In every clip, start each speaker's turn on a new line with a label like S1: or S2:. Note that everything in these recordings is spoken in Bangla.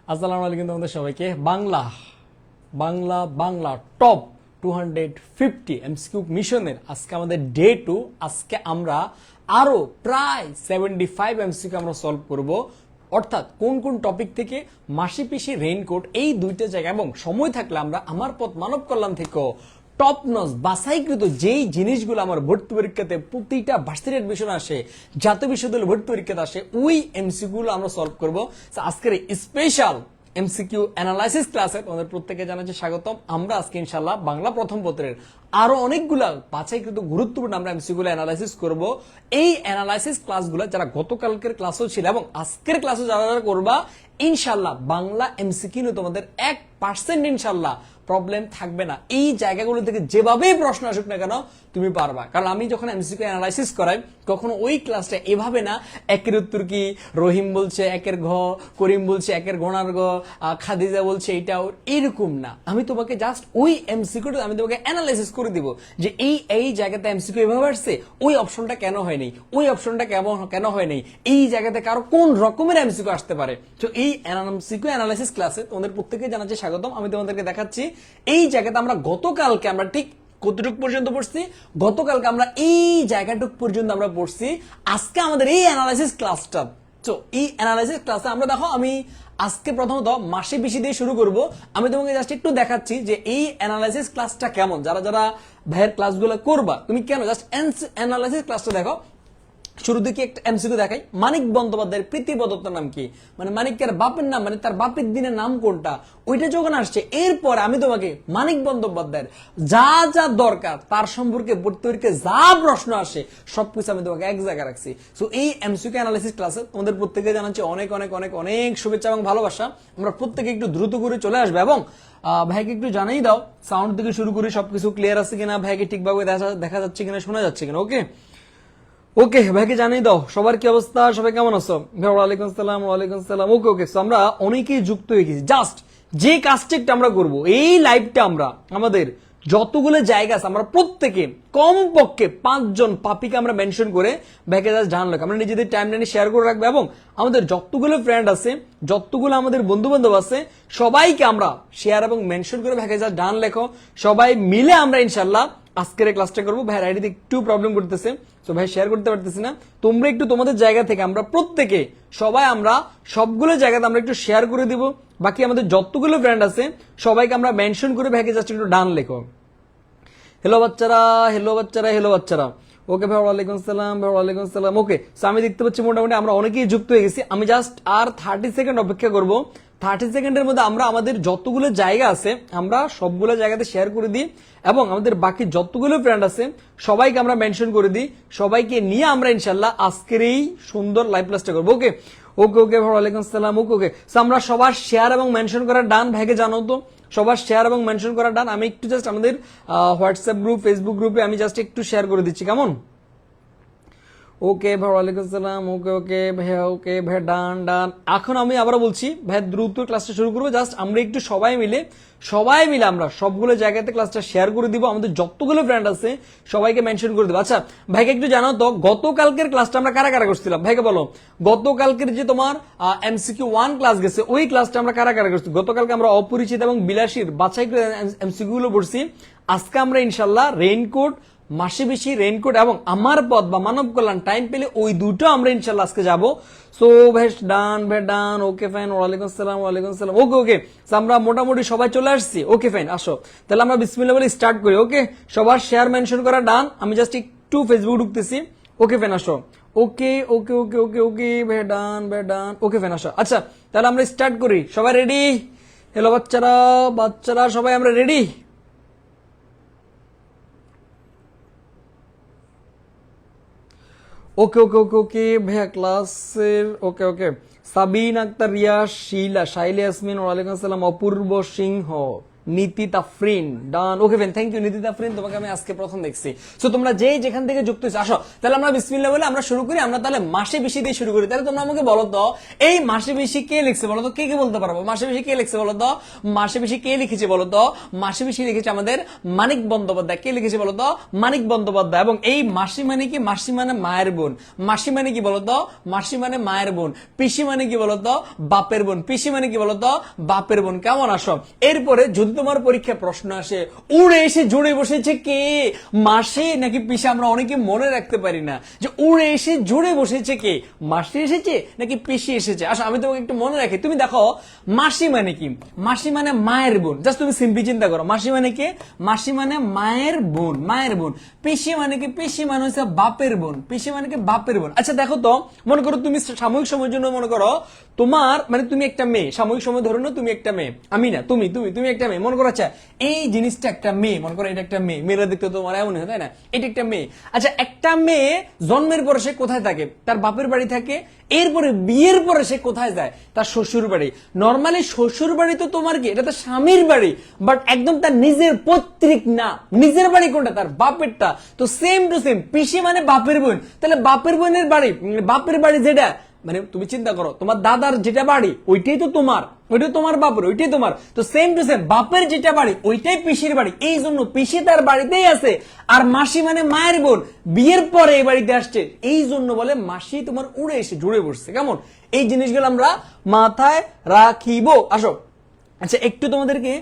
S1: আসসালামু আলাইকুম তোমাদের সবাইকে। বাংলা বাংলা বাংলা টপ 250 এমসিকিউ মিশনের আজকে আমাদের ডে 2। আজকে আমরা আরো প্রায় 75 এমসিকিউ আমরা সলভ করব, অর্থাৎ কোন কোন টপিক থেকে মাসি পিসি রেইনকোট এই দুইটা জায়গা, এবং সময় থাকলে আমরা আমার পথ মানব কল্যাণ থেকেও টপ নচ বাছাইকৃত যেই জিনিসগুলো আমার ভর্তি পরীক্ষাতে প্রতিটা ভার্সিটি এডমিশন আসে, জাতীয় বিশ্ববিদ্যালয় ভর্তি পরীক্ষাতে আসে, ওই এমসিকিউ গুলো আমরা সলভ করব। আজকের স্পেশাল এমসিকিউ অ্যানালাইসিস ক্লাসে তোমাদের প্রত্যেকে জানাচ্ছি স্বাগতম। আমরা আজকে ইনশাআল্লাহ বাংলা প্রথম পত্রের আরো অনেকগুলা বাছাইকৃত গুরুত্বপূর্ণ আমরা এমসিকিউ অ্যানালাইসিস করব। এই অ্যানালাইসিস ক্লাসগুলো যারা গতকালকের ক্লাসও ছিল এবং আজকের ক্লাসও যারা যারা করবা, ইনশাআল্লাহ বাংলা এমসিকিউ তোমাদের 1% ইনশাআল্লাহ প্রবলেম থাকবে না। এই জায়গাগুলো থেকে যেভাবেই প্রশ্ন আসুক না কেন তুমি পারবা, কারণ আমি যখন এমসিকিউ অ্যানালাইসিস করাই কখনো ওই ক্লাসটা এভাবে না একের উত্তর কি রহিম বলছে একের ঘ, করিম বলছে একের গণার গ, খাদিজা বলছে এইটাও, এরকম না। আমি তোমাকে জাস্ট ওই এমসিকিউটা আমি তোমাকে অ্যানালাইসিস করে দিব যে এই জায়গাতে এমসিকিউ এভাবে আসছে, ওই অপশনটা কেন হয়নি, ওই অপশনটা কেন হয়নি, এই জায়গাতে কারো কোন রকমের এমসিকিউ আসতে পারে। তো এই এমসিকিউ অ্যানালাইসিস ক্লাসে তোমাদের প্রত্যেককে জানাচ্ছি স্বাগতম। আমি তোমাদেরকে দেখাচ্ছি এই জায়গাতে আমরা গতকালকে আমরা ঠিক কতটুকু পর্যন্ত পড়ছি, গতকালকে আমরা এই জায়গাটুকু পর্যন্ত আমরা পড়ছি। আজকে আমাদের এই অ্যানালাইসিস ক্লাসটা, তো এই অ্যানালাইসিস ক্লাসে আমরা দেখো আমি আজকে প্রথমত মাসে বেশি দিয়ে শুরু করব। আমি তোমাকে জাস্ট একটু দেখাচ্ছি যে এই অ্যানালাইসিস ক্লাসটা কেমন, যারা যারা ভাইয়ের ক্লাসগুলো করবা তুমি কেন জাস্ট অ্যানালাইসিস ক্লাসটা দেখো। শুরু দিকে একটা এমসিকিউ দেখাই, মানিক বন্দ্যোপাধ্যায়ের প্রীতিপদত্তের নাম কি, মানে মানিকের বাপের নাম, মানে তার বাপের দিনের নাম কোনটা, ওইটা যখন আসছে এরপর আমি তোমাকে মানিক বন্দ্যোপাধ্যায়ের যা যা দরকার তার সম্পর্কে ভর্তি যা প্রশ্ন আসে সবকিছু আমি তোমাকে এক জায়গায় রাখছি। সো এই এমসিকিউ অ্যানালাইসিস ক্লাসে তোমাদের প্রত্যেকে জানাচ্ছি অনেক অনেক অনেক অনেক শুভেচ্ছা এবং ভালোবাসা। আমরা প্রত্যেকে একটু দ্রুত করে চলে আসবে এবং ভাইকে একটু জানাই দাও সাউন্ড থেকে শুরু করে সবকিছু ক্লিয়ার আছে কিনা, ভাইকে ঠিকভাবে দেখা যাচ্ছে কিনা, শোনা যাচ্ছে কিনা। ওকে ওকে ভাইকে জানিয়ে দাও সবার কি অবস্থা, সবাই কেমন আছো? ওয়ালাইকুম আসসালাম, ওয়ালাইকুম আসসালাম। ওকে ওকে, আমরা অনেকেই যুক্ত হয়ে গেছি। জাস্ট যে কাজটা আমরা করব এই লাইভটা আমরা আমাদের যতগুলো জায়গা আছে আমরা প্রত্যেকে কমপক্ষে 5 জন পাপিকে আমরা মেনশন করে ভাইকে জাস্ট জানলাম আমরা নিজেদের টাইমলাইনে শেয়ার করে রাখবো, এবং আমাদের যতগুলো ফ্রেন্ড আছে, যতগুলো আমাদের বন্ধু বান্ধব আছে সবাইকে আমরা শেয়ার এবং মেনশন করে ভাইকে জাস্ট ডান লেখো। সবাই মিলে আমরা ইনশাল্লাহ আজকের এই ক্লাসটা করবো। ভাইয়ের আইডিতে একটু প্রবলেম করতেছে, তো ভাই শেয়ার করতে পারতেছি না। তোমরা একটু তোমাদের জায়গা থেকে আমরা প্রত্যেকে সবাই আমরা সবগুলো জায়গাতে আমরা একটু শেয়ার করে দিব। বাকি আমাদের যতগুলো ফ্রেন্ড আছে সবাইকে আমরা মেনশন করে ভাইকে জাস্ট একটু ডান লেখো। হ্যালো বাচ্চারা, হ্যালো বাচ্চারা, হ্যালো বাচ্চারা। ওকে ভাই, ওয়ালাইকুম সালাম, ভাই ওয়ালাইকুম সালাম। ওকে, আমি দেখতে পাচ্ছি মোটামুটি আমরা অনেকেই যুক্ত হয়ে গেছি। আমি জাস্ট আর 30 সেকেন্ড অপেক্ষা করব। 30 সেকেন্ডের মধ্যে আমরা আমাদের যতগুলো জায়গা আছে আমরা সবগুলো জায়গাতে শেয়ার করে দিই, এবং আমাদের বাকি যতগুলো ফ্রেন্ড আছে সবাইকে আমরা মেনশন করে দিই। সবাইকে নিয়ে আমরা ইনশাল্লাহ আজকের এই সুন্দর লাইভ ক্লাসটা করবো। ওকে ওকে ওকে ভাই ওয়ালাইকুম সালাম। ওকে ওকে, আমরা সবার শেয়ার এবং মেনশন করার ডান ভাইকে জানো তো, সবার শেয়ার এবং মেনশন করার ডান। আমি একটু জাস্ট আমাদের হোয়াটসঅ্যাপ গ্রুপ, ফেসবুক গ্রুপে আমি জাস্ট একটু শেয়ার করে দিচ্ছি, কেমন? ওকে ভাই ওয়ালাইকুম সালাম। ওকে ওকে ভাইয়া, ওকে ভাই ডান ডান। এখন আমি আবার বলছি ভাই দ্রুত ক্লাসটা শুরু করবো। জাস্ট আমরা একটু সবাই মিলে আমরা সবগুলো জায়গাতে ক্লাসটা শেয়ার করে দিব। আমাদের যতগুলো ফ্রেন্ড আছে সবাইকে মেনশন করে দেবো। আচ্ছা ভাইকে একটু জানাও তো গতকালকের ক্লাসটা আমরা কারা কারা করছিলাম, ভাইকে বলো। গতকালকের যে তোমার এমসিকিউ 1 ক্লাস গেছে ওই ক্লাসটা আমরা কারা কারা করছি? গতকালকে আমরা অপরিচিত এবং বিলাসীর বাছাই করে এমসিকিউ গুলো পড়ছি। আজকে আমরা ইনশাল্লাহ রেইনকোট, মাসে বেশি রেইনকোট এবং আমার পথ বা মানব কল্যাণ টাইম পেলে ওই দুটো আমরা ইনশাল্লাহ আজকে যাবো। সো ভাই ডান, ভাই ডান। ওকে ফাইন, ওয়ালাইকুম আসসালাম, ওয়ালাইকুম আসসালাম। ওকে ওকে, আমরা মোটামুটি সবাই চলে আসছি। ওকে ফাইন, আসো তাহলে আমরা বিসমিল্লাহ বলে স্টার্ট করি। ওকে, সবার শেয়ার মেনশন করা ডান। আমি জাস্ট একটু ফেসবুক ঢুকতেছি। ওকে ফাইন, আসো। ওকে ওকে ওকে ওকে ওকে ভাই ডান, ভাই ডান। ওকে ফাইন, আসো। আচ্ছা তাহলে আমরা স্টার্ট করি। সবাই রেডি? হ্যালো বাচ্চারা, বাচ্চারা সবাই আমরা রেডি? ওকে ওকে ওকে ওকে ভাইয়া ক্লাসের। ওকে ওকে, সাবিন আক্তার, রিয়া, শিলা, শাইলা ইয়াসমিন, ওয়ালাইকুম আসসালাম, অপূর্ব সিংহ, নীতি তাফরিন ডান। ওকে ফেন, থ্যাংক ইউ নীতি তাফরিন, তোমাকে আমি আজকে প্রথম দেখছি। সো তোমরা যেখান থেকে যুক্ত হয়েছো আসো, তাহলে আমরা বিসমিল্লাহ বলে আমরা শুরু করি। আমরা তাহলে মাসে বেশি দিয়ে শুরু করি। তাহলে তোমরা আমাকে বলো তো এই মাসে বেশি কে লিখছে বলো তো, কে কে বলতে পারবো মাসে বেশি কে লিখছে বলো তো? মাসে বেশি কে লিখেছে বলো তো? মাসে বেশি লিখেছে আমাদের মানিক বন্দ্যোপাধ্যায়। কে লিখেছে বলো তো? মানিক বন্দ্যোপাধ্যায়। এবং এই মাসি মানে কি? মাসি মানে মায়ের বোন। মাসি মানে কি বলতো? মাসি মানে মায়ের বোন। পিসি মানে কি বলতো? বাপের বোন। পিসি মানে কি বলতো? বাপের বোন। কেমন আসো? এরপরে যদি তোমার পরীক্ষা প্রশ্ন আসে উড়ে এসে জুড়ে বসেছে কে, মাসি নাকি পিসি, আমরা অনেকে মনে রাখতে পারি না যে উড়ে এসে জুড়ে বসেছে কে, মাসি এসেছে নাকি পিসি এসেছে। আসো আমি তোমাকে একটু মনে রাখি। তুমি দেখো মাসি মানে কি? মাসি মানে মায়ের বোন। জাস্ট তুমি সিম্পলি চিন্তা করো মাসি মানে কি? মাসি মানে মায়ের বোন, মায়ের বোন। পিসি মানে কি? পিসি মানে হচ্ছে বাপের বোন। পিসি মানে কি? বাপের বোন। আচ্ছা দেখো তো, মনে করো তুমি সাময়িক সময়ের জন্য মনে করো তোমার মানে তুমি একটা মেয়ে, সাময়িক সময় ধরো না তুমি একটা মেয়ে, আমি না তুমি তুমি তুমি একটা মেয়ে মনে করো। আচ্ছা এই জিনিসটা একটা মেয়ে, মনে করো এটা একটা মেয়ে, মেয়েরা দেখতে তোমার এমন হয় তাই না, এটা একটা মেয়ে। আচ্ছা একটা মেয়ে জন্মের পরে সে কোথায় থাকে? তার বাপের বাড়ি থাকে। এরপরে বিয়ের পরে সে কোথায় যায়? তার শ্বশুর বাড়ি। নর্মালি শ্বশুর বাড়ি তো তোমার কি, এটা তো স্বামীর বাড়ি, বাট একদম তার নিজের পৈতৃক না। নিজের বাড়ি কোনটা? তার বাপেরটা। তো সেম টু সেম পিসি মানে বাপের বোন। তাহলে বাপের বোনের বাড়ি, বাপের বাড়ি যেটা মানে তুমি চিন্তা করো তোমার দাদার যেটা বাড়ি ওইটাই তো তোমার, ওইটাই তোমার বাপের, ওইটাই তোমার। তো সেম টু সেম বাপের যেটা বাড়ি ওইটাই পিসির বাড়ি। এই জন্য পিসি তার বাড়িতেই আছে। আর মাসি মানে মায়ের বোন, বিয়ের পরে এই বাড়িতে আসছে, এই জন্য বলে মাসি তোমার উড়ে এসে জুড়ে বসছে। কেমন? এই জিনিসগুলো আমরা মাথায় রাখিব। আসো আচ্ছা একটু তোমাদেরকে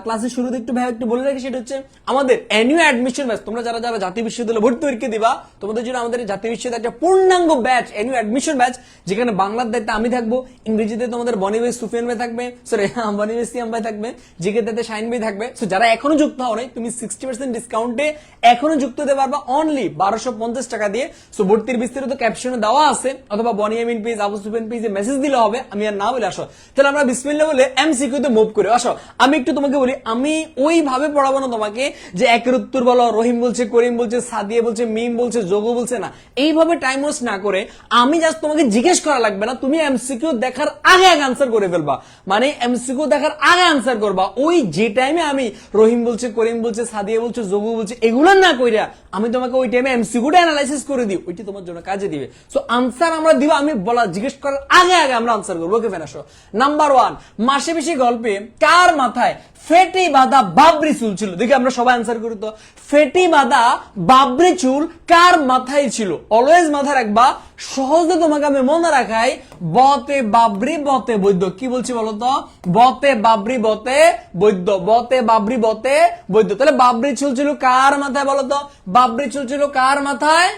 S1: ক্লাসের শুরুতে একটু ভাই একটু বলে রাখি, সেটা হচ্ছে আমাদের অ্যানুয়াল অ্যাডমিশন ব্যাচ। তোমরা যারা যারা জাতীয় বিশ্ববিদ্যালয়ে ভর্তি পরীক্ষা দিবা তোমাদের জন্য আমাদের জাতীয় বিশ্ববিদ্যালয় একটা পূর্ণাঙ্গ ব্যাচ, অ্যানুয়াল অ্যাডমিশন ব্যাচ, যেখানে বাংলার দায়িত্বে আমি থাকবো, ইংরেজিতে তোমাদের বনি ভাই সুফিয়ান ভাই থাকবে, সরি বনি ভাই সিয়াম ভাই থাকবে, জিকে দায়িত্বে শাইন ভাই থাকবে। সো যারা এখনো যুক্ত হও নাই তুমি 60% ডিসকাউন্টে এখনো যুক্ত হতে পারবা অনলি 1250 টাকা দিয়ে। সো ভর্তির বিস্তারিত ক্যাপশনে দেওয়া আছে, অথবা বনি আমিন পেজ, আবু সুফিয়ান পেজে মেসেজ দিলে হবে। আমি আর না বলে আসো, তাহলে আমরা বিসমিল্লাহ বলে এমসিকিউ তে মুভ করে আসো। আমি একটু তোমাকে বলি, আমি ওইভাবে পড়াবো না তোমাকে যে একের উত্তর বলো, রহিম বলছে, করিম বলছে, সাদিয়া বলছে, মিম বলছে, যোগু বলছে, না এইভাবে টাইম ওয়েস্ট না করে আমি জাস্ট তোমাকে জিজ্ঞেস করা লাগবে না, তুমি এমসিকিউ দেখার আগে আগে আনসার করে ফেলবা। মানে এমসিকিউ দেখার আগে আনসার করবা। ওই যে টাইমে আমি রহিম বলছে, করিম বলছে, সাদিয়া বলছে, যোগু বলছে এগুলো না কইরা আমি তোমাকে ওই টাইমে এমসিকিউটা অ্যানালাইসিস করে দিই, ওইটি তোমার জন্য কাজে দিবে। সো আনসার আমরা দিব, আমি বলা জিজ্ঞেস করার আগে আগে আমরা আনসার করবো। ওকে ফেন আসো। নাম্বার 1, মাসে বেশি গল্পে কার মাথায় ফেটি বাঁধা বাবরি চুল ছিল? দেখি আমরা সবাই আনসার করি তো। ফেটি বাঁধা বাবরি চুল কার মাথায় ছিল? অলওয়েজ মাথায় রাখবা। সহজে তোমাকে আমি মনে রাখাই, বতে বাবরি বতে বৈদ্য। কি বলছি বলতো? বতে বাবরি বতে বৈদ্য, বতে বাবরি বতে বৈদ্য। তাহলে বাবরি চুল ছিল কার মাথায় বলতো? বাবরি চুল ছিল কার মাথায়?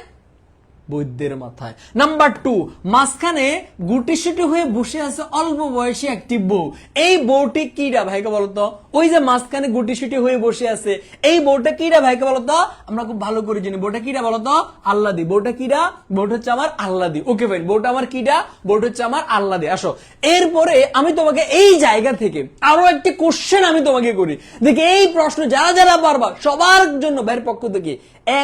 S1: বৈদ্যের মাথায়। নাম্বার 2, মাঝখানে গুটিসুটি হয়ে বসে আছে অল্প বয়সী একটি বউ। এই বউটি কিরা ভাইকে বলতো? ওই যে মাঝখানে গুটিসুটি হয়ে বসে আছে এই বউটা কিরা ভাইকে বলতো? আমরা খুব ভালো করে জানি বউটা কিরা বলতো? আল্লাদি। বউটা কিরা? বউটা হচ্ছে আমার আল্লাদি। ওকে ভাই, বউটা আমার কিরা? বউটা হচ্ছে আমার আল্লাদি। আসো এরপরে আমি তোমাকে এই জায়গা থেকে আরো একটি কোশ্চেন আমি তোমাকে করি, দেখি এই প্রশ্ন যারা যারা পারবা সবার জন্য ভাইয়ের পক্ষ থেকে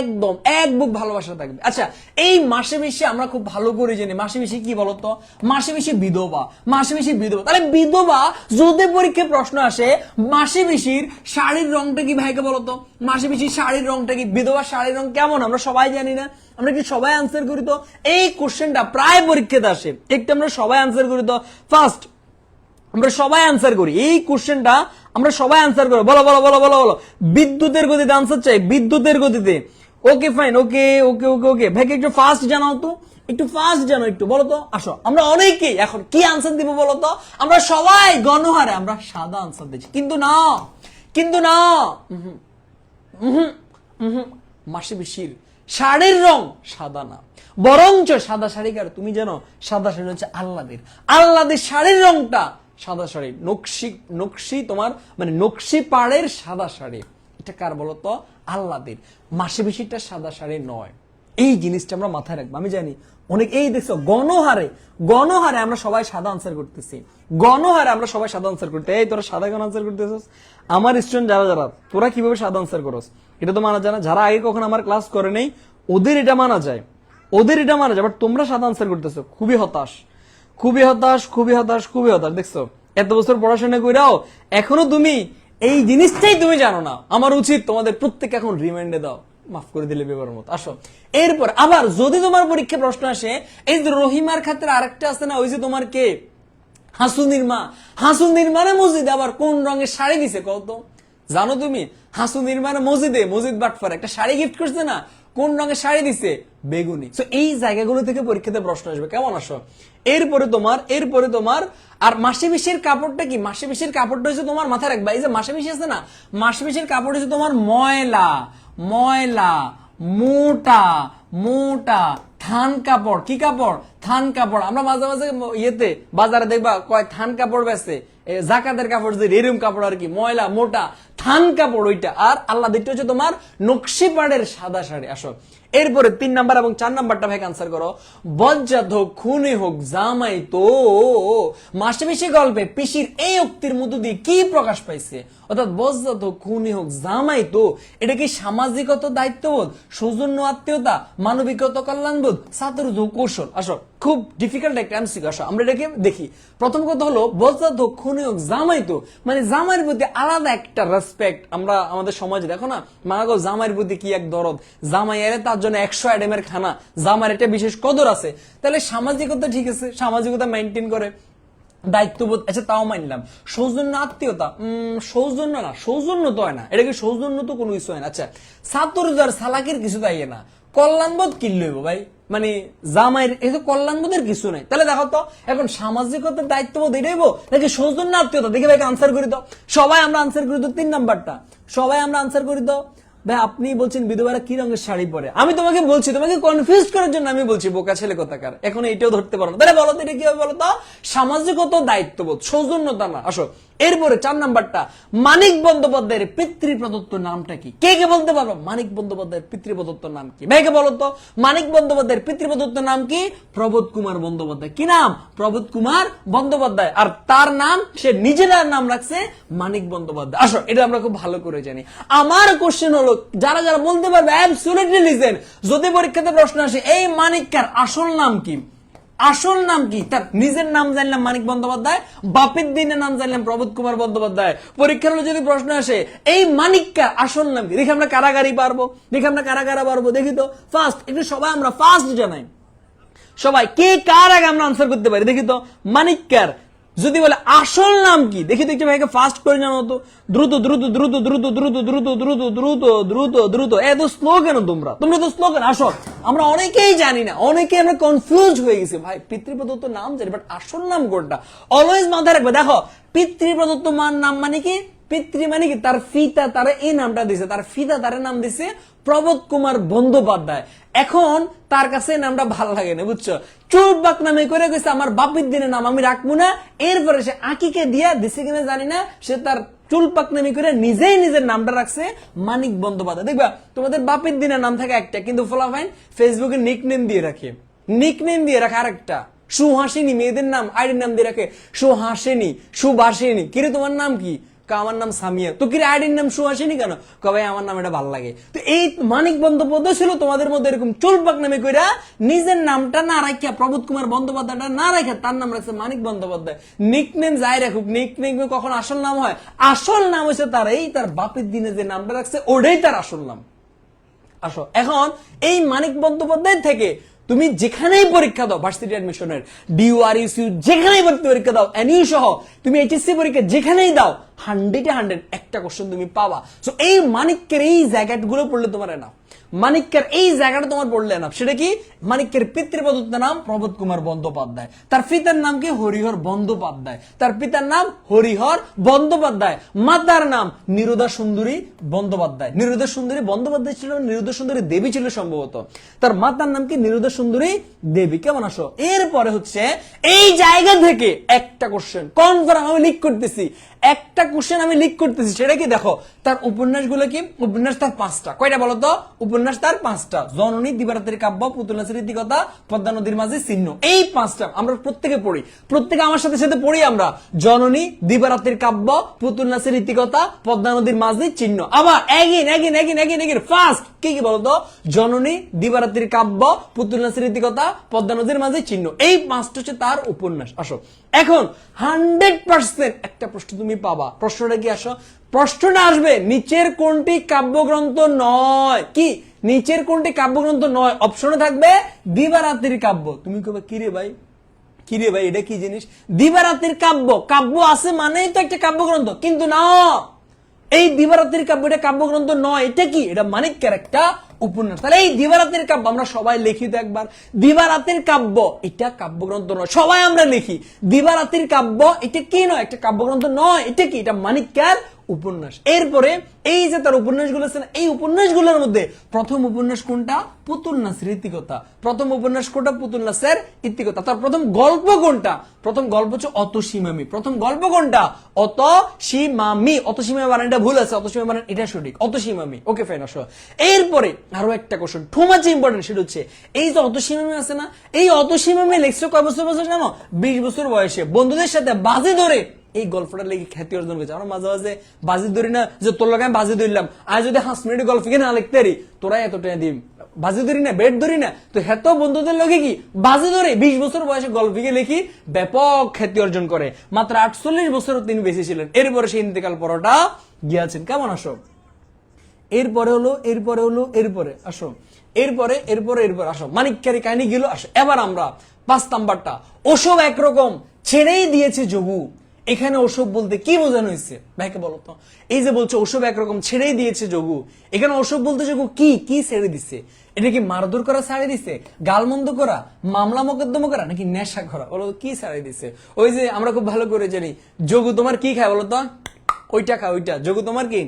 S1: একদম এক বুক ভালোবাসা থাকবে। আচ্ছা এই মাসে বেশি আমরা খুব ভালো করে জানি মাসে বেশি কি বলতো? মাসে বেশি বিধবা। মাসে বেশি বিধবা। তাহলে বিধবা যদি পরীক্ষায় প্রশ্ন আসে মাসে বেশির শাড়ির রংটা কি ভাইকে বলতো? মাসে বেশি শাড়ির রংটা কি? বিধবা শাড়ির রং কেমন আমরা সবাই জানি না? আমরা কি সবাই আনসার করি তো? এই কোশ্চেনটা প্রায় পরীক্ষাতে আসে, একটু আমরা সবাই আনসার করি তো। ফার্স্ট আমরা সবাই আনসার করি এই কোশ্চেনটা, আমরা সবাই আনসার করবো। বলো বলো বলো বলো বলো। বিদ্যুতের গতিতে আনসার চাই, বিদ্যুতের গতিতে। ওকে ফাইন, ওকে ওকে ওকে ওকে ভাইকে একটু ফাস্ট জানাও তো, একটু ফাস্ট জানো একটু বলো তো। আসো আমরা অনেকেই এখন কি আনসার দিব বলো তো? আমরা সবাই গণহারে আমরা সাদা আনসার দিচ্ছি, কিন্তু না, কিন্তু না, মাসে বেশির শাড়ির রং সাদা না, বরঞ্চ সাদা শাড়ি কার তুমি জানো? সাদা শাড়ি হচ্ছে আল্লাদের। আল্লাদের শাড়ির রংটা সাদা শাড়ি, নকশি নকশি তোমার মানে নকশি পাড়ের সাদা শাড়ি। এটা কার বলতো? আল্লাদের। মাসে বেশিটা সাদা শাড়ি নয়। এই জিনিসটা আমরা মাথায় রাখবো। আমি জানি অনেক এই দেখছো গণহারে গণহারে আমরা সবাই সাদা আনসার করতেছি, গণহারে আমরা সবাই সাদা আনসার করতে। এই তোরা সাদা কেন আনসার করতেছিস? আমার স্টুডেন্ট যারা যারা তোরা কিভাবে সাদা আনসার করস এটা তো মানা যায় না। যারা আগে কখন আমার ক্লাস করে নেই ওদের এটা মানা যায়, ওদের এটা মানা যায়, বাট তোমরা সাদা আনসার করতেছো। খুবই হতাশ, খুবই হতাশ, খুবই হতাশ, খুবই হতাশ। দেখছো এত বছর পড়াশোনা কইরাও এখনো তুমি এই জিনিসটাই তুমি জানো না। আমার উচিত তোমাদের প্রত্যেক এখন রিমাইন্ডে দাও, মাফ করে দিলে বেবার মতো। আসো এরপর আবার যদি তোমার পরীক্ষা প্রশ্ন আসে, এই যে রহিমার ক্ষেত্রে আরেকটা আছে না, ওই যে তোমার কে হাসুনির মা, হাসুনির মানে মসজিদে আবার কোন রঙের শাড়ি দিছে কত জানো তুমি? হাসুনির মানে মসজিদ বাটফার একটা শাড়ি গিফট করছে না, কোন রঙের শাড়ি দিছে? বেগুনি। তো এই জায়গাগুলো থেকে পরীক্ষাতে প্রশ্ন আসবে, কেমন? আসো এরপরে তোমার আর মাসে বিশের কাপড়টা কি? মাসে বিশের কাপড়টা হচ্ছে তোমার, মাথায় রাখবা, এই যে মাসে বিশি আছে না, মাসে বিশের কাপড় হচ্ছে তোমার ময়লা ময়লা মোটা মোটা থান কাপড়। কি কাপড়? থান কাপড়। আমরা মাঝে মাঝে ইয়েতে বাজারে দেখবা কয় থান কাপড় বেচে, জাকাতের কাপড় যে এরম কাপড় আর কি, ময়লা মোটা থান কাপড় ওইটা। আর আল্লাহ দিকটা হচ্ছে তোমার নকশি পাড়ের সাদা শাড়ি। আসো এরপরে 3 নাম্বার এবং 4 নাম্বারটা ভাই আনসার করো। বজ্জাত হোক খুনে হোক জামাই তো, মাসে বেশি গল্পে পিসির এই উক্তির মধ্য দিয়ে কি প্রকাশ পাইছে? অর্থাৎ বজ্জাত হোক খুনে হোক জামাই তো, এটা কি সামাজিকত দায়িত্ববোধ, সৌজন্য আত্মীয়তা, মানবিকতা কল্যাণবোধ, ছাত্র কৌশল? আসো খুব ডিফিকাল্ট একটা এমসিকিউ। আসো আমরা এটাকে দেখি। প্রথম কথা হলো বজ্জাত হোক খুনে হোক জামাই তো, মানে জামাইয়ের প্রতি আলাদা একটা রেসপেক্ট। আমরা আমাদের সমাজে দেখো না, মাগো জামাইয়ের প্রতি কি এক দরদ, জামাই এলে তার জন্য 100 আইটেমের খানা, জামার একটা বিশেষ কদর আছে। তাহলে সামাজিকতা ঠিক আছে, সামাজিকতা মেনটেন করে, দায়িত্ববোধ আচ্ছা তাও মানলাম। সৌজন্য আত্মীয়তা, সৌজন্য না, সৌজন্য তো হয় না, এটা কি সৌজন্য তো কোনো কিছু হয় না। আচ্ছা ছাত্রদার সালাকের কিছু তাই না, কল্যাণবোধ কি লইব ভাই, মানে জামাইয়ের এই যে কল্যাণবোধের কিছু নাই। তাহলে দেখো তো এখন সামাজিকতার দায়িত্ববোধ এটাইব নাকি সৌজন্য আত্মীয়তা? দেখি ভাই আনসার করি তো, সবাই আমরা আনসার করি তো 3 নাম্বারটা, সবাই আমরা আনসার করি তো। ভাই আপনি বলছেন বিধবারা কি রঙের শাড়ি পরে, আমি তোমাকে বলছি, তোমাকে কনফিউজ করার জন্য আমি বলছি বোকা ছেলে কোথাকার, এখন এটাও ধরতে পারো না। তাহলে বলো তো এটা কি হবে বলো তো? সামাজিকত দায়িত্ববোধ, সৌজন্যতা না। আসো এরপরে 4 নাম্বারটা, মানিক বন্দ্যোপাধ্যায়ের পিতৃ প্রদত্ত নামটা কি? কে কে বলতে পারবো মানিক বন্দ্যোপাধ্যায়ের পিতৃ প্রদত্ত নাম কি? ভাইকে বলো তো মানিক বন্দ্যোপাধ্যায়ের পিতৃ প্রদত্ত নাম কি? প্রবোধ কুমার বন্দ্যোপাধ্যায়। কি নাম? প্রবোধ কুমার বন্দ্যোপাধ্যায়। আর তার নাম, সে নিজের নাম রাখছে মানিক বন্দ্যোপাধ্যায়। আসো এটা আমরা খুব ভালো করে জানি। আমার কোশ্চেন হলো, যারা যারা বলতে পারবে অ্যাবসলিউটলি লিজেন, যদি পরীক্ষাতে প্রশ্ন আসে এই মানিককার আসল নাম কি, আসল নাম কি? তার নিজের নাম জানলাম মানিক বন্দ্যোপাধ্যায়, বাপের দিনের নাম জানলাম প্রবোধ কুমার বন্দ্যোপাধ্যায়। পরীক্ষার হলে যদি প্রশ্ন আসে এই মানিককার আসল নাম কি, দেখি আমরা কারাগারি পারবো, দেখি আমরা কারাগারা পারবো, দেখি তো ফার্স্ট একটু সবাই আমরা ফার্স্ট জানাই, সবাই কে কার আগে আমরা আনসার করতে পারি, দেখি তো মানিককার যদি বলে আসল নাম কি, দেখি তো একটু ভাইকে ফাস্ট করে জানো তো, দ্রুত দ্রুত দ্রুত দ্রুত দ্রুত দ্রুত দ্রুত দ্রুত দ্রুত দ্রুত, এত স্লো কেন তোমরা তো স্লো কেন? আসো আমরা অনেকেই জানি না, অনেকে আমরা কনফিউজ হয়ে গেছি ভাই, পিতৃপ্রদত্ত নাম জানি বাট আসল নাম কোনটা? অলওয়েজ মাথায় রাখবে, দেখো পিতৃপ্রদত্ত নাম মানে কি? পিতৃ মানে কি? তার পিতা তারা এই নামটা দিছে, তার পিতা তার নাম দিছে প্রবোধ কুমার বন্দ্যোপাধ্যায়। এখন তার কাছে নামটা ভালো লাগে না, বুঝছো? চুলবাক নামে করে গেছে আমার বাপির দিনের নাম আমি রাখবো না, এরপরে সে আকিকে দিয়া দিছে কিনা জানি না, সে তার চুলপাক নামে করে নিজেই নিজের নামটা রাখছে মানিক বন্দ্যোপাধ্যায়। দেখবা তোমাদের বাপির দিনের নাম থাকে একটা, কিন্তু ফলাফাইন ফেসবুকে নিকনেম দিয়ে রাখে, নিকনেম দিয়ে রাখে আরেকটা। সুহাসিনী মেয়েদের নাম আইডির নাম দিয়ে রাখে সুহাসিনী, সুবাসিনী। কিরে তোমার নাম কি? আমার নাম সামিয়া। তো কি আইডির নাম সুহাসিনী কেন? কবে আমার নাম এটা ভালো লাগে। তো এই মানিক বন্দ্যোপাধ্যায় ছিল তোমাদের মধ্যে এরকম চুলপাক নামে কইরা নিজের নামটা না রাখিয়া, প্রবোধ কুমার বন্দ্যোপাধ্যায়টা না রাখিয়া তার নাম রাখছে মানিক বন্দ্যোপাধ্যায়। নিকনেম যাই রাখুক, নিকনেম কখন আসল নাম হয়? আসল নাম হচ্ছে তার এই তার বাপের দিনে যে নামটা রাখছে ওটাই তার আসল নাম। আসো এখন এই মানিক বন্দ্যোপাধ্যায় থেকে তুমি যেখানেই পরীক্ষা দাও, ভার্সিটি অ্যাডমিশনের, ডিইউআরইউসিউ যেখানেই পরীক্ষা দাও, এনইউ সহ তুমি এইচএসসি পরীক্ষা যেখানেই দাও, 100-এ 100 একটা কোশ্চেন তুমি পাবা। সো এই মানিকের এই জায়গাগুলো পড়লে তোমার না, মানিকের এই জায়গাটা তোমার পড়লে না। সেটা কি? মানিকের পিতৃপ্রদত্ত নাম প্রবোধ কুমার বন্দ্যোপাধ্যায়, তার পিতার নাম কি? হরিহর বন্দ্যোপাধ্যায়, তার পিতার নাম হরিহর বন্দ্যোপাধ্যায়, মাতার নাম নিরুদা সুন্দরী বন্দ্যোপাধ্যায়। নিরুদা সুন্দরী বন্দ্যোপাধ্যায় ছিল, নিরুদা সুন্দরী দেবী ছিল সম্ভবত, তার মাতার নাম কি? নিরুদা সুন্দরী দেবী। কেমন? আসো এরপরে হচ্ছে এই জায়গা থেকে একটা কোশ্চেন কনফার্ম আমি লিক করতেছি, একটা কোশ্চেন আমি লিক করতেছি। সেটা কি? দেখো তার উপন্যাসগুলো কি? উপন্যাস তার 5টা। কয়টা বলো তো? উপন্যাস তার 5টা। জননী, দিবারাত্রির কাব্য, পুতুল নাচের ইতিকথা, পদ্মা নদীর মাঝে চিহ্ন। এই 5টা আমরা প্রত্যেকে পড়ি, প্রত্যেকে আমার সাথে সাথে পড়ি আমরা। জননী, দিবারাত্রির কাব্য, পুতুল নাচের ইতিকথা, পদ্মা নদীর মাঝে চিহ্ন। আবার এগিন ফার্স্ট কি কি বলতো? জননী, দিবারাত্রির কাব্য, পুতুল নাচের রীতিকথা, পদ্মা নদীর মাঝে চিহ্ন, এই 5টা হচ্ছে তার উপন্যাস। আসো এখন 100% একটা প্রশ্ন তুমি পাবা। প্রশ্নটা কি? আসো প্রশ্নটা আসবে নিচের কোনটি কাব্যগ্রন্থ নয়? কি নিচের কোনটি কাব্যগ্রন্থ নয়? অপশনে থাকবে দিবারাত্রির কাব্য। তুমি কবে কিরে ভাই, কিরে ভাই এটা কি জিনিস? দিবারাত্রির কাব্য, কাব্য আছে মানেই তো একটা কাব্যগ্রন্থ, কিন্তু না, এই দিবারাত্রির কাব্য এটা কাব্যগ্রন্থ নয়। এটা কি? এটা মানিক্যের একটা উপন্যাস। তাহলে এই দিবারাত্রির কাব্য আমরা সবাই লিখি তো একবার, দিবারাত্রির কাব্য এটা কাব্যগ্রন্থ নয়, সবাই আমরা লিখি দিবারাত্রির কাব্য এটা কি নয়? একটা কাব্যগ্রন্থ নয়। এটা কি? এটা মানিক্যের উপন্যাস। এরপরে এই যে তার উপন্যাসগুলো আছে না, এই উপন্যাসগুলোর মধ্যে প্রথম উপন্যাস কোনটা? পুতুল নাচের ইতিকথা। প্রথম উপন্যাস কোনটা? পুতুল নাচের ইতিকথা। তার প্রথম গল্প কোনটা? প্রথম গল্প হচ্ছে অতসীমামি। প্রথম গল্প কোনটা? অতসীমামি। অতসীমামি বানানটা ভুল আছে, অতসীমামি বানান এটা সঠিক, অতসীমামি। Okay fine. আসো এরপরে আরো একটা কোশ্চেন টু মাচ ইম্পর্টেন্ট, সেটা হচ্ছে এই যে অতসীমামি আছে না, এই অতসীমামি লেখছো কয় বছর বয়সে জানো? 20 বছর বয়সে বন্ধুদের সাথে বাজি ধরে এই গল্পটা লেগে খ্যাতি অর্জন করেছে। আমরা মাঝে মাঝে বাজি ধরি না, যে তোর লোক আমি বাজি ধরলাম, আর যদি 5 মিনিট গল্প কি না লিখতে পারি, তোরা এত টাকা দিবি, বাজি ধরি না, বেট ধরি না, তো হেত বন্ধুদের লোকে কি বাজি ধরে 20 বছর বয়সে গল্পকে লিখি ব্যাপক খ্যাতি অর্জন করে। মাত্র 48 বছর তিনি বেঁচে ছিলেন। এরপরে সেই ইন্তেকাল পরটা গিয়াছেন। কেমন? আসো এরপরে হলো, এরপরে আসো এরপরে আসো মানিক্যের কাহিনী গেল। আসো এবার আমরা 5 নাম্বারটা, ওসব একরকম ছেড়েই দিয়েছে যোগু। এখানে ওসব বলতে কি বোঝানো হয়েছে ভাইকে বলো তো? এই যে বলছে ওসব একরকম ছেড়েই দিয়েছে যোগু, এখানে ওসব বলতে যোগু কি কি ছেড়ে দিছে? এটা কি মারধর করা ছাড়ে দিছে, গালমন্দ করা, মামলা মোকদ্দমা করা, নাকি নেশা করা? বলো কি ছাড়ে দিছে? ওই যে আমরা খুব ভালো করে জানি যোগু তোমার কি খায় বলো তো? ওইটা খা, ওইটা যোগু তোমার কি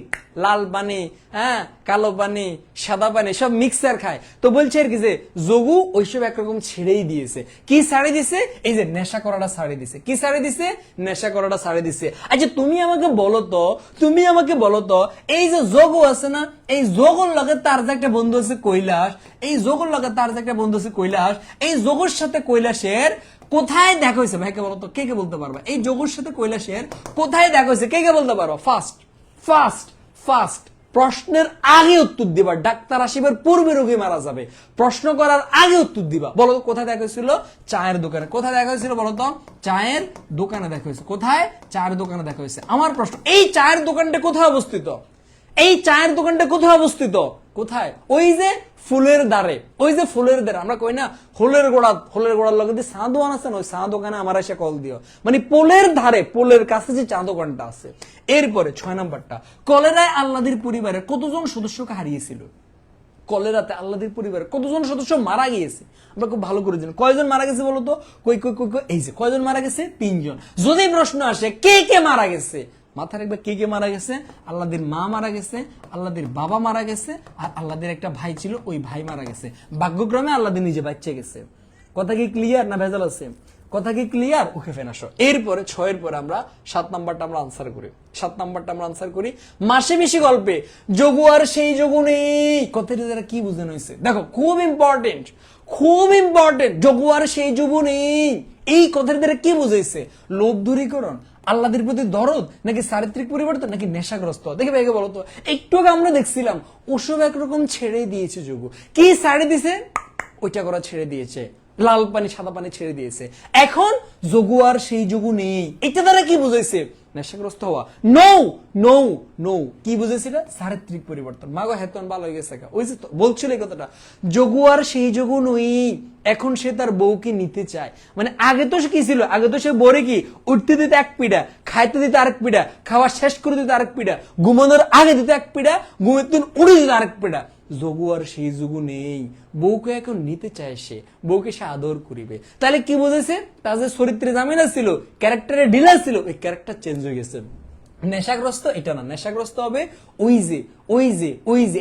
S1: লাল পানি, হ্যাঁ কালো পানি, সাদা পানি সব মিক্সার খায়। তো বলছে আর কি যে যোগু ওইসব একরকম ছেড়েই দিয়েছে। কি ছাড়ে দিছে? এই যে নেশা করাটা ছাড়ে দিছে। কি ছাড়ে দিছে? নেশা করাটা ছাড়ে দিছে। আচ্ছা তুমি আমাকে বলো তো এই যে যোগু আছে না, এই যোগুর লগে তার যে একটা বন্ধু আছে কৈলাস, এই যোগুর লগে তার যে একটা বন্ধু আছে কৈলাস, এই যোগুর সাথে কৈলাসের কোথায় দেখা হয়েছে ভাইকে বলতো? কে কে বলতে পারবা? এই যোগুর সাথে কৈলাসের কোথায় দেখা হয়েছে? কে কে বলতে পারবা? ফার্স্ট প্রশ্নের আগে উত্তর দিবা। ডাক্তার আসিবার পূর্বে রোগী মারা যাবে, প্রশ্ন করার আগে উত্তর দিবা। বলো কোথায় দেখা হয়েছিল? চায়ের দোকানে। কোথায় দেখা হয়েছিল বলো তো? চায়ের দোকানে দেখা হয়েছে। কোথায়? চায়ের দোকানে দেখা হয়েছে। আমার প্রশ্ন, এই চায়ের দোকানটা কোথায় অবস্থিত? এই চায়ের দোকানটা কোথায় অবস্থিত? কোথায়? ওই যে ফুলের দ্বারে, ওই যে ফুলের দ্বারে আমরা কই না ফুলের গোড়ার লগে যে চা দোকান আছে না, ওই চা দোকানে আমার এসে কল দিও। মানে পোলের ধারে, পোলের কাছে যে চা দোকানটা আছে। এরপরে 6 নাম্বারটা, কলেরায় আল্লাদির পরিবারের কতজন সদস্যকে হারিয়েছিল? কলেরাতে আল্লাদির পরিবারের কতজন সদস্য মারা গিয়েছে? আমরা খুব ভালো করে জানি। কয়জন মারা গেছে বলো তো? কই কই কই কই, এই যে কয়জন মারা গেছে? 3 জন। যদি প্রশ্ন আসে কে কে মারা গেছে, মাথা রাখবে কে কে মারা গেছে। আল্লাদির মা মারা গেছে, আল্লাদির বাবা মারা গেছে, আর আল্লাদির একটা ভাই ছিল, ওই ভাই মারা গেছে। ভাগ্যক্রমে আল্লাদির নিজে বাচ্চা গেছে। কথা কি ক্লিয়ার না ভেজাল আছে? কথা কি ক্লিয়ার? ওকে ফেন। আসো এরপরে 6 এর পরে আমরা 7 নাম্বারটা আমরা আনসার করি। মাসে বেশি গল্পে যোগু আর সেই যোগু নেই কথাটি দ্বারা কি বোঝানো হয়েছে? দেখো খুব ইম্পর্টেন্ট। যোগু আর সেই যোগু নেই এই কথাটি দ্বারা কি বুঝাইছে? লোভ দূরীকরণ, আল্লাহদের প্রতি দরদ, নাকি চারিত্রিক পরিবর্তন, নাকি নেশাগ্রস্ত? দেখে ভাইকে বলো তো, একটু আগে আমরা দেখছিলাম ওসব একরকম ছেড়ে দিয়েছে যোগু। কি ছেড়ে দিয়েছে? ওইটা করা ছেড়ে দিয়েছে, লাল পানি সাদা পানি ছেড়ে দিয়েছে। এখন যোগু আর সেই যোগু নেই, এটা দ্বারা কি বুঝাইছে? নেশাগ্রস্ত হওয়া। নো কি বুঝেছি? এটা চারিত্রিক পরিবর্তন। মাগো হেতন ভালো হয়ে গেছে। ওই যে বলছিল এই কথাটা, যোগু আর সেই যোগু নই, এখন সে তার বউকে নিতে চায়। মানে আগে তো সে কি ছিল? আগে তো সে বরে কি উঠতে দিতে এক পিঠা, খাইতে দিতে আরেক পিঠা, খাওয়া শেষ করে দিতে আরেক পিঠা, ঘুমানোর আগে দিতে এক পিঠা, ঘুমের দিন উড়ে দিতে আরেক পিঠা। যোগু আর সেই যোগু নেই, বউকে এখন নিতে চায় সে, বউকে সে আদর করিবে। তাহলে কি বুঝেছে? তার যে চরিত্রে জামিনা ছিল, ক্যারেক্টারে ঢিলা ছিল, ওই ক্যারেক্টার চেঞ্জ হয়ে গেছে। নেশাগ্রস্ত এটা না, নেশাগ্রস্ত হবে ওই যে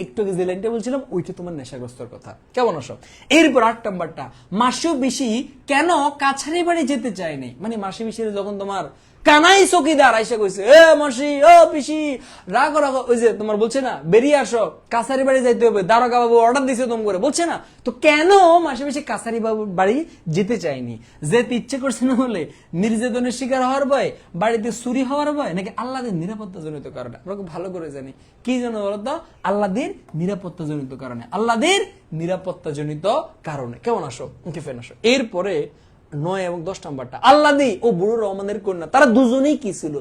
S1: একটু আগে যে লাইনটা বলছিলাম, ওইটা তোমার নেশাগ্রস্তর কথা। কেমন? আসো এরপর 8 নাম্বারটা, মাসেও বেশি কেন কাছারি বাড়ি যেতে চায়নি? মানে মাসে বেশি যখন তোমার কানাই চকিদার আইসা কইছে, এ মাসি, ও পিসি, রাখো রাখো, ওই যে তোমার বলছে না বেরিয়ে আসো, কাছারি বাড়ি যাইতে হবে, দারোগা বাবু অর্ডার দিছে তোম করে, বলছে না? তো কেন মাসে মাসে কাছারি বাবু বাড়ি যেতে চাইনি? যেতে ইচ্ছে করছে না হলে নির্যাতনের শিকার হওয়ার ভয়, বাড়িতে চুরি হওয়ার ভয়, নাকি আল্লাহদের নিরাপত্তা জনিত কারণে? আমরা খুব ভালো করে জানি কি জন্য বলতো, আল্লাহদের নিরাপত্তা জনিত কারণে, আল্লাহদের নিরাপত্তা জনিত কারণে। কেমন আসো, ওকে ফেন আসো। এরপরে 9 এবং 10 নাম্বারটা, আল্লাদি ও বুড়ো রহমানের কন্যা, তারা দুজনেই কি ছিল?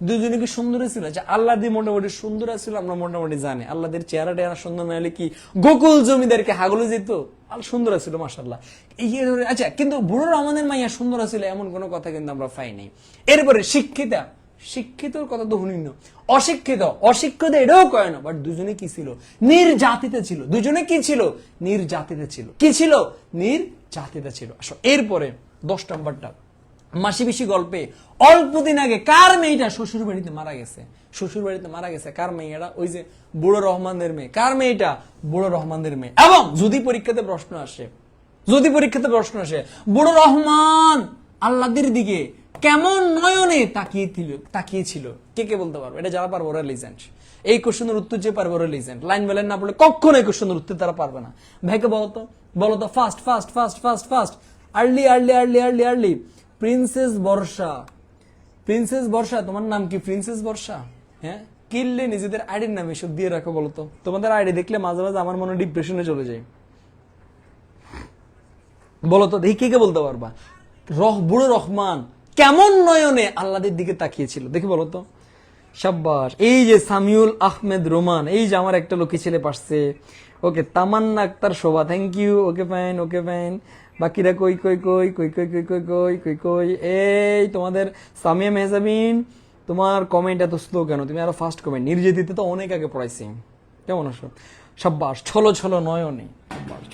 S1: দুজনে কি সুন্দর ছিল? আচ্ছা, আল্লাদি মোটামুটি সুন্দর ছিল, আমরা মোটামুটি জানি। আল্লাদের চেহারা টেহারা সুন্দর না হলে কি গোকুল জমিদারকে হাগলে যেত? সুন্দর ছিল মাশাআল্লাহ। আচ্ছা, কিন্তু বুড়ো রহমানের মাইয়া সুন্দর ছিল এমন কোনো কথা কিন্তু আমরা পাই নাই। এরপরে শিক্ষিতা, শিক্ষিতর কথা তো শুনি না। অশিক্ষিত, অশিক্ষিত এটাও কয় না, বাট দুজনে কি ছিল? নির্যাতিতা ছিল। দুজনে কি ছিল? নির্যাতিতা ছিল। কি ছিল? নির্যাতিতা ছিল। আসো এরপরে 10 নম্বরটা, মাসি পিসি গল্পে অল্প দিন আগে কার মেয়েটা শ্বশুর বাড়িতে মারা গেছে? শ্বশুর বাড়িতে মারা গেছে কার মেয়েটা? ওই যে বুড়ো রহমানের মেয়ে। কার মেয়েটা? বুড়ো রহমানের মেয়ে। এবং যদি পরীক্ষাতে প্রশ্ন আসে, যদি পরীক্ষাতে প্রশ্ন আসে, বুড়ো রহমান আল্লাহদের দিকে কেমন নয়নে তাকিয়েছিল, কে কে বলতে পারবো? এটা যারা পারবো ওরা লিজেন্ড। এই কোশ্চেনের উত্তর যে পারবো ওরা লিজেন্ড। লাইন বাই লাইন না পড়লে কখনো এই কোশ্চেনের উত্তর তারা পারবে না। ভাইকে বলতো, বলতো fast fast fast fast fast, early early early early early. Princess Barsha, princess Barsha, তোমার নাম কি প্রিন্সেস বর্ষা? হ্যাঁ, কিনলে নিজেদের আইডির নামে সব দিয়ে রাখো। বলতো, তোমাদের আইডি দেখলে মাঝে মাঝে আমার মনে ডিপ্রেশনে চলে যায়। বলতো দেখি কে কে বলতে পারবা? বুড়ো রহমান কেমন নয়নে আল্লাহদের দিকে তাকিয়েছিল, দেখি বলতো। সাব্বাস। এই যে সামিউল আহমেদ রোমান, এই যে আমার একটা লোকি ছেলে পারছে। Okay, Tamanna Akter Shova, thank you. Okay fine, okay fine. বাকিরা কই কই কই কই কই কই কই কই কই কই? এই তোমাদের সামিয়া মেহজাবিন, তোমার কমেন্ট এত স্লো কেন? তুমি আরো ফাস্ট কমেন্ট। নির্যাতিতে তো অনেক আগে পড়াইছি। কেমন আছো? সাব্বাস। ছলো ছলো নয়নে,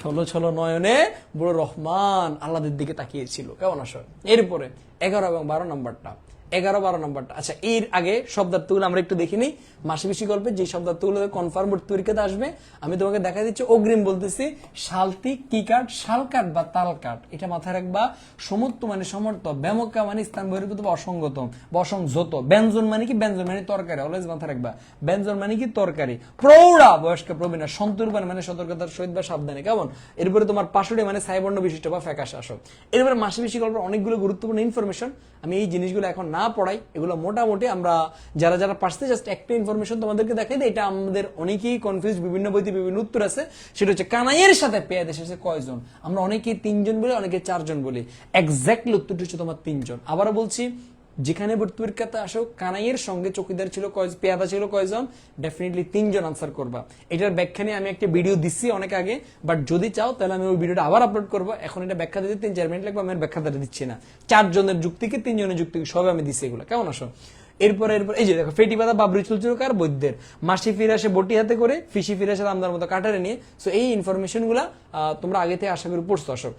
S1: ছলো ছলো নয়নে বুড়ো রহমান আল্লাহদের দিকে তাকিয়েছিল। কেমন আসো? এরপরে 11 এবং 12 নাম্বারটা, 11-12 নাম্বারটা। আচ্ছা, এর আগে শব্দার্থগুলো আমরা একটু দেখিনি। মাসি পিসি গল্পে যে শব্দার্থগুলো কনফার্ম পরীক্ষাতে আসবে আমি তোমাকে দেখা দিচ্ছি, অগ্রিম বলতেছি। শালতি, কি কাঠ? শাল কাঠ বা তাল কাঠ, এটা মাথায় রাখবা। সমত্ব মানে সমর্থ, ব্যামকা মানে স্থান বহির্ভূত বা অসঙ্গত বা অসংযত। ব্যঞ্জন মানে কি? ব্যঞ্জন মানে তরকারি, অলওয়েজ মাথায় রাখবা। ব্যঞ্জন মানে কি? তরকারি। প্রৌঢ়া, বয়স্ক প্রবীণা। সন্তর্পণ মানে সতর্কতার সহিত বা সাবধানে। কেমন? এরপরে তোমার পাশুড়ে মানে ছাইবর্ণ বিশিষ্ট বা ফ্যাকাশে। আসো এরপরে মাসি পিসি গল্পের অনেকগুলো গুরুত্বপূর্ণ ইনফরমেশন। আমি এই জিনিসগুলো এখন না পড়াই, এগুলো মোটামুটি আমরা যারা যারা পারছে জাস্ট একটা ইনফরমেশন তোমাদেরকে দেখাই দিই। এটা আমাদের অনেকেই কনফিউজ, বিভিন্ন বইতে বিভিন্ন উত্তর আছে। সেটা হচ্ছে কানাইয়ের সাথে পেয়াদ এসেছে কয়জন? আমরা অনেকেই 3 জন বলি, অনেকে 4 জন বলি। এক্স্যাক্টলি উত্তরটা হচ্ছে তোমার 3 জন। আবারও বলছি, যেখানে ভর্তি পরীক্ষাতে আসো, কানাইয়ের সঙ্গে চৌকিদার ছিল পেয়াদা ছিল কয়জন? ডেফিনেটলি 3 জন আনসার করবা। এটার ব্যাখ্যা নিয়ে আমি একটা ভিডিও দিচ্ছি অনেক আগে, বাট যদি চাও তাহলে আমি ওই ভিডিওটা আবার আপলোড করবো। এখন এটা ব্যাখ্যা দিতে 3-4 মিনিট লাগবে, আমি ব্যাখ্যা দিচ্ছি না। 4 জনের যুক্তিকে 3 জনের যুক্তিকে সব আমি দিচ্ছি এগুলো। কেমন আসো? এরপর এই যে দেখো, ফেটি পাতা বাবরি চুলচুরকার বৈদ্যের, মাসি ফিরে আসে বটি হাতে করে, ফিসি ফিরে আসে রামদার মতো কাটারে নিয়ে। সো এই ইনফরমেশন গুলা তোমরা আগে থেকে আশা করি পড়ছো। আসো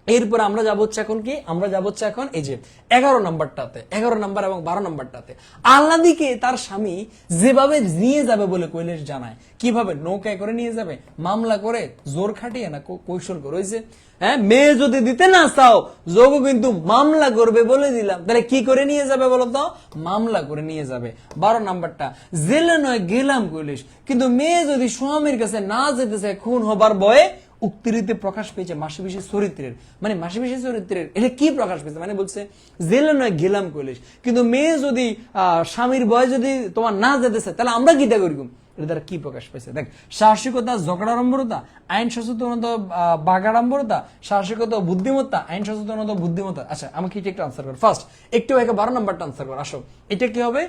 S1: এরপর আমরা যাবো হচ্ছে এখন কি? আমরা যাবো হচ্ছে এখন এই যে 11 নাম্বারটাতে, 11 নাম্বার এবং 12 নাম্বারটাতে। আল্লাদিকে তার স্বামী যেভাবে নিয়ে যাবে বলে কৈলাস জানায়। কিভাবে? নৌকায় করে নিয়ে যাবে, মামলা করে, জোর খাটিয়ে না কৌশল করে। হয়েছে? হ্যাঁ, মেয়ে যদি দিতে না চাও, যোগ কিন্তু মামলা করবে বলে দিলাম। তাহলে কি করে নিয়ে যাবে বলতো? মামলা করে নিয়ে যাবে। 12 নাম্বারটা, জেলে নয় গেলাম কৈলাস, কিন্তু মেয়ে যদি স্বামীর কাছে না যেতে চায় খুন হবার ভয়ে উক্তিতে প্রকাশ পেয়েছে মাসি পিসির চরিত্রের। মানে মাসি পিসির চরিত্রের এটা কি প্রকাশ পেয়েছে? মানে বলছে জেলে নয় গেলাম কৈলাস, কিন্তু মেয়ে যদি স্বামীর ভয়ে যদি তোমার না যেতে চায় তাহলে আমরা গীতা করি। এটা দ্বারা কি প্রকাশ পেয়েছে? দেখ, সাহসিকতা, ঝগড়াড়ম্বরতা, আইন সচেতনতা, বাগাড়ম্বরতা, সাহসিকতা, বুদ্ধিমত্তা, আইন সচেতনতা, বুদ্ধিমত্তা। আচ্ছা, আমাকে এটা একটু আনসার কর। ফার্স্ট একটু 12 নাম্বারটা আনসার কর। আসো, এটা কি হবে?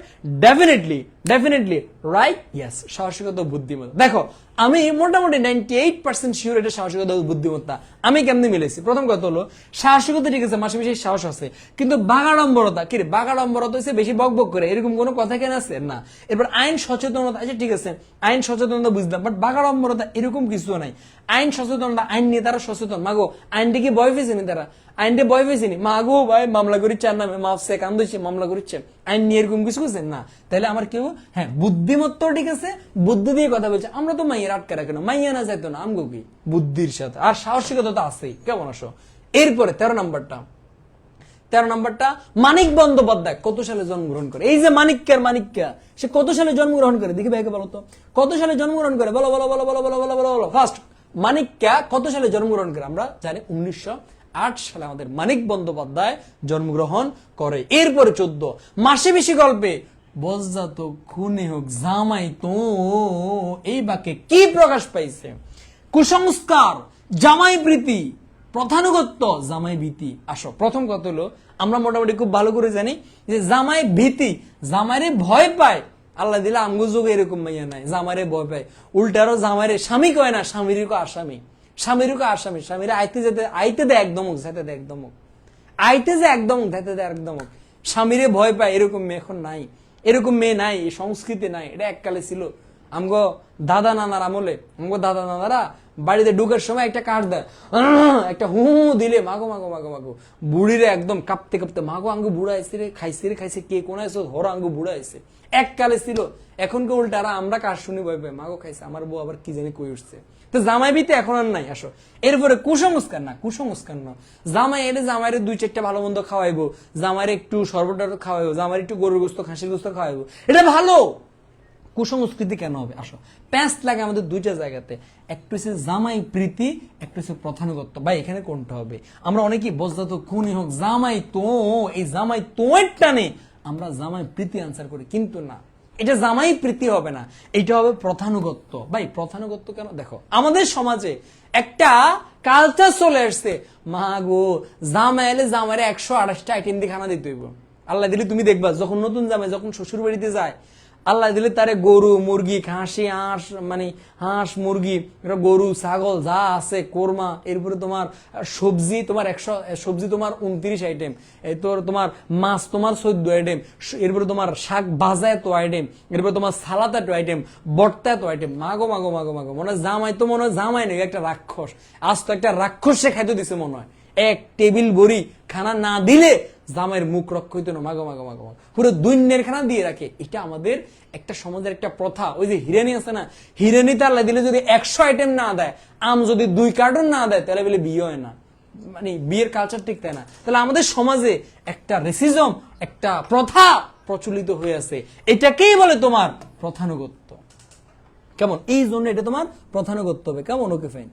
S1: ডেফিনেটলি ডেফিনেটলি রাইট, ইয়েস, সাহসিকতা, বুদ্ধিমত্তা। দেখো, আমি মোটামুটি 98% শিওর এটা সাহসিকতা ও বুদ্ধিমত্তা। আমি কেমনে মিলেছি? প্রথম কথা হলো সাহসিকতা ঠিক আছে, মাসে বেশি সাহস আছে, কিন্তু বাগাড়ম্বরতা কি রে? বাগাড়ম্বরতা হচ্ছে বেশি বকবক করে, এরকম কোনো কথা কেন আছে না? এরপর আইন সচেতনতা, আচ্ছা ঠিক আছে, আইন সচেতনতা বুঝলাম, বাট বাগাড়ম্বরতা এরকম কিছু নাই। আইন সচেতনতা, আইন নিয়ে তারা সচেতন। মাগো আইনটি কি ভয় পেয়েছেনি? তারা আইনটি ভয় পেয়েছেনি? মাগো ভাই মামলা করিচ্ছে, আর নামে মাফসে কান্দছে, মামলা করিচ্ছে, আইন নিয়ে এরকম কিছু করছেন না। তাহলে আমার কেউ হ্যাঁ বুদ্ধিমত্ত ঠিক আছে, বুদ্ধি দিয়ে কথা বলছে। আমরা তো মাইয়ের আটকে রাখে না, মাইয়া না যাইতো না, আমগো কি বুদ্ধির সাথে। আর সাহসিকতা তো আছেই। কেমন আসো? এরপরে 13 নাম্বারটা, 13 নম্বরটা মানিক বন্দ্যোপাধ্যায় কত সালে জন্মগ্রহণ করে? এই যে মানিক্যা সে কত সালে জন্মগ্রহণ করে? দেখি ভাইকে বলো তো, কত সালে জন্মগ্রহণ করে? বলো বলো বলো বলো বলো বলো বলো বলো ফার্স্ট। মানিক্যা কত সালে জন্মগ্রহণ করে? আমরা জানি 1908 সালে আমাদের মানিক বন্দ্যোপাধ্যায় জন্মগ্রহণ করে। এরপরে 14 মাসে বেশি গল্পে বজ্জাত খুনে হোক জামাই তো, এই বাক্যে কি প্রকাশ পাইছে? কুসংস্কার, জামাই প্রীতি, প্রধানুগত্য, জামাই ভীতি। আসো, প্রথম কথা হলো আমরা মোটামুটি খুব ভালো করে জানি যে জামাই ভীতি, জামাইরে ভয় পায়। আল্লাহ দিলে আমগো যুগে এরকম মাইয়া নাই, জামাইরে ভয় পায়। উল্টারও জামাইরে স্বামী কয় না, স্বামীরও আসামি, স্বামীরও আসামি, স্বামীরে আইতে যেতে আইতে দে একদম, যেতে দে একদম, আইতে যে একদম, যেতে দে একদম। স্বামীরে ভয় পায়, এরকম মেয়ে এখন নাই, এরকম মেয়ে নাই, এই সংস্কৃতি নাই। এটা এককালে ছিল আমগো দাদা নানার আমলে। আমগো দাদা নানারা বাড়িতে ঢুকার সময় একটা কাঠ দেয়, একটা হু দিলে মাগো মাগো মাগো মাগো, বুড়িরে একদম কাঁপতে কাঁপতে, মাগো আঙ্গু বুড়া আইসে রে, খাইছে রে খাইছে, কে কোন আইসো, হর আঙ্গু বুড়া আইসে। এককালে ছিল। এখন কে উল্টা আমরা কার শুনি ভয় পাই, মাগো খাইছে, আমার বউ আবার কি জানি কই উঠছে। তো জামাই বিতে এখন আর নাই। আসো, এরপরে কুসংস্কার না, কুসংস্কার না, জামাই এলে জামাইরে 2-4টা ভালো মন্দ খাওয়াইবো, জামাইরে একটু সর্বটা খাওয়াইবো, জামাইরে একটু গরুর গোস্ত খাসির গোস্ত খাওয়াইবো, এটা ভালো। কুসংস্কৃতি কেন হবে? আসো, প্যাঁচ লাগে আমাদের দুইটা জায়গাতে, একটু হচ্ছে জামাই প্রীতি, একটু হচ্ছে প্রধানুগত্য। ভাই এখানে কোনটা হবে? আমরা অনেকেই বজ্জাত খুনি হোক জামাই তো, এই জামাই তো টানে আমরা জামাই প্রীতি আনসার করি, কিন্তু না, এটা জামাই প্রীতি হবে না, এটা হবে প্রধানুগত্য। ভাই প্রধানুগত্য কেন? দেখো আমাদের সমাজে একটা কালচার চলে আসছে, মা গো জামাই এলে জামাইরে 128টা আইটেম দিয়ে খানা দিতে হইব। আল্লাহ দিলে তুমি দেখবা যখন নতুন জামাই যখন শ্বশুর বাড়িতে যায়, আল্লাহ দিলে তারে গরু মুরগি খাসি হাঁস, মানে হাঁস মুরগি গরু ছাগল যা আছে কোরমা, এরপরে তোমার সবজি তোমার 100 সবজি তোমার 29 আইটেম, এরপর তোমার মাছ তোমার 14 আইটেম, এরপরে তোমার শাক ভাজা এত আইটেম, এরপরে তোমার সালাদ এত আইটেম, ভর্তা এত আইটেম। মাগো মাগো মাগো মাগো, মনে হয় জামাই তো মনে হয় জামাই নেই, একটা রাক্ষস। আজ তো একটা রাক্ষসে খাইতে দিছে মনে হয়। এক টেবিল বড়ি খানা না দিলে জামাইয়ের মুখ রক্ষা হইতো না, মাগো মাগো মাগো, পুরো দুনিয়ার খানা দিয়ে রাখে। এটা আমাদের একটা সমাজের একটা প্রথা। ওই যে হিরানি আছে না, হিরানিতে আল্লাহ দিলে যদি 100 আইটেম না দেয়, আম যদি 2 কার্টন না দেয়, তাহলে বলে বিয়ে হয় না, মানে বিয়ের কালচার ঠিক তাই না। তাহলে আমাদের সমাজে একটা রেসিজম, একটা প্রথা প্রচলিত হয়ে আছে, এটাকেই বলে তোমার প্রধানুগত্য। কেমন? এই জন্য এটা তোমার প্রধানুগত্য হবে। কেমন? ওকে ফাইন।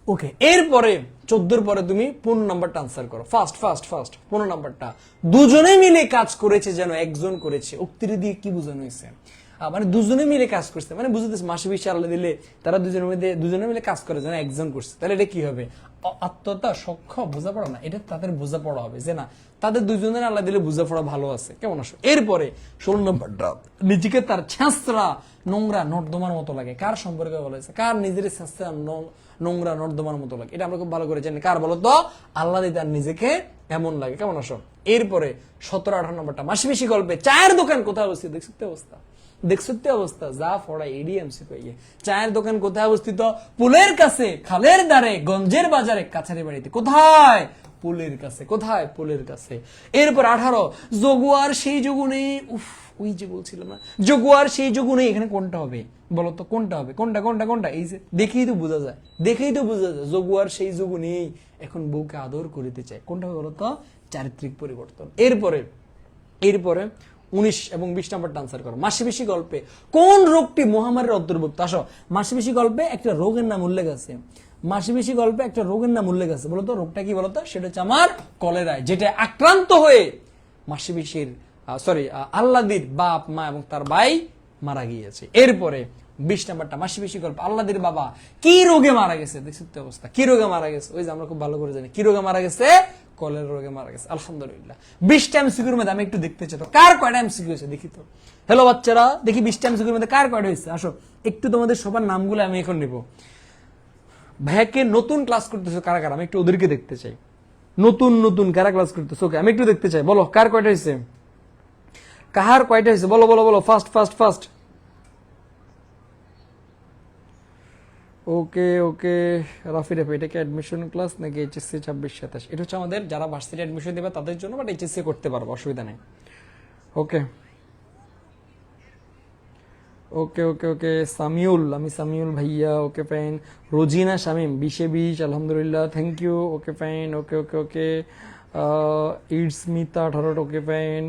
S1: ওকে, এরপরে 14 পরে তুমি 15 নাম্বারটা আনসার করো। ফার্স্ট 15 নাম্বারটা, দুজনে মিলে কাজ করেছে যেন একজন করেছে। উক্তিটি দিয়ে কি বোঝানো হয়েছে? মানে দুজনে মিলে কাজ করছে, মানে বুঝতেছে মাসে বেশি আল্লাহ দিলে তারা দুজনে মিলে কাজ করে যেন একজন করছে। তাহলে এটা কি হবে? আত্মতা সক্ষম বোঝাপড়া না, এটা তাদের বোঝাপড়া হবে যে না তাদের দুজনের আল্লাহ দিলে বোঝাপড়া ভালো আছে। কেমন? আসো, এরপরে 16 নম্বরটা, নিজেকে তার ছেঁচড়া নোংরা নর্দমার মতো লাগে। কার সম্পর্কে বলা হয়েছে? কার নিজের ছেঁচড়া নোংরা নর্দমার মতো লাগে? এটা আমরা খুব ভালো করে জানি। কার বলতো? আল্লাহ তার নিজেকে এমন লাগে। কেমন? আসো, এরপরে 17-18 নম্বরটা, মাসি বেশি গল্পে চায়ের দোকান কোথায় অবস্থিত? দেখতে অবস্থা যা ফড়া এডিএমসি পাইয়ে। চায়ের দোকান কোথায় অবস্থিত? পুলের কাছে, খালের ধারে, গঞ্জের বাজারে, কাছারি বাড়িতে। কোথায়? পুলের কাছে। কোথায়? পুলের কাছে। এরপর 18, জগুয়ার সেই যোগু নেই। উফ, ওই যে বলছিলাম না, জগুয়ার সেই যোগু নেই। এখানে কোনটা হবে বলতো? কোনটা হবে? কোনটা? এই যে দেখেই তো বোঝা যায়, জগুয়ার সেই যোগু নেই, এখন বউকে আদর করিতে চায়। কোনটা হবে বলতো? চারিত্রিক পরিবর্তন। এরপরে 19 এবং 20 নাম্বারটা আনসার করো। মাসে বেশি গল্পে কোন রোগটি মহামারীর অন্তর্ভুক্ত? আসো, মাসে বেশি গল্পে একটা রোগের নাম উল্লেখ আছে। মাসে বেশি গল্পে একটা রোগের নাম উল্লেখ আছে, বলতো রোগটা কি বলতো? সেটা হচ্ছে আমার কলেরায়, যেটা আক্রান্ত হয়ে মাসে বেশির আল্লাদির বাপ মা এবং তার ভাই মারা গিয়েছে। এরপরে 20 নাম্বারটা, মাসে বেশি গল্প, আল্লাদির বাবা কি রোগে মারা গেছে? দেখতে অবস্থা, কি রোগে মারা গেছে? ওই যে আমরা খুব ভালো করে জানি কি রোগে মারা গেছে, কলেরা রোগে মারা গেছে। আলহামদুলিল্লাহ। 20টা এমসিকিউর মধ্যে আমি একটু দেখতে চাই তো কার কয়টা এমসিকিউ হয়েছে দেখি তো। হ্যালো বাচ্চারা, দেখি 20টা এমসিকিউর মধ্যে কার কয়টা হয়েছে। আসো, একটু তোমাদের সবার নামগুলো আমি এখন নেব। ভাইয়াকে নতুন ক্লাস করতেছো কারা কারা, আমি একটু ওদেরকে দেখতে চাই। নতুন কারা ক্লাস করতেছো? ওকে, আমি একটু দেখতে চাই। বলো কার কয়টা হয়েছে, কাহার কয়টা হয়েছে? বলো বলো বলো, ফাস্ট। ওকে রাফি, এটা কি অ্যাডমিশন ক্লাস নাকি এইচএসসি 26-27? এটা হচ্ছে আমাদের যারা ভার্সিটি অ্যাডমিশন দেবে তাদের জন্য, বাট এইচএসসি করতে পারবো, অসুবিধা নেই। ওকে সামিউল, আমি সামিউল ভাইয়া। Okay fine. রোজিনা শামিম 20-20, আলহামদুলিল্লাহ, thank you. Okay fine. Okay it's Mita 18টা, ওকে ফাইন।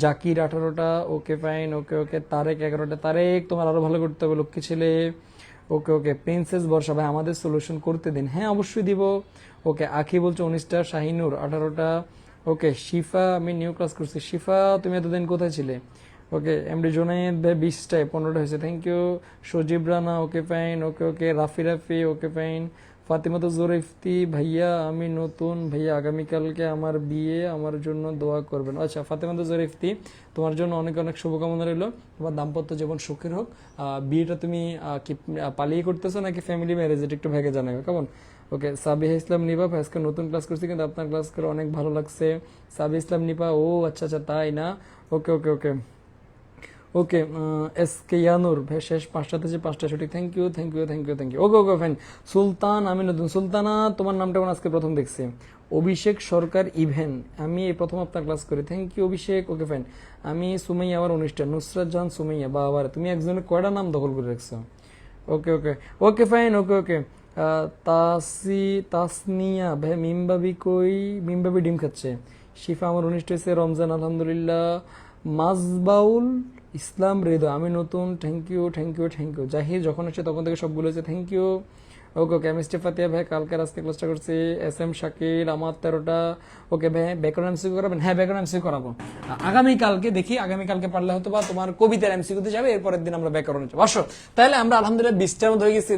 S1: জাকির 18টা, okay fine, okay okay. Tarek 11টা, তারেক তোমার আরো ভালো করতে হবে, লক্ষ্মী ছেলে। ওকে ওকে। প্রিন্সেস বর্ষা, ভাই আমাদের সলিউশন করতে দিন। হ্যাঁ অবশ্যই দিব। ওকে। আখি বলছে 19টা, শাহিনুর 18টা। ওকে। শিফা, আমি নিউ ক্লাস করছি। শিফা তুমি এতদিন কোথায় ছিলে? ওকে। এমডি জোনায়েদ ভাই 20টায় 15টা হয়েছে, thank you. Sajib Rana, okay fine, okay okay. Rafi Rafi, okay fine. ফাতিমাতো জোরেফতি, ভাইয়া আমি নতুন, ভাইয়া আগামীকালকে আমার বিয়ে, আমার জন্য দোয়া করবেন। আচ্ছা ফাতিমাতো জোরেফতি, তোমার জন্য অনেক অনেক শুভকামনা রইল, তোমার দাম্পত্য জীবন সুখের হোক। বিয়েটা তুমি কি পালিয়ে করতেছো নাকি ফ্যামিলি ম্যারেজ, এটা একটু ভেগে জানাবে কেমন। ওকে। সাবিহা ইসলাম নিপা, আজকে নতুন ক্লাস করছি কিন্তু আপনার ক্লাস করে অনেক ভালো লাগছে। সাবিহা ইসলাম নিপা, ও আচ্ছা আচ্ছা তাই না, ওকে ওকে ওকে ওকে। এস কে ইয়ানুর ভাই, শেষ 5টাতে যে 5টা সঠিক, thank you thank you thank you thank you. Okay okay fine. Sultan, আমি নতুন। সুলতানা তোমার নামটা এখন আজকে প্রথম দেখছি। অভিষেক সরকার ইভেন, আমি এই প্রথম আপনার ক্লাস করি, thank you Abhishek, okay fine. আমি সুমাইয়া, আমার 19টা। নুসরাত জাহান সুমাইয়া, বাবার তুমি একজনের কয়টা নাম দখল করে রাখছো। ওকে ওকে ওকে ফাইন, ওকে ওকে। তাসনিয়া ভাই, মিমবাবি কই? মিমবাবি ডিম খাচ্ছে। শিফা, আমার 19টা হয়েছে। রমজান আলহামদুলিল্লাহ। মাজবাউল ইসলাম হৃদয়, আমি নতুন, thank you thank you thank you. জাহির যখন হচ্ছে তখন থেকে সবগুলো হচ্ছে, thank you. Okay okay. MST Fatiya ভাই, কালকে আজকে ক্লাসটা করছি। এস এম শাকিল, আমার 13টা। ওকে ভাই, ব্যাকরণ এমসিকিউ করাবেন? হ্যাঁ ব্যাকরণ এমসিকিউ করাবো আগামীকালকে, দেখি আগামীকালকে পারলে হয়তো বা তোমার কবিতার এমসিকিউতে যাবে, এরপরের দিন আমরা ব্যাকরণে যাবো। আসো তাহলে আমরা আলহামদুলিল্লাহ 20টার মধ্যে হয়ে গেছি।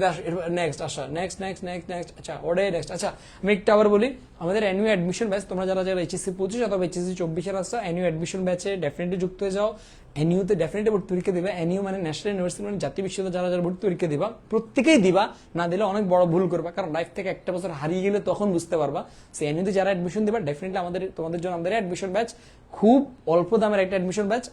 S1: নেক্সট আসা, নেক্সট নেক্সট নেক্সট নেক্সট। আচ্ছা ওডে নেক্সট। আচ্ছা আমি একটু আবার বলি, আমাদের অ্যানুয়াল অ্যাডমিশন ব্যাচ, তোমরা যারা যারা এইচএসসি 25 অথবা এইচএসসি 24 আসছো, অ্যানুয়াল অ্যাডমিশন ব্যাচে ডেফিনেটলি যুক্ত হয়ে যাও। এনইউতে ডেফিনেটলি ভর্তি পরীক্ষা দিবা। এনইউ মানে ন্যাশনাল ইউনিভার্সিটি, মানে জাতীয় বিশ্ববিদ্যালয়, যারা যারা ভর্তি পরীক্ষা দিবা প্রত্যেকেই দিবা, না দিলে অনেক বড় ভুল করবা, কারণ লাইফ থেকে একটা বছর হারিয়ে গেলে তখন বুঝতে পারবা। সো এনইউতে যারা অ্যাডমিশন দিবা ডেফিনেটলি তোমাদের জন্য আমাদের অ্যাডমিশন ব্যাচ খুব অল্প দামের একটা অ্যাডমিশন ব্যাচ।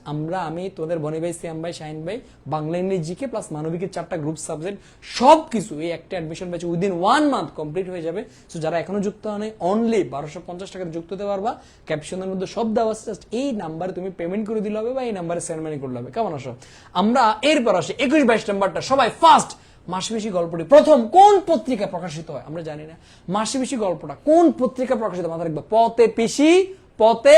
S1: আমি তোমাদের বনি ভাই, সিয়াম ভাই, শাহিন ভাই, বাংলা ইংরেজি জিকে প্লাস মানবিকের 4টা গ্রুপ সাবজেক্ট সবকিছু এই একটা অ্যাডমিশন ব্যাচে উইদিন 1 মান্থ কমপ্লিট হয়ে যাবে। সো যারা এখনো যুক্ত হয় অনলি 1250 টাকাতে যুক্ত হতে পারবা। ক্যাপশনের মধ্যে সব দেওয়া আছে, জাস্ট এই নাম্বারে তুমি পেমেন্ট করে দিলে হবে বা এই নাম্বারে সেন্ড মানি করলে হবে। কেমন আসো? আমরা এরপর আসি 21-22 নাম্বারটা। সবাই ফার্স্ট, মাসিবেশি গল্পটি প্রথম কোন পত্রিকা প্রকাশিত হয়? আমরা জানি না মাসিবেশি গল্পটা কোন পত্রিকা প্রকাশিত, মাথা রাখবা। পতে পিসি, পতে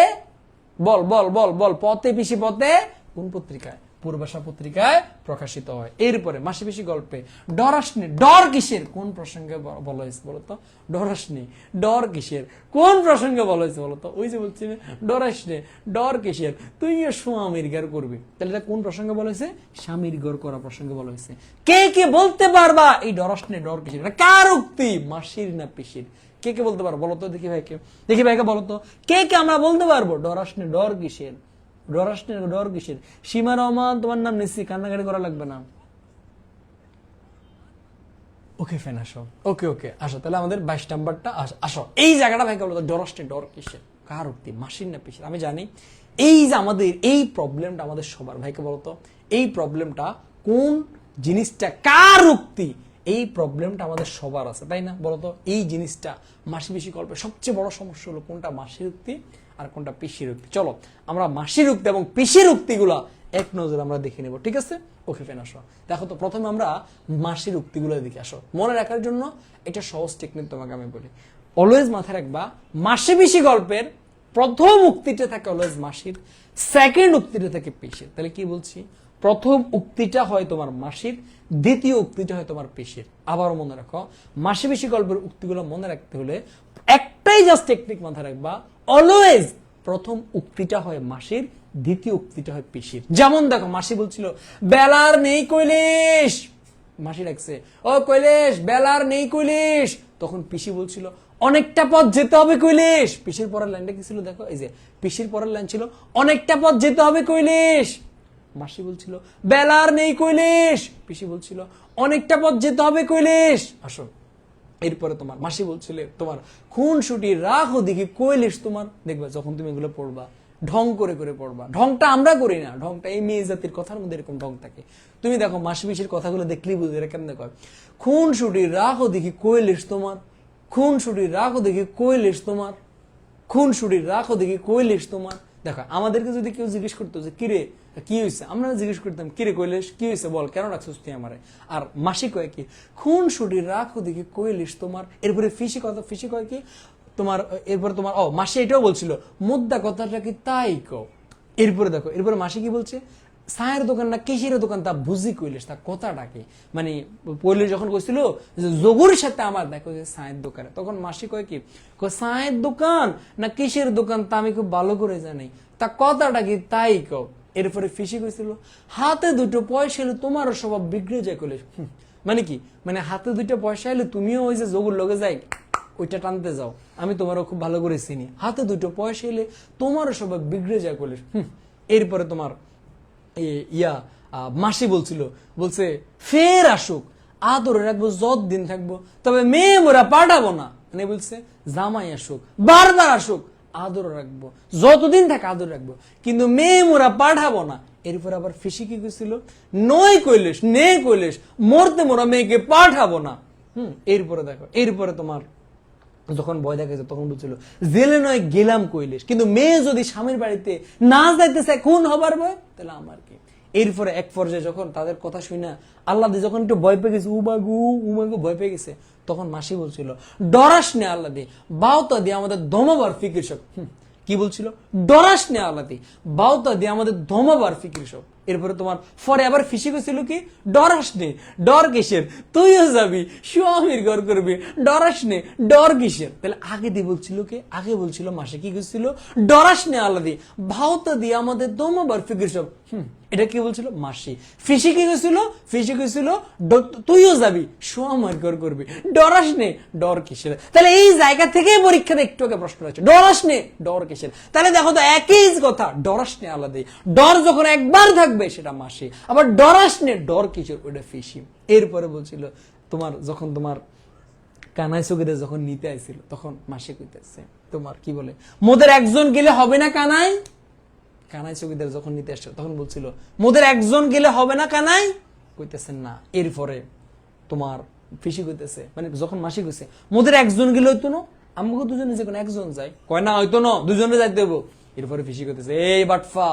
S1: বল বল বল বল, পতে পিসি পতে কোন পত্রিকায়? পূর্বাশা পত্রিকায় প্রকাশিত হয়। এরপরে মাসিবেশি গল্পে ডরাসনি, ডর কিসের কোন প্রসঙ্গে বলা হয়েছে বলতো? ডরাসনি, ডর কিসের কোন প্রসঙ্গে বলা হয়েছে বলতো? ওই যে বলছি ডরাসনি, ডর কিসের তুই স্বামীর ঘর করবি, তাহলে এটা কোন প্রসঙ্গে বলা হয়েছে? স্বামীর ঘর করা প্রসঙ্গে বলা হয়েছে। কে কে বলতে পারবা এই ডরাসনি ডর কিসের এটা কার উক্তি? মাসির না পিসির? কে কে বলতে পারবো বলতো? দেখি ভাইকে, দেখি ভাইকে বলতো, কে কে আমরা বলতে পারবো ডরাসনি ডর কিসের? ডরাসনি ডর কিসের? সীমা রহমান, তোমার নাম নিচ্ছি, কান্নাকাটি করা লাগবে না। ওকে ফ্যান আসো, ওকে ওকে আসো। তাহলে আমাদের 22 নাম্বারটা আসো। এই জায়গাটা ভাইকে বলতো, ডরাসনি ডর কিসের কার উক্তি? মাসির না পিসির? আমি জানি এই যে আমাদের এই প্রবলেমটা আমাদের সবার, ভাইকে বলতো এই প্রবলেমটা কোন জিনিসটা কার উক্তি? এই প্রবলেমটা আমাদের সবার আছে, তাই না? বলতো এই জিনিসটা মাসি পিসি গল্পের সবচেয়ে বড় সমস্যা হলো কোনটা মাসির উক্তি আর কোনটা পিসির উক্তি। চলো আমরা মাসির উক্তি এবং পিসির উক্তিগুলা এক নজর আমরা দেখে নেব, ঠিক আছে? ওকে ফেন আসো। দেখো তো প্রথমে আমরা মাসির উক্তিগুলো দেখে আসো। মনে রাখার জন্য এটা সহজ টেকনিক তোমাকে আমি বলি, অলওয়েজ মাথায় রাখবা মাসি পিসি গল্পের প্রথম উক্তিটা থাকে অলওয়েজ মাসির, সেকেন্ড উক্তিটা থাকে পিসির। তাহলে কি বলছি? প্রথম উক্তিটা হয় তোমার মাসির, দ্বিতীয় উক্তিটা হয় তোমার পিসির। আবারও মনে রাখো, মাসি পিসি গল্পের উক্তিগুলো মনে রাখতে হলে একটাই জাস্ট টেকনিক মাথায় রাখবা, অলওয়েজ প্রথম উক্তিটা হয় মাসির, দ্বিতীয় উক্তিটা হয় পিসির। যেমন দেখো মাসি বলছিল বেলার নেই কৈলেশ, মাসি রাখছে ও কৈলেশ বেলার নেই কৈলেশ, তখন পিসি বলছিল অনেকটা পথ যেতে হবে কৈলেশ। পিসির পরের লাইনটা কি ছিল দেখো, এই যে পিসির পরের লাইন ছিল অনেকটা পথ যেতে হবে কৈলেশ। মাসি বলছিল বেলার নেই কৈলেশ, পিসি বলছিল অনেকটা পথ যেতে হবে কৈলেশ। আসো এরপরে তোমার মাসি বলছিলে তোমার খুন ছুটি রাখো দেখি কৈলেশ তোমার। দেখবা যখন তুমি এগুলো পড়বা ঢং করে করে পড়বা, ঢংটা আমরা করি না, ঢংটা এই মেয়ে জাতির কথার মধ্যে এরকম ঢং থাকে। তুমি দেখো মাসি পিসির কথাগুলো দেখলেই বুঝে এরা কেমন দেখো, খুন ছুটি রাখো দেখি কৈলেশ তোমার, খুন ছুটি রাখো দেখি কৈলেশ তোমার, খুন ছুটি রাখো দেখি কৈলেশ তোমার। দেখো আমাদেরকে যদি কেউ জিজ্ঞেস করতো যে কিরে কি হয়েছে, আমরা জিজ্ঞেস করতাম কিরে কৈলেশ কি হয়েছে বল, কেন রাখছিস তুই আমারে? আর মাসি কয় কি খুন ছুটি রাখো দেখি কৈলেশ তোমার। এরপরে ফিসি কথা, ফিসি কয় কি তোমার এরপরে তোমার মাসি এটাও বলছিল মুদ্রা কথাটা কি তাই কও। এরপরে দেখো এরপরে মাসি কি বলছে, চায়ের দোকান না কিসের দোকান তা বুঝি কইলিস, তা কথাটা কি, মানে পहिले যখন কইছিল যে যোগুর সাথে আমার দেখো যে চায়ের দোকানে, তখন মাসি কয় কি, চায়ের দোকান না কিসের দোকান তা আমি খুব ভালো করে জানি, তা কথাটা কি তাই কও। এরপরে ফিসি কইছিল হাতে দুটো পয়সা এলে তোমারও স্বভাব বিগড়ে যায় কইলে। মানে কি, মানে হাতে দুটো পয়সা এলে তুমিও ওই যে যোগুর লগে যাই ওইটা টানতে যাও, আমি তোমারও খুব ভালো করে চিনি, হাতে দুটো পয়সা এলে তোমারও স্বভাব বিগড়ে যায় কইলে। এরপরে তোমার মাসি বলছিল, বলছে ফের আসুক আদরে রাখবো যতদিন থাকবো, তবে মেয়ে মোরা পাঠাবো না, মানে বলছে জামাই আসুক বারবার আসুক আদর রাখবো, যতদিন থাকে আদর রাখবো, কিন্তু মেয়ে মোরা পাঠাবো না। এরপর আবার ফিসি কি কইছিল, নই কইলিস নে কইলিস মরতে মোরা মেয়েকে পাঠাবো না। এরপরে দেখো এরপরে তোমার যখন ভয় দেখাচ্ছে তখন বলছিল জেলে নয় গেলাম কইলিস, কিন্তু মেয়ে যদি স্বামীর বাড়িতে না যাইতে চায় খুন হবার ভয়, তাহলে আমার কি। এরপরে এক পর্যায়ে যখন তাদের কথা শুনে আল্লাহ যখন একটু ভয় পেয়ে গেছে, উমাগু ভয় পেয়ে গেছে, তখন মাসি বলছিল ডরাস নে আল্লাহ দি বাউতা দিয়ে আমাদের ধমাবার ফিকির সব। কি বলছিল, ডরাস নে আল্লাহ দি বাউতা দিয়ে আমাদের ধমাবার ফিকির সব। এরপরে তোমার পরে আবার ফিসি গেছিল কি, ডরাস নে ডর কিসের, তুইও যাবি স্বামীর ঘর করবি, ডরাস নে ডর কিসের। তাহলে আগে দিয়ে বলছিল কি, আগে বলছিল মাসে কি গেছিল, ডরাস নে আল্লাহ দি ভাওতা দিয়ে আমাদের দমাবার ফিকির সব। এটা কি বলছিল মাসি। ফিসি কি গেছিল, ফিসি গেছিল তুইও যাবি স্বামীর ঘর করবি, ডরাস নে ডর কিসের। তাহলে এই জায়গা থেকে পরীক্ষাতে একটু আগে প্রশ্ন আছে, ডরাস নে ডর কিসের। তাহলে দেখো তো একই কথা, ডরাস নে আলাদা, ডর যখন একবার থাকবে সেটা মাসি, আবার ডরাস নে ডর কিসের ওটা ফিসি। এরপরে বলছিল তোমার যখন তোমার কানাই চকিতে যখন নিতে আইছিল তখন মাসি কইতেছে তোমার কি বলে, মোদের একজন গেলে হবে না কানাই, কানাই চকিদার যখন নিতে আসছে তখন বলছিল মোদের একজন গেলে হবে না কানাই, কইতেছেন না। এরপরে তোমার ফিসি কইতেছে, মানে যখন মাসি কইছে মোদের একজন গেলে হইতো না, আমাকে দুজনে যে কোনো একজন যাই, কয় না হয়তো না দুজনে যাইতে দেবো। এরপরে ফিসি কইতেছে এই বাটফা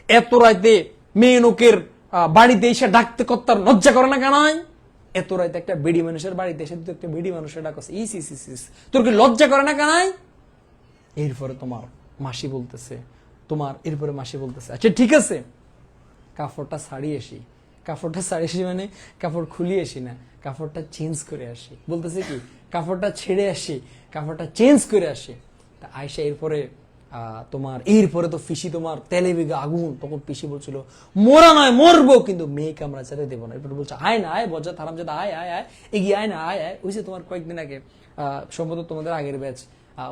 S1: এত রাইতে মেয়ে লোকের বাড়িতে এসে ডাকতে কর্তার লজ্জা করে না কানাই, এত রাইতে একটা বেডি মানুষের বাড়িতে এসে তুই একটা বেডি মানুষের ডাকছে, ইস তোর কি লজ্জা করে না কানাই। এরপরে তোমার মাসি বলতেছে তোমার, এরপরে মাসি বলতেছে আচ্ছা ঠিক আছে কাপড়টা ছাড়িয়ে আসি, কাপড়টা ছাড়িয়ে আসি মানে কাপড় খুলিয়ে আসি না, কাপড়টা চেঞ্জ করে আসি। বলতেছে কি কাপড়টা ছেড়ে আসি, কাপড়টা চেঞ্জ করে আসি। তা আয়সা এরপরে তোমার এরপরে তো ফিসি তোমার তেলে বেগে আগুন, তখন পিসি বলছিল মোরা নয় মরবো কিন্তু মেয়েকে আমরা যেতে দেবো না। এরপরে বলছে আয় না আয় বজ্জা থারাম যেটা আয় আয় আয় এগিয়ে আয় না আয় আয়। ওইসে তোমার কয়েকদিন আগে সম্ভবত তোমাদের আগের ব্যাচ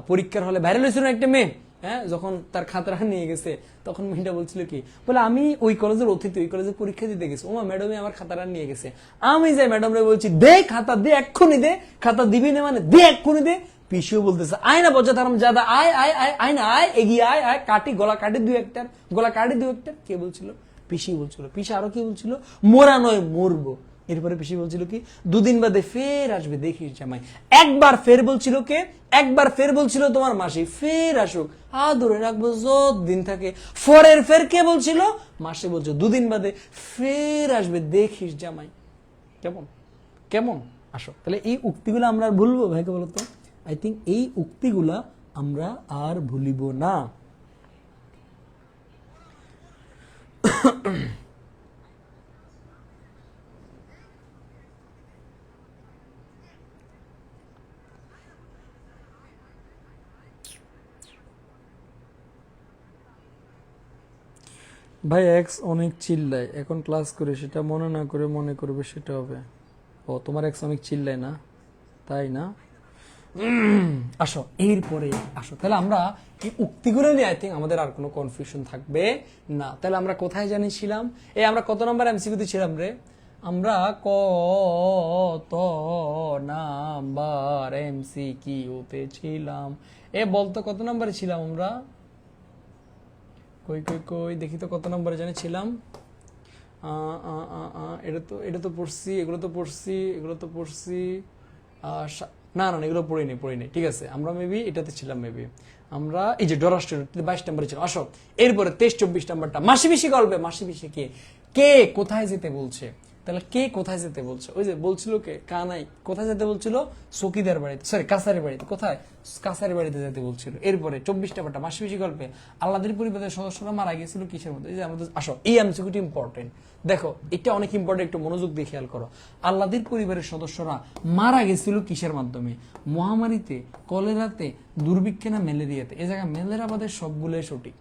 S1: পরীক্ষার হলে ভাইরাল হয়েছিল না একটা মেয়ে, হ্যাঁ যখন তার খাতাটা নিয়ে গেছে তখন মেয়েটা বলছিল কি বলে আমি ওই কলেজের অতিথি, ওই কলেজে পরীক্ষা দিতে গেছি, ওমা ম্যাডামে আমার খাতাটা নিয়ে গেছে, আমি যাই ম্যাডামরে বলছি দে খাতা দে এক্ষুনি দে, খাতা দিবি না মানে দে এক্ষুনি দে। পিসিও বলতেছে আয় না বজ্জা থারাম জাদা আয় আয় আয় আয় না আয় এগিয়ে আয় আয় কাটি গলা কাটি দুই একটার, গলা কাটি দুই একটার। কে বলছিল, পিসি বলছিল। পিসি আরো কি বলছিল, মোরা নয় মরবো। এরপরে পিসি বলছিল কি দুদিন বাদে ফের আসবে দেখিস জামাই। একবার ফের বলছিল কে, একবার ফের বলছিল তোমার মাসি ফের আসুক আদরে রাখবো যতদিন থাকে। ফরের ফের কে বলছিল, মাসি বলছে দুদিন বাদে ফের আসবে দেখিস জামাই। কেমন কেমন আসো। তাহলে এই উক্তিগুলো আমরা আর ভুলবো ভাইকে বলতো, আই থিঙ্ক এই উক্তিগুলা আমরা আর ভুলিব না। ভাই এক্স অনেক চিল্লায়, এখন ক্লাস করে সেটা মনে না করে মনে করবে সেটা হবে। ও তোমার এক্স অনেক চিল্লায় না, তাই না? আসো এরপরে আসো, তাহলে আমরা এই উক্তিগুলো নিয়ে আই থিঙ্ক আমাদের আর কোনো কনফিউশন থাকবে না। তাহলে আমরা কোথায় জানিয়েছিলাম, আমরা কত নাম্বার এমসিকিউতে ছিলাম রে, আমরা কত নাম্বার এমসিকিউতে ছিলাম, বলতো কত নাম্বারে ছিলাম আমরা, কই কই কই দেখি তো কত নম্বরে জানি ছিলাম। এটা তো পড়ছি, এগুলো তো পড়ছি, এগুলো তো পড়ছি, না না এগুলো পড়িনি। ঠিক আছে আমরা মেবি এটাতে ছিলাম, মেবি আমরা এই যে ডরাস্ট্রেট 22 নম্বরে ছিলাম। আসো এরপরে 23-24 নাম্বারটা মাসি পিসি গল্পে, মাসি পিসি কে কে কোথায় যেতে বলছে, তাহলে কে কোথায় যেতে বলছে? ওই যে বলছিল কে, কানাই কোথায় যেতে বলছিল? চকিদার বাড়িতে, সরি কাছারি বাড়িতে। কোথায়? কাছারি বাড়িতে যেতে বলছিল। এরপরে 24টা পাটা মাসি পিসি গল্পে আল্লাদের পরিবারের সদস্যরা মারা গিয়েছিল কিসের মধ্যে? এই যে আমাদের আসো, এই এমসিকিউটি ইম্পর্টেন্ট। দেখো এটা অনেক ইম্পর্টেন্ট, একটু মনোযোগ দিয়ে খেয়াল করো। আল্লাদের পরিবারের সদস্যরা মারা গেছিল কিসের মাধ্যমে? মহামারীতে, কলেরাতে, দুর্ভিক্ষে না ম্যালেরিয়াতে? এই জায়গায় ম্যালেরিয়াবাদের সবগুলোই সঠিক,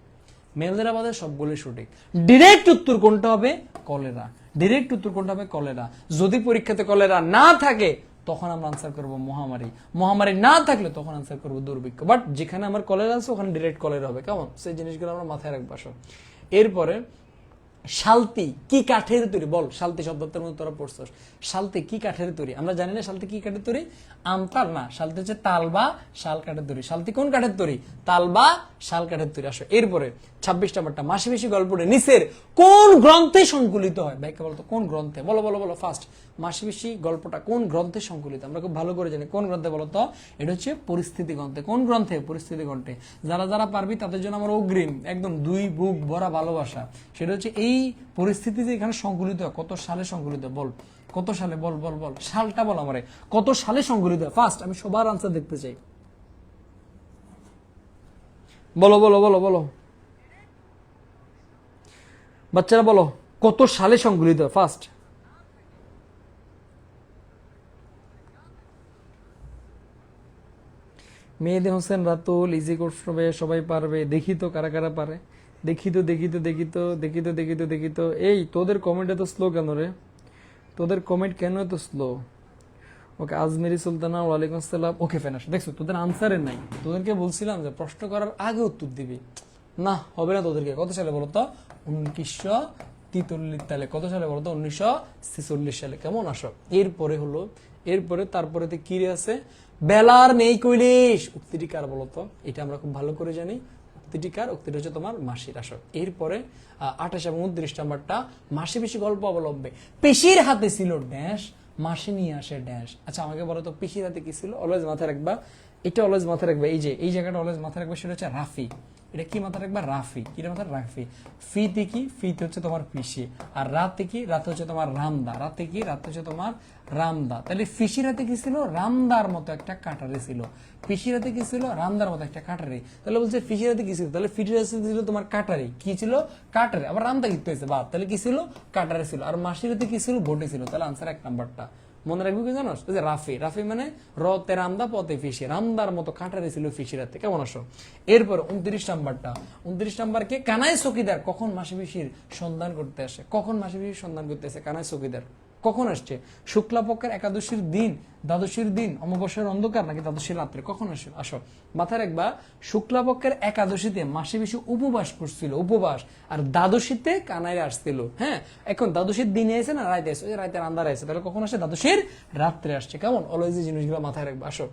S1: ম্যালেরিয়াবাদের সবগুলোই সঠিক। ডিরেক্ট উত্তর কোনটা হবে? কলেরা। ডিরেক্ট উত্তর কোনটা হবে? কলেরা। যদি পরীক্ষাতে কলেরা না থাকে তখন আমরা আনসার করব মহামারী, মহামারী না থাকলে তখন আনসার করব দুর্ভিক্ষ। বাট যেখানে আমার কলেরা আছে ওখানে ডিরেক্ট কলেরা হবে। কেমন? সেই জিনিসগুলো আমরা মাথায় রাখবো। আসো এরপরে, শালতি কি কাঠের তৈরি? বল, শালতি শব্দের মধ্যে তোরা পড়ছস। শালতি কি কাঠের তৈরি? আমরা জানি না শালতি কি কাঠের তৈরি। আমতার না, শালতি হচ্ছে তাল বা শাল কাঠের তৈরি। শালতি কোন কাঠের তৈরি? তাল বা শাল কাঠের তৈরি। আসো এরপরে 26 নম্বরটা, মাসি পিসি গল্পটা নিচের কোন গ্রন্থে সংকলিত হয়? ব্যাখ্যা বলতো কোন গ্রন্থে? বলো বলো বলো ফার্স্ট। মাসি পিসি গল্পটা কোন গ্রন্থে সংকলিত? আমরা খুব ভালো করে জানি কোন গ্রন্থে বলতো। এটা হচ্ছে পরিস্থিতি গ্রন্থে। কোন গ্রন্থে? পরিস্থিতি গ্রন্থে। যারা যারা পারবি তাদের জন্য আমার অগ্রিম একদম 2 বুক ভরা ভালোবাসা। সেটা হচ্ছে এই পরিস্থিতি যে এখানে সংকলিত হয়, কত সালে সংকলিত? বল কত সালে? বল বল বল, সালটা বল আমারে, কত সালে সংকলিত হয়? ফার্স্ট আমি সবার আনসার দেখতে চাই। বলো বলো বলো বলো বাচ্চারা বলো, কত সালে সংকলিত হয়? ফার্স্ট। মেহেদী হোসেন রাতুল, ইজি করবে, সবাই পারবে। দেখি তো কারা কারা পারে। দেখি তো দেখি তো দেখি তো দেখি তো দেখি তো দেখি তো। এই তোদের কমেন্ট এত স্লো কেন রে? তোদের কমেন্ট কেন এত স্লো? ওকে, আজমেরি সুলতানা, ওয়ালাইকুম আসসালাম। ওকে ফেনাস, দেখছো তোদের আনসারের নাই। তোদেরকে বলছিলাম যে প্রশ্ন করার আগে উত্তর দিবি, না হবে না তোদেরকে। কত সালে বলতো? 1943 সালে। কত সালে বলতো? 1946 সালে। কেমন? আসো এরপরে হলো, এরপরে তারপরে কি আছে? বেলার নেই কৈলিশ উক্তিটি কার বলতো? এটা আমরা খুব ভালো করে জানি। উক্তিটি কার? উক্তিটি হচ্ছে তোমার মাসির। আসো এরপরে 28 এবং 29 নাম্বারটা, মাসি পিসি গল্প অবলম্বে পিসির হাতে ছিল ড্যাশ, মাসি নিয়ে আসে ড্যাশ। আচ্ছা আমাকে বলো তো পিসির হাতে কি ছিল? অলওয়েজ মাথায় রাখবা, এটা অলওয়েজ মাথায় রাখবা। এই যে এই জায়গাটা অলওয়েজ মাথায় রাখবা, সেটা হচ্ছে রাফি। এটা কি মাথায় রাখবা? রাফি। কি মাথায়? রাফি। ফিতে কি? ফিতে হচ্ছে তোমার পিসি। আর রাতে কি? রাতে হচ্ছে তোমার রামদা। রাতে কি? রাতে হচ্ছে তোমার রামদা। তাহলে ফিসির হাতে কি ছিল? রামদার মতো একটা কাটারি ছিল। পিসির হাতে কি ছিল? রামদার মতো একটা কাটারি। তাহলে বলছে ফিসির হাতে কি ছিল? তাহলে ফিসির হাতে ছিল তোমার কাটারি। কি ছিল? কাটারি। আবার রামদা কি হয়েছে বাদ, তাহলে কি ছিল? কাটারি ছিল। আর মাসির হাতে কি ছিল? বটি ছিল। তাহলে আনসার 1 নাম্বারটা। মনে রাখবো কি জানো? যে রাফি। রাফি মানে রতে রামদা পথে ফিসি, রামদার মতো কাটারি ছিল ফিসির হাতে। কেমন? আসো এরপর 29 নাম্বারটা। 29 নাম্বারকে কানাই চকিদার কখন মাসি পিসির সন্ধান করতে আসে? কখন মাসি পিসির সন্ধান করতে আসে কানাই চকিদার? কখন আসছে? শুক্লাপক্ষের একাদশীর দিন, দ্বাদশীর দিন, অমাবস্যার অন্ধকার, নাকি দ্বাদশীর রাত্রে? কখন আসে? আসো মাথায় রাখবা, শুক্লাপক্ষের একাদশীতে মাসি পিসি উপবাস করছিল, উপবাস। আর দ্বাদশীতে কানাইরে আসছিল। হ্যাঁ, এখন দ্বাদশীর দিনে এসে না রাতে এসে, রাতের আন্ধার আছে, তাহলে কখন আসে? দ্বাদশীর রাত্রে আসছে। কেমন? অলওয়েজ এই জিনিসগুলো মাথায় রাখবা। আসো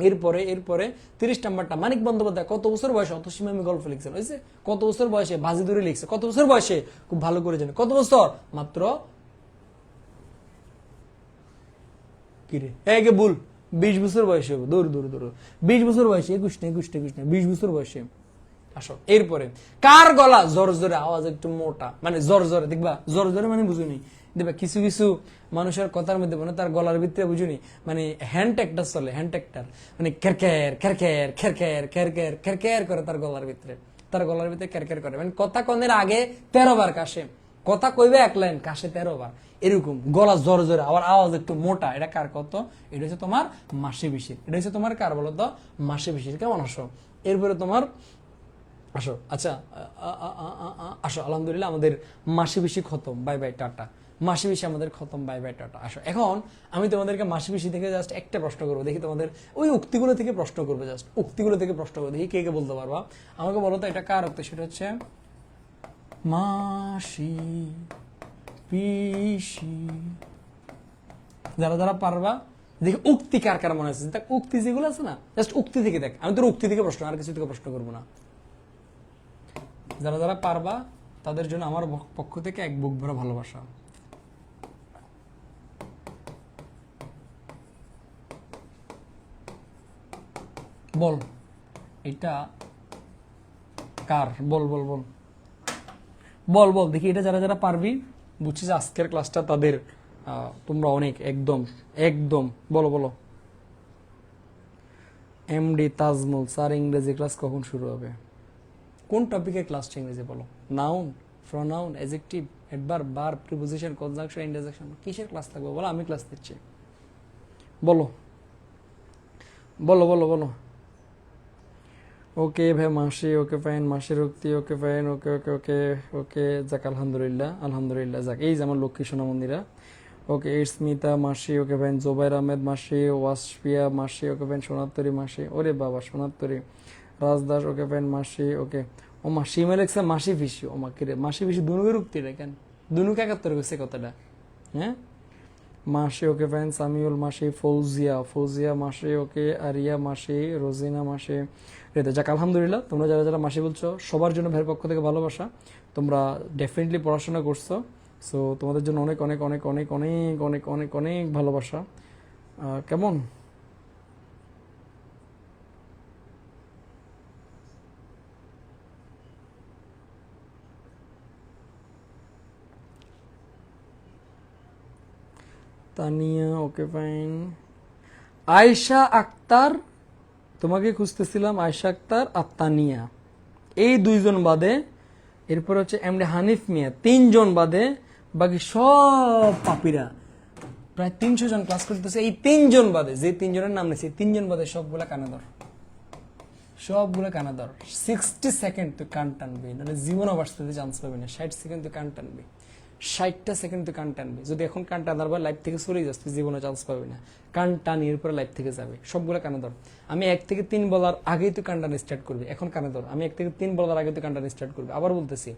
S1: এরপরে এরপরে 30 নাম্বারটা, মানিক বন্দ্যোপাধ্যায় কত বছর বয়সে অতসীমামি গল্প লিখছেন? ওই যে কত বছর বয়সে বাজি ধরে লিখছে? কত বছর বয়সে? খুব ভালো করে জানি। কত বছর? মাত্র কিরে একে ভুল, 20 বছর বয়সে। দূর দূর দূর, 20 বছর বয়সে, 21 না 21 না 21 না, 20 বছর বয়সে। আসো এরপরে, কার গলা জোর জোরে, আওয়াজ একটু মোটা, মানে জোর জোরে। দেখবা জোর জোরে মানে বুঝুনি, দেখবা কিছু কিছু মানুষের কথার মধ্যে মানে তার গলার ভিতরে বুঝুনি, মানে হ্যান্ড ট্যাক্টার চলে, হ্যান্ড ট্যাক্টার, মানে খেরখের খেরখের খেরখের খেরখের খেরখের করে তার গলার ভিতরে, তার গলার ভিতরে খেরখের করে, মানে কথা কনের আগে 13 বার কাশে, কথা কইবে 1 লাইন কাশে 13 বার, এরকম গলা জোর জোরে, আবার আওয়াজ একটু মোটা। এটা কার কত? এটা হচ্ছে তোমার মাসি পিসির। এটা হচ্ছে তোমার কার বলতো? মাসি পিসির। কেমন? আসো এরপরে তোমার আসো, আচ্ছা আসো, আলহামদুলিল্লাহ আমাদের মাসি পিসি খতম, বাই বাই টাটা। মাসি পিসি আমাদের খতম, বাই বাই টাটা। আসো এখন আমি তোমাদেরকে মাসি পিসি থেকে জাস্ট একটা প্রশ্ন করবো, দেখি তোমাদের ওই উক্তিগুলো থেকে প্রশ্ন করবো, জাস্ট উক্তিগুলো থেকে প্রশ্ন করবো, দেখি কে কে বলতে পারবা। আমাকে বলো তো এটা কার উক্তি? সেটা হচ্ছে মাসি পিসি। যারা যারা পারবা দেখি উক্তি কার কার মনে আছে, দেখ উক্তি যেগুলো আছে না, জাস্ট উক্তি থেকে দেখ। আমি তোর উক্তি থেকে প্রশ্ন, আর কিছু থেকে প্রশ্ন করবো না। যারা যারা পারবা তাদের জন্য আমার পক্ষ থেকে 1 বুক ভরা ভালোবাসা। বল এটা কার? বল বল বল বল বল দেখি, এটা যারা যারা পারবি বুঝছি যে আজকের ক্লাসটা তাদের তোমরা অনেক একদম একদম বলো বলো। এমডি তাজমুল স্যার ইংরেজি ক্লাস কখন শুরু হবে? কোন টপিকের ক্লাসটা ইংরেজি বলো? Noun, pronoun, adjective, adverb, verb, preposition, conjunction, interjection, কিসের ক্লাস থাকবে বলো? আমি ক্লাস দিচ্ছি, বলো বলো বলো বলো। ওকে ভাই মাসি, ওকে ফাইন, মাসির উক্তি, ওকে ফাইন, ওকে ওকে ওকে ওকে, যাক আলহামদুলিল্লাহ আলহামদুলিল্লাহ, যাক এই যে আমার লক্ষ্মী সোনা মন্দিরা। ওকে স্মিতা মাসি, ওকে ফাইন, জোবাইর আহমেদ মাসি, ওয়াসফিয়া মাসি, ওকে ফাইন, সোনাত্তরি মাসি, ওরে বাবা সোনাত্তরি, রাজদাস, ওকে ফাইন মাসি, ওকে ও মাসি ইমেল লেখছে মাসি ফিসি, ও মাকে রে মাসি ফিসি দুনুকের উক্তি রে কেন? দুনুক একাত্তর করছে কথাটা, হ্যাঁ মাসি, ওকে ফাইন, সামিউল মাসি, ফৌজিয়া ফৌজিয়া মাসি, ওকে আরিয়া মাসি, রোজিনা মাসি, রেদা, যাক আলহামদুলিল্লাহ। তোমরা যারা যারা মাসি বলছো সবার জন্য ভাইয়ের পক্ষ থেকে ভালোবাসা, তোমরা ডেফিনেটলি পড়াশোনা করছো, সো তোমাদের জন্য অনেক অনেক অনেক অনেক অনেক অনেক অনেক অনেক ভালোবাসা। কেমন তানিয়া, ওকে ফাইন, আয়েশা আক্তার, তোমাকে খুঁজতেছিলাম, আয়েশা আক্তার আর তানিয়া, এই দুইজন বাদে, এরপর হচ্ছে এমডি হানিফ মিয়া, তিনজন বাদে বাকি সব পাপিরা, প্রায় 300 জন ক্লাস করতেছে। এই তিনজন বাদে, যে তিনজনের নাম নেছে তিনজন বাদে সবগুলা কানাদর, সবগুলো কানাদর। 60 সেকেন্ড তুই কান টানবি, নাহলে জীবনও বাঁচতে চান্স পাবি না। 60 সেকেন্ড তুই কান টানবি, 60টা সেকেন্ড তুই কান টানবি। যদি এখন কান টানার পর লাইফ থেকে চলে যাস, তুই জীবনে চান্স পাবি না। কান টানিয়ে পরে লাইফ থেকে যাবে, সবগুলো কানে ধর। আমি 1 থেকে 3 বলার আগেই তুই কান টান স্টার্ট করবি, এখন কানে ধর। আমি 1 থেকে 3 বলার আগে তুই কান টান স্টার্ট করবি। আবার বলতেছি,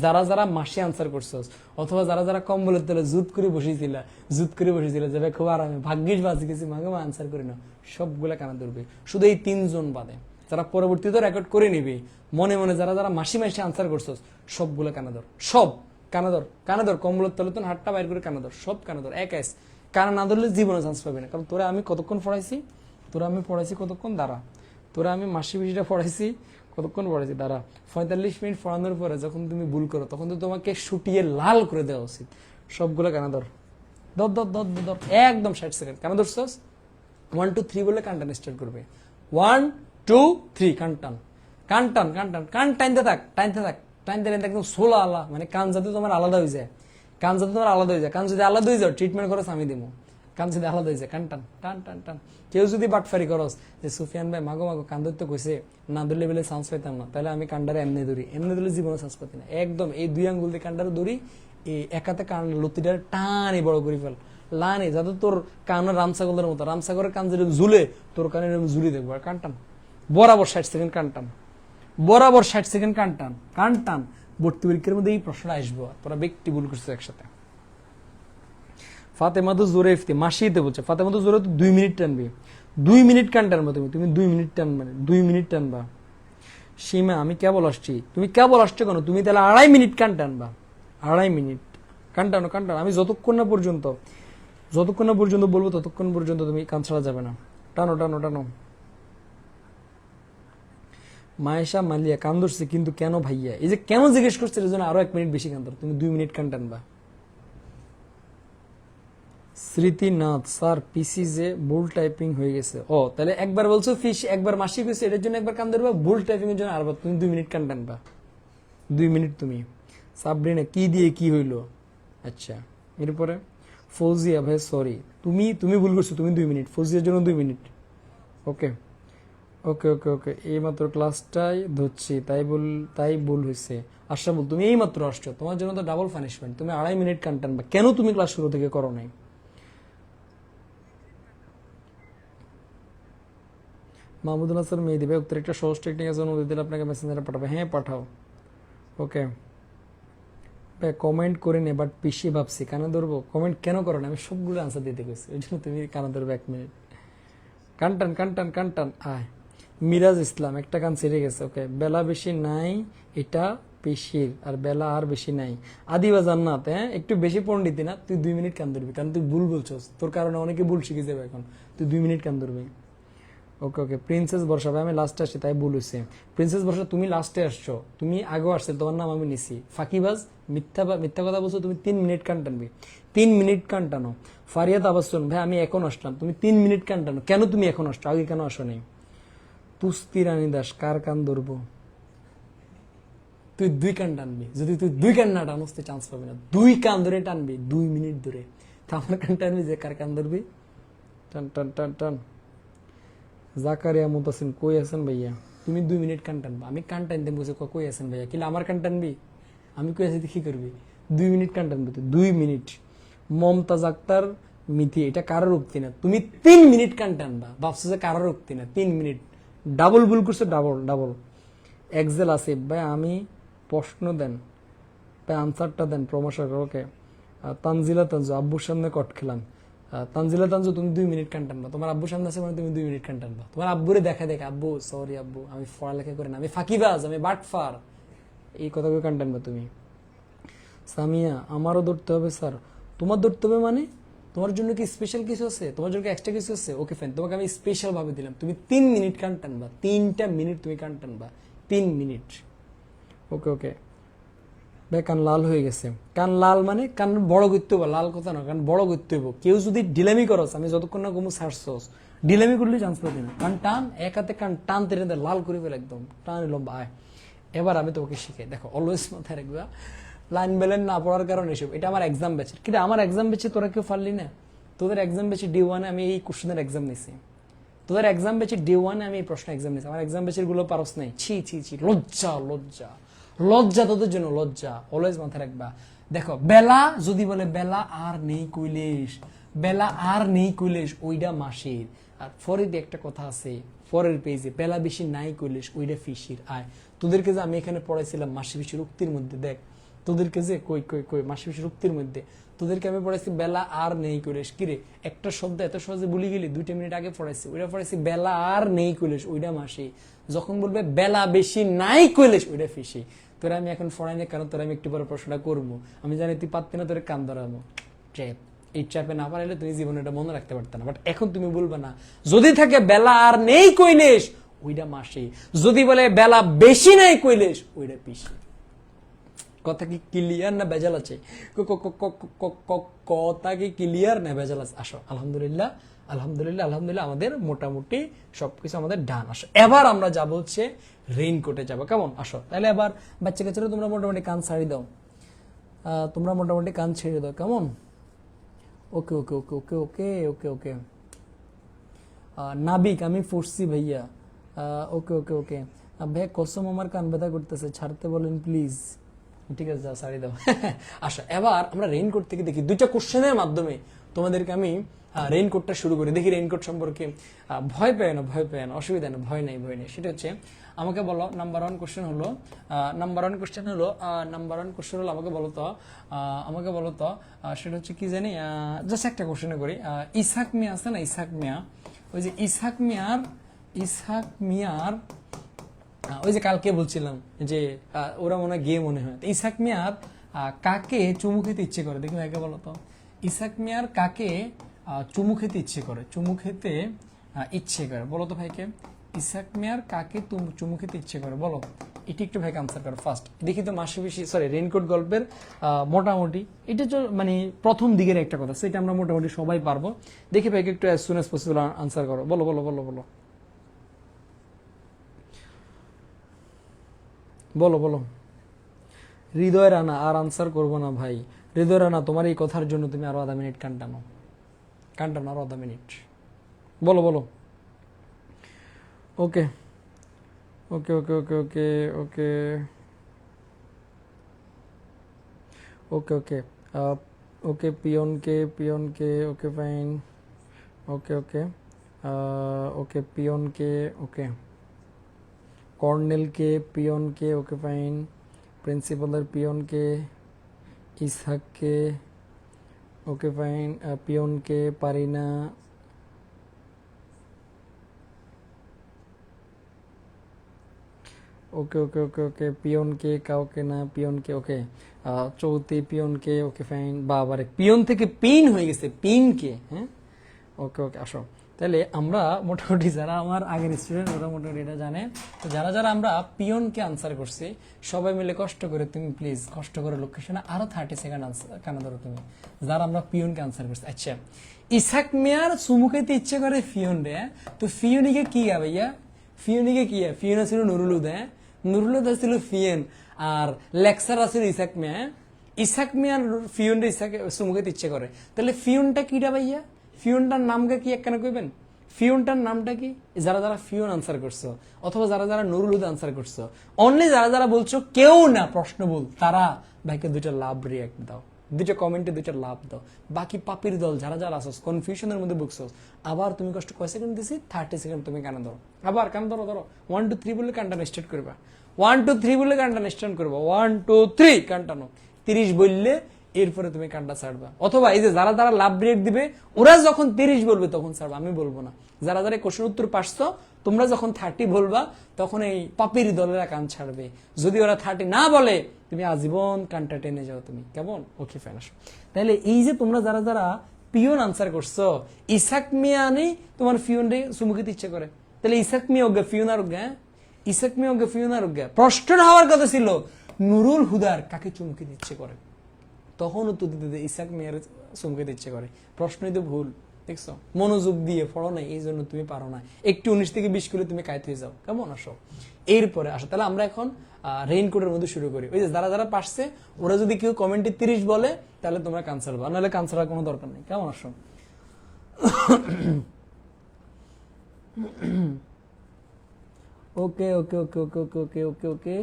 S1: যারা যারা মাসে আনসার করছস, অথবা যারা যারা কম্বলের তলে জুত করে বসেছিল, যে ভাই খুব আরামে ভাগ্যিস বাঁচি গেছি, মাগে মা আনসার করি না, সবগুলা কানে ধরবি। শুধু এই 3 জন বাদে, যারা পরবর্তীতে রেকর্ড করে নিবি, মনে মনে যারা যারা মাসি মাসে আনসার করছস, সবগুলো কানে ধর, সব কানে ধর, কম্বলের তলে তো হাতটা বাইর করে কানে ধর, সব কানে ধর, এক আইস। কানে না ধরলে জীবনে চান্স পাবি না। কারণ তোরা আমি কতক্ষণ পড়াইছি, কতক্ষণ দাঁড়া, তোরা আমি মাসি পিসিটা পড়াইছি কতক্ষণ পড়াইছি দাঁড়া, 45 মিনিট পড়ানোর পরে যখন তুমি ভুল করো, তখন তো তোমাকে শুটিয়ে লাল করে দেওয়া উচিত। সবগুলো কানে ধর, ধর ধর ধর ধর, একদম 60 সেকেন্ড কানে ধরছস। 1 2 3 বলে কান টান স্টার্ট করবে। 1 2 3 কান টান, কান টানতে থাক, টানতে একদম সোলা আলা, মানে কান যাতে তোমার আলাদা হয়ে যায়, কান যদি আলাদা হয়ে যাও, ট্রিটমেন্ট করস আমি দিব। কান যদি আলাদা হয়ে যায়, কান টান টান টান টান। কেউ যদি বাটফারি করস যে সুফিয়ান ভাই মাগো কান ধরতে কইছে, না ধরলে বেলে চান্স পাইতাম না, তাহলে আমি কান্ডারে এমনি ধরলে জীবনে চান্স পাতি না। একদম এই 2 আঙ্গুল দিয়ে কান্ডারে ধরি, এই একাতে কান লতিটার টানি বড় করে ফেল, লানে যাতে তোর কানের রামসাগরের মতো, রামসাগরের কান যদি ঝুলে, তোর কানের ঝুলি দেখবো। আর কান টান বরাবর 60 সেকেন্ড কান টান, বরাবর 60 সেকেন্ড কান টান। ভর্তি পরীক্ষার মধ্যে এই প্রশ্নটা আসবো, তোরা ব্যক্তি ভুল করছিস একসাথে। ফাতেমাদু জোরে ইফতি মাসিতে বলছে, ফাতেমাদু জোরে 2 মিনিট টানবি, 2 মিনিট কান টানবা তুমি 2 মিনিট টানবা, 2 মিনিট টানবা। সীমা আমি কেবল আসছি, তুমি কেবল আসছো কেন? তুমি তাহলে 2.5 মিনিট কান টানবা, 2.5 মিনিট কান টানো। আমি যতক্ষণ না পর্যন্ত বলবো, ততক্ষণ পর্যন্ত তুমি কান ছাড়া যাবে না। টানো। মায়েশা মালিয়া, কান ধরছে কিন্তু কেন ভাইয়া? এই যে কেন জিজ্ঞেস করছে, এর জন্য আরো 1 মিনিট বেশি কান ধর, তুমি 2 মিনিট কান টানবা। স্মৃতিনাথ স্যার পিসি যে ভুল টাইপিং হয়ে গেছে। ও তাহলে একবার বলছো ফিশ, একবার মাসি কইছে, এটার জন্য একবার কান ধরবা, ভুল টাইপিং এর জন্য আরবার তুমি 2 মিনিট কান টানবা। 2 মিনিট তুমি। সাবরিনা কি দিয়ে কি হইলো? আচ্ছা, এরপরে ফৌজিয়া ভাই সরি, তুমি ভুল করছো, তুমি 2 মিনিট, ফৌজিয়ার জন্য 2 মিনিট। ওকে, এই মাত্র ক্লাসটাই ধরছি, তাই ভুল হয়েছে। আশরাফুল তুমি এই মাত্র আসছো, তোমার জন্য তো ডাবল পানিশমেন্ট, তুমি 2.5 মিনিট কান টানবা। কেন তুমি ক্লাস শুরু থেকে করো নাই? মাহমুদুল হাসান মেহেদি ভাই, উত্তর একটা সহজ টেকনিক আছে, অনুমতি দিলে আপনাকে মেসেঞ্জারে পাঠাবে। হ্যাঁ পাঠাও। ওকে ভাই কমেন্ট করে নে, বাট পিছিয়ে ভাবছি কানে ধরবো। কমেন্ট কেন করো না? আমি সবগুলো আনসার দিতে গেছি, ওই জন্য তুমি কানে ধরবে 1 মিনিট। কান টান আয়। মিরাজ ইসলাম, একটা কান ছেড়ে গেছে। ওকে, বেলা বেশি নাই, এটা পেশির, আর বেলা আর বেশি নাই। আদিবা জান্নাত, হ্যাঁ একটু বেশি পণ্ডিতি না, তুই 2 মিনিট কান ধরবি, কারণ তুই ভুল বলছস, তোর কারণে অনেকে ভুল শিখে যাবে এখন। তুই 2 মিনিট কান ধরবি। ওকে ওকে প্রিন্সেস বর্ষা ভাই আমি লাস্টে আসছি তাই ভুল হয়েছে। প্রিন্সেস বর্ষা তুমি লাস্টে আসছো, তুমি আগেও আসছে, তোমার নাম আমি নিছি। ফাঁকিবাজ, মিথ্যা কথা বলছো তুমি। 3 মিনিট কান টানবে, 3 মিনিট কান টানো। ফারিয়া তাবাসসুম ভাই আমি এখন আসলাম, তুমি 3 মিনিট কান টানো। কেন তুমি এখন আসছো, আগে কেন আসো নাই? পুস্তি রানী দাস কার কান ধরবো? তুই 2 কান টানবি, যদি তুই 2 কান না টানোস তুই চান্স পাবি না। 2 কান ধরে টানবি 2 মিনিট ধরে, তো আমার কান টানবি যে কার কান ধরবি। টান টান টান টান। জাকারিয়া মুতাসিম কই আছেন ভাইয়া? তুমি 2 মিনিট কান টানবা, আমি কান টানতে বসে কই আছেন ভাইয়া, কিলে আমার কান টানবি, আমি কই আছি কি করবি? 2 মিনিট কান টানবি তুই, 2 মিনিট। মমতাজ আক্তার মিথি, এটা কারোর উক্তি না, তুমি 3 মিনিট কান টানবা, ভাবছো যে কারোর উক্তি না, 3 মিনিট। ডাবল ভুল করছো, ডাবল ডাবল। এক্সেল আসিফ ভাই আমি প্রশ্ন দেন ভাই, আনসারটা দেন প্রমোশন। ওকে তানজিলা তানজু আব্বুর সামনে কট খেলাম। তানজিলা তানজু তুমি 2 মিনিট কান টানবা, তোমার আব্বুর সামনে আছে মানে তুমি 2 মিনিট কান টানবা। তোমার আব্বুরে দেখা দেখ, আব্বু সরি আব্বু আমি পড়ালেখা করি না, আমি ফাঁকিবাজ, আমি বাটফার, এই কথাগুলো কান টানবা তুমি। সামিয়া আমারও ধরতে হবে স্যার? তোমার ধরতে হবে মানে তোমার জন্য কি স্পেশাল কিছু আছে, তোমার জন্য কি এক্সট্রা কিছু আছে? ওকে ফাইন, তোমাকে আমি স্পেশাল ভাবে দিলাম, তুমি 3 মিনিট কান টানবা, 3টা মিনিট তুমি কান টানবা, 3 মিনিট। ওকে ওকে ভাই কান লাল হয়ে গেছে। কান লাল মানে কান বড় করতে হবো, লাল কথা না, কান বড় করতে হবো। কেউ যদি ডিলামি করস, আমি যতক্ষণ না কমু ছাড়ছস, ডিলামি করলে চান্স পাবি না। কান টান, এক হাতে কান টান তেরে লাল করে ফেলে একদম টান লম্বা আয়। এবার আমি তোমাকে শিখাই, দেখো অলওয়েজ মাথায় রাখবা, লাইন বেলেন না পড়ার কারণে এসব। এটা আমার এক্সাম ব্যাচের, কিন্তু আমার এক্সাম ব্যাচে তোরা কেউ পারলি না। তোদের এক্সাম ব্যাচে D1 আমি এই কোশ্চেনের এক্সাম নিছি, তোদের এক্সাম ব্যাচে D1 আমি এই প্রশ্ন এক্সাম নিছি, আমার এক্সাম ব্যাচের গুলো পারস নাই। ছি ছি ছি, লজ্জা লজ্জা লজ্জা, তোদের জন্য লজ্জা। অলওয়েজ মাথায় রাখবা, দেখো বেলা যদি বলে বেলা আর নেই কইলেশ, বেলা আর নেই কইলেশ ওইটা মাসির। আর ফরিদ একটা কথা আছে পরের পেজে, বেলা বেশি নাই কইলেশ ওইটা ফিসির। আয় তোদেরকে যে আমি এখানে পড়াইছিলাম মাসি পিসির উক্তির মধ্যে, দেখ তোদেরকে যে কই কই কই মাসি পিসির উক্তির মধ্যে তোদেরকে আমি পড়াইছি বেলা আর নেই কইলেশ। কিরে একটা শব্দ এত সহজে ভুলে গেলি, 2 মিনিট আগে পড়াইছি, ওইটা পড়াইছি বেলা আর নেই কইলেশ ওইটা মাসি। যখন বলবে বেলা বেশি নাই কইলেশ ওইটা ফিসি। তোরা আমি এখন পড়াই না, কারণ তোরা আমি একটু পরে প্রশ্নটা করবো, আমি জানি তুই পারতি না, তোর কান ধরাবো। ট্র্যাপ, এই ট্র্যাপে না পারাইলে তুমি জীবনে এটা মনে রাখতে পারত না। বাট এখন তুমি বলবে না, যদি থাকে বেলা আর নেই কইলেশ ওইটা মাসি, যদি বলে বেলা বেশি নাই কইলেশ ওইটা পিসি। কথা কি ক্লিয়ার না ভেজাল আছে? কথা কি ক্লিয়ার না ভেজাল আছে? আসো আলহামদুলিল্লাহ আলহামদুলিল্লাহ আলহামদুলিল্লাহ, আমাদের মোটামুটি সবকিছু আমাদের ডান। আসো এবার আমরা যাবো হচ্ছে রেইনকোটে যাবো, কেমন? আসো তাহলে এবার বাচ্চা কাচ্চারা তোমরা মোটামুটি কান ছাড়ি দাও, তোমরা মোটামুটি কান ছেড়ে দাও, কেমন? ওকে okay okay okay okay okay ওকে নাবিক আমি পড়ছি ভাইয়া। ওকে ওকে ওকে ভাইয়া কসম আমার কান ব্যথা করতেছে, ছাড়তে বলেন প্লিজ। ঠিক আছে যাও ছাড়ি দাও। আচ্ছা এবার আমরা রেইনকোট থেকে দেখি 2টা কোশ্চেনের মাধ্যমে তোমাদেরকে আমি রেইনকোটটা শুরু করি। দেখি রেইনকোট সম্পর্কে, ভয় পেয় না, ভয় পেয় না, অসুবিধা না, ভয় নেই ভয় নেই। সেটা হচ্ছে আমাকে বলো, নাম্বার ওয়ান কোশ্চেন হলো আমাকে বলো তো সেটা হচ্ছে কি জানি, জাস্ট একটা কোশ্চেন করি। ইসহাক মিয়া আছে না, ইসহাক মিয়া, ওই যে ইসহাক মিয়ার ওই যে কালকে বলছিলাম যে ওরা মনে হয় গিয়ে মনে হয়, ইসহাক মিয়ার কাকে চুমু খেতে ইচ্ছে করে? দেখি ভাইকে বলো তো, ইসহাক মিয়ার কাকে চুমু খেতে ইচ্ছে করে? চুমু খেতে ইচ্ছে করে, বলো তো ভাইকে। ইসহাক মিয়ার কাকে চুমু খেতে ইচ্ছে করে বলো, এটি একটু ভাইকে আনসার করো ফার্স্ট। দেখি তো মাসি পিসি সরি রেইনকোট গল্পের মোটামুটি এটা তো মানে প্রথম দিকের একটা কথা, সেটা আমরা মোটামুটি সবাই পারবো। দেখি ভাইকে একটু as soon as possible answer করো, বলো বলো বলো বলো বলো বলো। হৃদয় রানা আর আনসার করবো না ভাই। হৃদয় রানা তোমার এই কথার জন্য তুমি আরো আধা মিনিট কান্টানো আরো আধা মিনিট, বলো বলো। ওকে okay okay okay okay okay okay okay ওকে পিয়নকে ওকে ফাইন। ওকে ওকে ওকে পিয়নকে ওকে, কর্নেলকে পিয়নকে ওকে ফাইন, প্রিন্সিপালের পিয়নকে, ইসহাককে ওকে ফাইন, পিয়নকে পারি না, ওকে ওকে ওকে ওকে পিয়নকে কাউকে না, পিয়নকে ওকে, চৌথি পিয়নকে ওকে ফাইন। বাবারে পিয়ন থেকে পিন হয়ে গেছে, পিনকে, হ্যাঁ ওকে ওকে আসো। তাহলে আমরা মোটামুটি যারা আমার আগের স্টুডেন্ট ওরা মোটামুটি এটা জানে। তো যারা যারা আমরা পিয়নকে আনসার করছি সবাই মিলে কষ্ট করে তুমি প্লিজ কষ্ট করে লোকেশনে আরো 30 সেকেন্ড আনসার কেন ধরো তুমি যারা আমরা পিয়নকে আনসার করছি। আচ্ছা, ইসাক মিয়ার সুমুখাইতে ইচ্ছে করে ফিয়ন রে, তো ফিয়নিকে কি ভাইয়া? ফিয়নিকে কি? ফিয়ন ছিল নুরুল হুদা, নুরুল হুদা ছিল ফিয়ন, আর লেকচার আছে ইসাক মিয়া। ইসাক মিয়ার ফিয়ন রে ইসাক সুমুখাইতে ইচ্ছে করে, তাহলে ফিয়নটা কিটা ভাইয়া? ফিউনটার নামটা কি একখানে কইবেন? ফিউনটার নামটা কি? যারা যারা ফিউন আনসার করছো অথবা যারা যারা নুরুল হুদা আনসার করছো, অনলি যারা যারা বলছো কেউ না প্রশ্ন বল, তারা ভাইকে দুইটা লাভ রিয়াক্ট দাও, দুইটা কমেন্টে দুইটা লাভ দাও। বাকি পাপির দল যারা যারা আসোস কনফিউশনের মধ্যে বুকছোস, আবার তুমি কষ্ট কয় সেকেন্ড দিছি 30 সেকেন্ড তুমি কানে ধরো, আবার কান ধরো, ধরো 1 2 3 বলে কানটা স্টার্ট করবা, 1 2 3 বলে কানটা স্টার্ট করবা, 1 2 3 কানটানো, 30 বললে এরপরে তুমি কান্ডা ছাড়বা। অথবা এই যে যারা যারা লাভ ব্রেক দিবে ওরা যখন 30 বলবে তখন ছাড়বা, আমি বলবো না। যারা যারা কোশ্চেন উত্তর পারছো তোমরা যখন 30 বলবা তখন এই পাপির দলেরা কান ছাড়বে। যদি ওরা 30 না বলে তুমি আজীবন কানটা টেনে যাও তুমি, কেমন? Okay fine. আসো তাহলে এই যে তোমরা যারা যারা পিয়ন আনসার করছো, ইসাক মিয়া আনি তোমার ফিয়ন রে সুমুখিতে ইচ্ছে করে, তাহলে ইসাক মিয়া অজ্ঞা ফিয়ন আর অজ্ঞা, ইসাক মিয়া অজ্ঞা ফিয়ন আর অজ্ঞা। প্রশ্ন হওয়ার কথা ছিল নুরুল হুদার কাকে চুমকি দিচ্ছে করে, তখন উত্তর দিতে ইসাক মিয়ার চমকে দিচ্ছে করে। প্রশ্নই তো ভুল, দেখছো? মনোযোগ দিয়ে পড়ো না, এই জন্য তুমি পারো না। একটু 19 থেকে 20 করে তুমি কায়ত হয়ে যাও, কেমন? আসো এরপরে আসো, তাহলে আমরা এখন রেইনকোটের মধ্যে শুরু করি। ওই যে যারা যারা পারছে ওরা যদি কেউ কমেন্টে 30 বলে তাহলে তোমরা ক্যান্সার বা নাহলে ক্যান্সার কোনো দরকার নেই, কেমন? আসো ওকে okay okay okay okay okay okay okay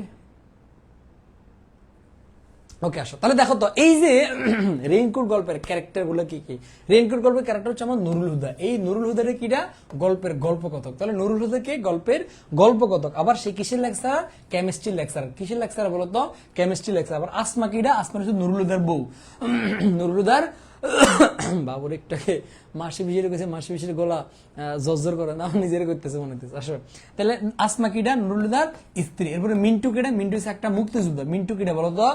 S1: ওকে। আসো তাহলে দেখো তো এই যে রেইনকোট গল্পের ক্যারেক্টার গুলো কি কি। রেইনকোট গল্পের ক্যারেক্টার হচ্ছে আমার নুরুল হুদা। এই নুরুল হুদারে কিটা গল্পের গল্পকথক। তাহলে নুরুল হুদাকে গল্পের গল্পকথক। আবার সে কিসের লেকচার? Chemistry lecture. কিসের লেকচার বলতো? Chemistry lecture. আবার আসমা কিটা? আসমা হচ্ছে নুরুল হুদার বউ। নুরুল হুদার বাবুর একটাকে মাসি বিজের কাছে মাসি বিশের গলা জর্জর করে না, নিজের করতেছে মনে হচ্ছে। আসলে তাহলে আসমা কিডা? নুরুল হুদার স্ত্রী। এরপরে মিন্টু কিডা? মিন্টু হচ্ছে একটা মুক্তিযোদ্ধা। মিন্টু কিডা বলতো?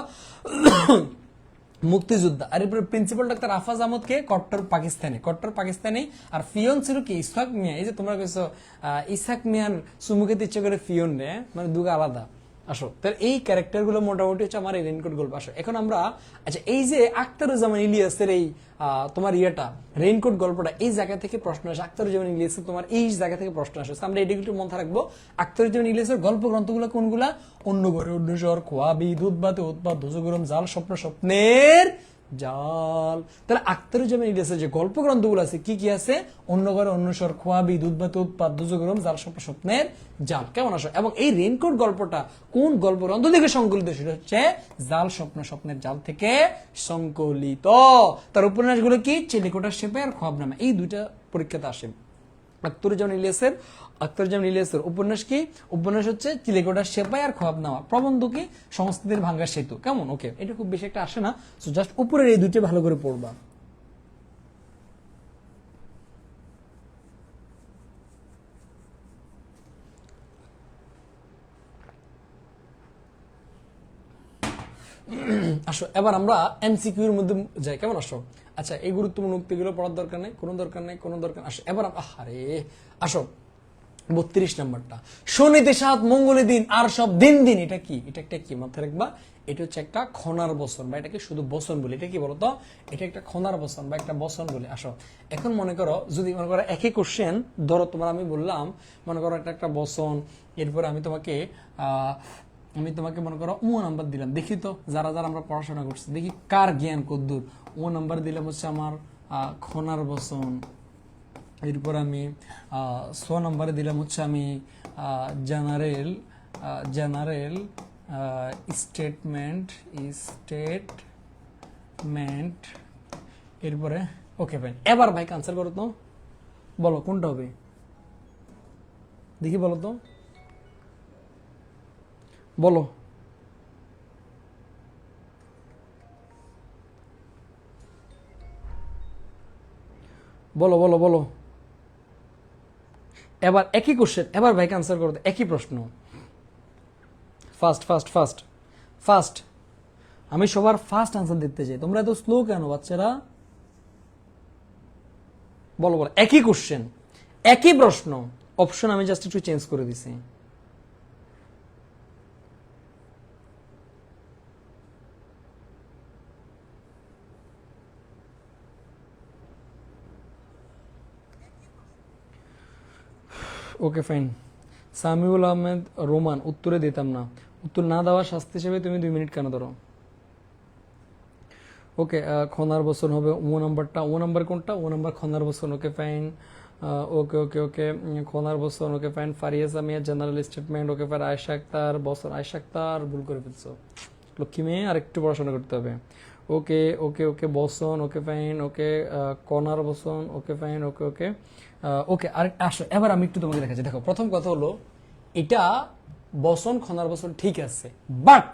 S1: মুক্তিযোদ্ধা। আর এরপরে প্রিন্সিপাল ডাক্তার আফাজ আহমদ কে? কট্টর পাকিস্তানি, কট্টর পাকিস্তানি। আর ফিয়ন ছিল কি? ইসহাক মিয়া। এই যে তোমরা কেছো ইসহাক মিয়ার সুমুখেতে ইচ্ছে করে ফিয়ন রে, মানে দুটো আলাদা। আসো তাহলে এই ক্যারেক্টার গুলো মোটামুটি হচ্ছে আমার এই রেইনকোট গল্প। আসো এখন আমরা আচ্ছা এই যে আখতারুজ্জামান ইলিয়াসের এই তোমার ইয়েটা রেইনকোট গল্পটা, এই জায়গা থেকে প্রশ্ন আসে। আখতারুজ্জামান ইলিয়াসের তোমার এই জায়গা থেকে প্রশ্ন আসে, আমরা এটা একটু মনে রাখবো। আখতারুজ্জামান ইলিয়াসের গল্প গ্রন্থগুলো কোনগুলা? অন্য ঘরে অন্য শহর, খোয়াবি, দুধবাতে উৎপাদ, ধুজগরম, জাল, স্বপ্ন, স্বপ্নের জাল। তাহলে আখতারুজ্জামান ইলিয়াসের যে গল্প গ্রন্থগুলো আছে কি কি আছে? অন্য ঘরে অন্য শহর, খোয়াবি, দুধবাতে উৎপাদ, ধুজগরম, জাল, স্বপ্ন, স্বপ্নের জাল, কেমন? আসো এবং এই রেইনকোট গল্পটা কোন গল্প গ্রন্থ থেকে সংকলিত? সেটা হচ্ছে জাল, স্বপ্ন, স্বপ্নের জাল থেকে সংকলিত। তার উপন্যাসগুলো কি? চিলেকোঠার শেপে আর খোয়াবনামা, এই দুইটা পরীক্ষাতে আসে। আখতারুজ্জামান ইলিয়াসের উপন্যাস কি? উপন্যাস হচ্ছে চিলেকোঠার সেপাই আর খোয়াবনামা। প্রবন্ধ কি? সংস্কৃতির ভাঙ্গা সেতু, কেমন? ওকে, এটা খুব বেশি একটা আসে না, সো জাস্ট উপরের এই দুইটা ভালো করে পড়বা। আসো এবার আমরা এমসিকিউ এর মধ্যে যাই, কেমন? আসো আচ্ছা এই গুরুত্বপূর্ণ উক্তিগুলো পড়ার দরকার নেই, কোনো দরকার নেই, কোনো দরকার। আসো এবার আরে আসো 32 নাম্বারটা, শনিতে 7 মঙ্গলে দিন আর সব দিন দিন। এটা কি? এটা একটা কি মাথায় রাখবা, এটা হচ্ছে একটা খনার বচন, বা এটাকে শুধু বচন বলি। এটা কি বলতো? এটা একটা খনার বচন বা একটা বচন বলি। আসো এখন মনে করো, যদি মনে করো একই কোশ্চেন ধরো তোমার আমি বললাম, মনে করো এটা একটা বচন, এরপরে আমি তোমাকে মনে করো নাম্বার দিলাম। দেখি তো যারা যারা আমরা পড়াশোনা করছি দেখি কার জ্ঞান কদ্দূর। নাম্বার দিলাম হচ্ছে আমার খনার বচন। এরপর আমি 6 নম্বরে দিলাম হচ্ছে আমি জেনারেল স্টেটমেন্ট। এরপরে ওকে ভাই, এবার ভাই আনসার করো তো, বলো কোনটা হবে দেখি, বলো তো, বলো বলো বলো বলো। এবার একই কোশ্চেন, এবার ভাইকে আনসার করো, একই প্রশ্ন। ফাস্ট ফাস্ট ফাস্ট ফাস্ট, আমি সবার ফাস্ট আনসার দিতে চাই। তোমরা এত স্লো কেন বাচ্চারা? বলো বলো, একই কোশ্চেন, একই প্রশ্ন, অপশন আমি জাস্ট একটু চেঞ্জ করে দিছি। Okay fine. Samiul Ahmed Roman, উত্তরে দিতাম না। উত্তর না দেওয়ার শাস্তি হিসেবে তুমি 2 মিনিট কেন ধরো? ওকে, খনার বসন হবে ও নাম্বারটা। ও নাম্বার কোনটা? ও নাম্বার খনার বসন। Okay fine. Okay okay okay, খনার বসন। Okay fine. Fariya Samia general statement. Okay fine. Ayesha Akter বসন। আয়েশা আক্তার ভুল করে ফেলছো লক্ষ্মী মেয়ে, আর একটু পড়াশোনা করতে হবে। ওকে ওকে ওকে, বসন। Okay fine. ওকে, কর্নার বসন। Okay fine. ওকে ওকে ওকে, আর আসো এবার আমি একটু তোমাকে দেখাচ্ছি। দেখো, প্রথম কথা হলো এটা বসন খনার বসন ঠিক আছে, বাট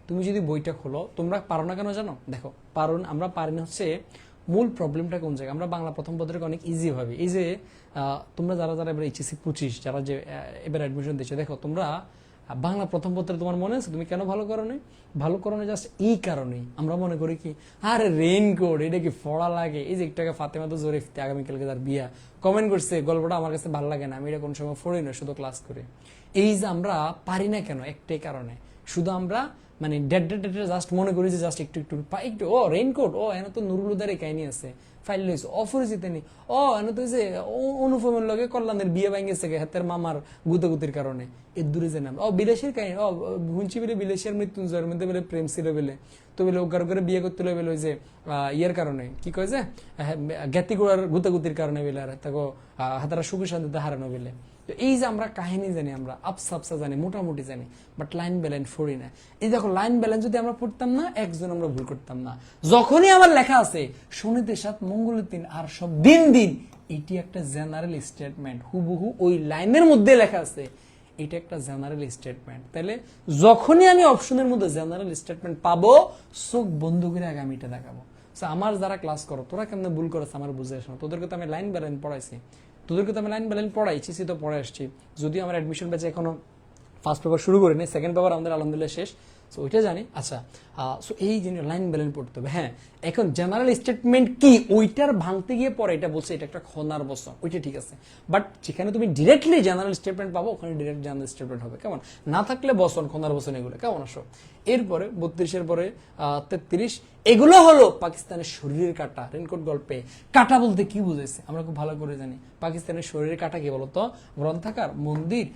S1: তুমি যদি বইটা খোলো, তোমরা পারো না কেন জানো? দেখো, আমরা পারি না হচ্ছে মূল প্রবলেমটা কোন জায়গায়। আমরা বাংলা প্রথম পত্রিকা অনেক ইজি ভাবে, এই যে তোমরা যারা যারা এবার এইচএসসি 25 যারা যে এবার অ্যাডমিশন দিচ্ছে, দেখো তোমরা বাংলা প্রথম পত্রে তোমার মনে আছে তুমি কেন ভালো করো না? ভালো করো না জাস্ট এই কারণেই আমরা মনে করি কি, আরে রেইনকোট এটা কি পড়া লাগে? এই যে একটাকে ফাতেমা তো জোরে আগামীকালকে তার বিয়া কমেন্ট করছে, গল্পটা আমার কাছে ভালো লাগে না, আমি এটা কোনো সময় পড়ি না, শুধু ক্লাস করে। এই যে আমরা পারি না কেন, একটাই কারণে, শুধু আমরা মানে ডেড জাস্ট মনে করি যে জাস্ট একটু একটু একটু ও রেইনকোট, ও এনে তো নুরুল হুদার এই কাহিনী আছে, ফাইল লইছে অপরিচিত নি, ও এনে তো যে অনুপমের লগে কল্যাণের বিয়ে ভাঙিয়েছে হাতের মামার গুতাগুতির কারণে, এর দূরে যে নাম ও বিদেশের কাহিনী, ও ভুঞ্চি বেলে বিদেশের মৃত্যুঞ্জয়ের মধ্যে বেলে প্রেম ছিল বেলে, তো বেলে ওগার করে বিয়ে করতে বেলে ওই যে ইয়ের কারণে কি কয় যে জ্ঞাতিগুড়ার গুতাগুতির কারণে বেলে, আর তাকে হাতারা সুখী শান্তিতে হারানো বেলে। তো এই যে আমরা কাহিনী জানি, আমরা আপসা আপসা জানি, মোটামুটি জানি, বাট লাইন ব্যালেন্স পড়ি না। এই দেখো, লাইন ব্যালেন্স যদি আমরা পড়তাম না, একজন আমরা ভুল করতাম না। যখনই আমার লেখা আছে শনিতে 7 মঙ্গলের 3 আর সব দিন দিন, এটি একটা জেনারেল স্টেটমেন্ট, হুবহু ওই লাইনের মধ্যে লেখা আছে, এটা একটা জেনারেল স্টেটমেন্ট। তাহলে যখনই আমি অপশনের মধ্যে জেনারেল স্টেটমেন্ট পাবো, চোখ বন্ধ করে আগে আমি এটা দেখাবো। আমার যারা ক্লাস করো, তোরা কেমন ভুল করেছে আমার বুঝে আসে না। তোদেরকে তো আমি লাইন ব্যালেন্স পড়াইছি, পড়াইছি তো পড়ে আসছি। যদিও আমার অ্যাডমিশন ব্যাচে এখনো ফার্স্ট পেপার শুরু করিনি, সেকেন্ড পেপার আমাদের আলহামদুলিল্লাহ শেষ, সো ওইটা জানি। আচ্ছা, সো এই জিনিস লাইন ব্যালেন্স পড়তে হবে। হ্যাঁ, এখন জেনারেল স্টেটমেন্ট কি ওইটার ভাঙতে গিয়ে পরে এটা বলছে এটা একটা খনার বসন, ওইটা ঠিক আছে, বাট যেখানে তুমি ডিরেক্টলি জেনারেল স্টেটমেন্ট পাবো ওখানে ডিরেক্ট জেনারেল স্টেটমেন্ট হবে, কেমন? না থাকলে বসন, খনার বসন, এগুলো কেমন? আসো এরপরে 32-এর পরে 33, এগুলো হলো পাকিস্তানের শরীরের কাটা। রেনকোট গল্পে কাটা বলতে কি বুঝেছে আমরা খুব ভালো করে জানি। পাকিস্তানের শরীরের কাটা কি বলতো? গ্রন্থাগার, মন্দির,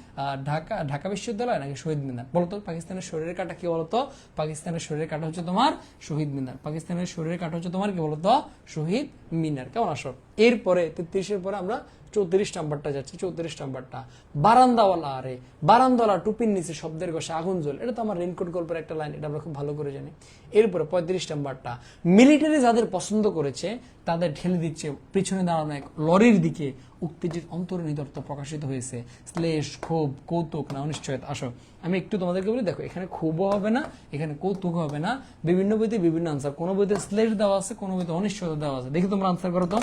S1: ঢাকা বিশ্ববিদ্যালয় নাকি শহীদ মিনার? বলতো পাকিস্তানের শরীরের কাটা কি বলতো? পাকিস্তানের শরীরের কাটা হচ্ছে তোমার শহীদ মিনার। পাকিস্তানের শরীরের কাটা হচ্ছে তোমার কি বলতো? শহীদ মিনার, কেমন? আসো এরপরে 33-এর পরে আমরা 34 নাম্বারটা যাচ্ছে। 34 নাম্বারটা বারান্দাওয়ালা, আরে বারান্দাওয়ালা টুপির নিচে শব্দের ঘষে আগুন জ্বলে, এটা তো আমার রেনকোট গল্পের একটা লাইন, এটা আমরা খুব ভালো করে জানি। এরপরে 35 নাম্বারটা মিলিটারি যাদের পছন্দ করেছে তাদের ঠেলে দিচ্ছে পিছনে দাঁড়ানো এক লরির দিকে, উক্তিটির অন্তর্নিহিত অর্থ প্রকাশিত হয়েছে শ্লেষ, ক্ষোভ, কৌতুক না অনিশ্চয়তা। আসো আমি একটু তোমাদেরকে বলি, দেখো এখানে ক্ষোভও হবে না, এখানে কৌতুক হবে না, বিভিন্ন বইতে বিভিন্ন আনসার, কোনো বইতে শ্লেষ দেওয়া আছে, কোনো বইতে অনিশ্চয়তা দেওয়া আছে। দেখি তোমরা আনসার করো তো,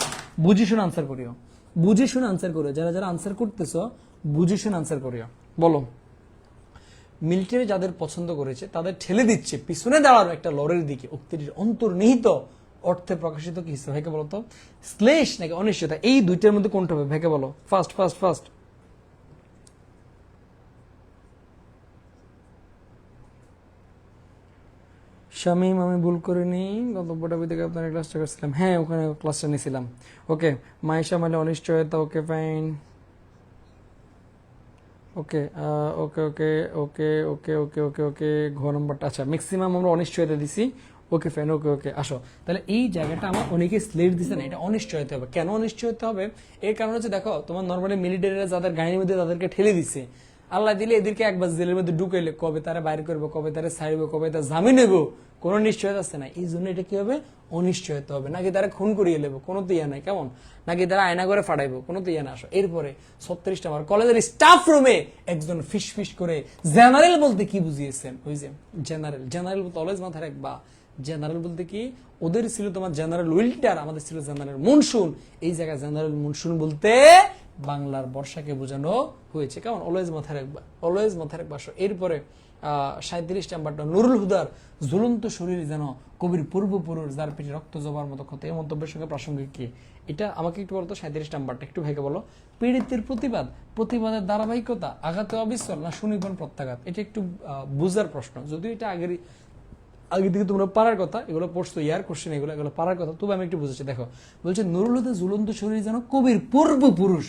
S1: বুঝে শুনে আনসার করিও, বুঝে শুনে আনসার করিও, যারা যারা আনসার করতেছো বুঝে শুনে আনসার করিও। বলো, মিলিটারি যাদের পছন্দ করেছে তাদের ঠেলে দিচ্ছে পিছনে দাঁড়ানো একটা লরির দিকে, উক্তিটির অন্তর্নিহিত অর্থে প্রকাশিত কি হিসেবে, ভেকে বলো তো, শ্লেষ নাকি অনিশ্চয়তা? এই দুইটার মধ্যে কোনটা হবে? ভেকে বলো, ফার্স্ট ফার্স্ট ফার্স্ট। শামীম, আমি ভুল করিনি, গন্তব্যটা থেকে আপনার ক্লাসটা করছিলাম, হ্যাঁ ওখানে ক্লাসটা নিয়েছিলাম। ওকে, মাইশা মানে অনিশ্চয়তা। ওকে fine. Okay okay okay okay okay okay okay ওকে, ঘ নম্বরটা। আচ্ছা, ম্যাক্সিমাম আমরা অনিশ্চয়তা দিছি। ওকে ফাইন। ওকে ওকে, আসো তাহলে এই জায়গাটা আমার অনেকে স্লেট দিছে না, এটা অনিশ্চয়তা হবে। কেন অনিশ্চয়তা হবে? এর কারণ হচ্ছে দেখো, তোমার নর্মালি মিলিটারিরা যাদের গাড়ির মধ্যে তাদেরকে ঠেলে দিছে, আল্লাহ দিলে এদেরকে একবার জেলের মধ্যে ঢুকাইলে কবে তারা বাইর করবো, কবে তারা ছাড়বে, কবে তারা জামিন নেব, কোনো নিশ্চয়তা আছে না। এই জন্য এটা কি হবে? অনিশ্চয়তা হবে। নাকি তারা খুন করিয়ে নেবো, কোনো তো ইয়া নাই, কেমন? নাকি তারা আয়না করে ফাটাইবো, কোনো তো ইয়া না। আসো এরপরে 36 নম্বর, কলেজের স্টাফ রুমে একজন ফিস ফিস করে জেনারেল বলতে কি বুঝিয়েছেন? ওই যে জেনারেল, জেনারেল বলতে অলওয়েজ মাথায় রাখবা, জেনারেল বলতে কি, ওদের ছিল তোমার জেনারেল উইল্টার, আমাদের ছিল জেনারেল মনসুন। এই জায়গায় জেনারেল মনসুন বলতে বাংলার বর্ষাকে বোঝানো হয়েছে, কেমন? অলওয়েজ মাথায় রাখবা, অলওয়েজ মাথায় রাখবা। এরপরে 37 নাম্বারটা নুরুল হুদার ঝুলন্ত শরীর যেন কবির পূর্বপুরুষ যার পেটে রক্ত জবার মতো ক্ষত, এই মন্তব্যের সঙ্গে প্রাসঙ্গিক কি? এটা আমাকে একটু বলতো 37 নাম্বারটা একটু ভাইকে বলো। পীড়িতের প্রতিবাদ, প্রতিবাদের ধারাবাহিকতা, আঘাতে অবিচল না সুনিপুণ প্রত্যাঘাত? এটা একটু বুঝার প্রশ্ন, যদিও এটা আগে থেকে তোমরা পারার কথা, এগুলো পড়ছো ইয়ার কোশ্চেন, এগুলো পারার কথা, তবে আমি একটু বুঝেছি। দেখো বলছে নুরুল হুদা ঝুলন্ত শরীর যেন কবির পূর্বপুরুষ।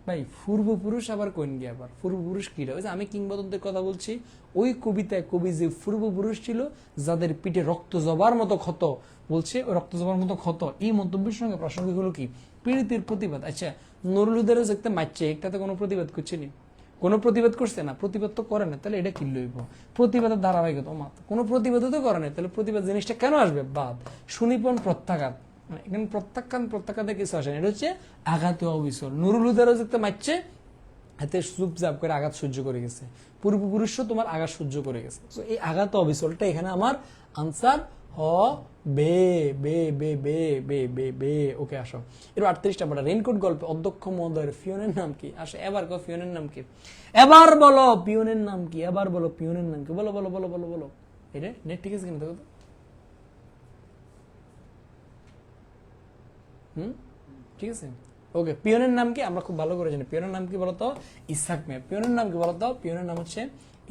S1: ভাই পূর্বপুরুষ আবার কোন গিয়ে, আবার পূর্বপুরুষ কি? ওই যে আমি কিংবদন্তির কথা বলছি, ওই কবিতায় কবি যে পূর্বপুরুষ ছিল যাদের পিঠে রক্ত জবার মতো ক্ষত, বলছে ওই রক্ত জবার মতো ক্ষত, এই মন্তব্যের সঙ্গে প্রাসঙ্গিক হলো কি? পীড়িতের প্রতিবাদ। আচ্ছা নুরুল হুদারও দেখতে মারছে, একটাতে কোনো প্রতিবাদ করছে নি, কোনো প্রতিবাদ করছে না, প্রতিবাদ তো করে না, তাহলে এটা কি লইব? প্রতিবাদের ধারাবাহিকতা কোনো প্রতিবাদ তো করে না, তাহলে প্রতিবাদ জিনিসটা কেন আসবে? বাদ, সুনিপুণ প্রত্যাঘাত, এখানে প্রত্যাঘাতের কিছু আসে না, এটা হচ্ছে আঘাতে অবিচল। নুরুল হুদারও দেখতে মারছে, হাতে চুপচাপ করে আঘাত সহ্য করে গেছে, পূর্বপুরুষও তোমার আঘাত সহ্য করে গেছে। তো এই আঘাত অবিচলটা এখানে আমার আনসার বে বে বে বে বে বে বে ওকে আসো। এর 38 নাম্বার রেইনকোট গল্পে অধ্যক্ষ মহোদয়ের পিয়নের নাম কি? আসো এবার কো পিয়নের নাম কি? এবার বলো পিয়নের নাম কি? এবার বলো পিয়নের নাম কি? বলো বলো বলো বলো বলো। এটা নেট ঠিক আছে কিনা দেখো তো। ঠিক আছে, ওকে। পিয়নের নাম কি? আমরা খুব ভালো করে জানি পিয়নের নাম কি বলতো? ইসহাক মিয়া। পিয়নের নাম কি বলতো? পিয়নের নাম হচ্ছে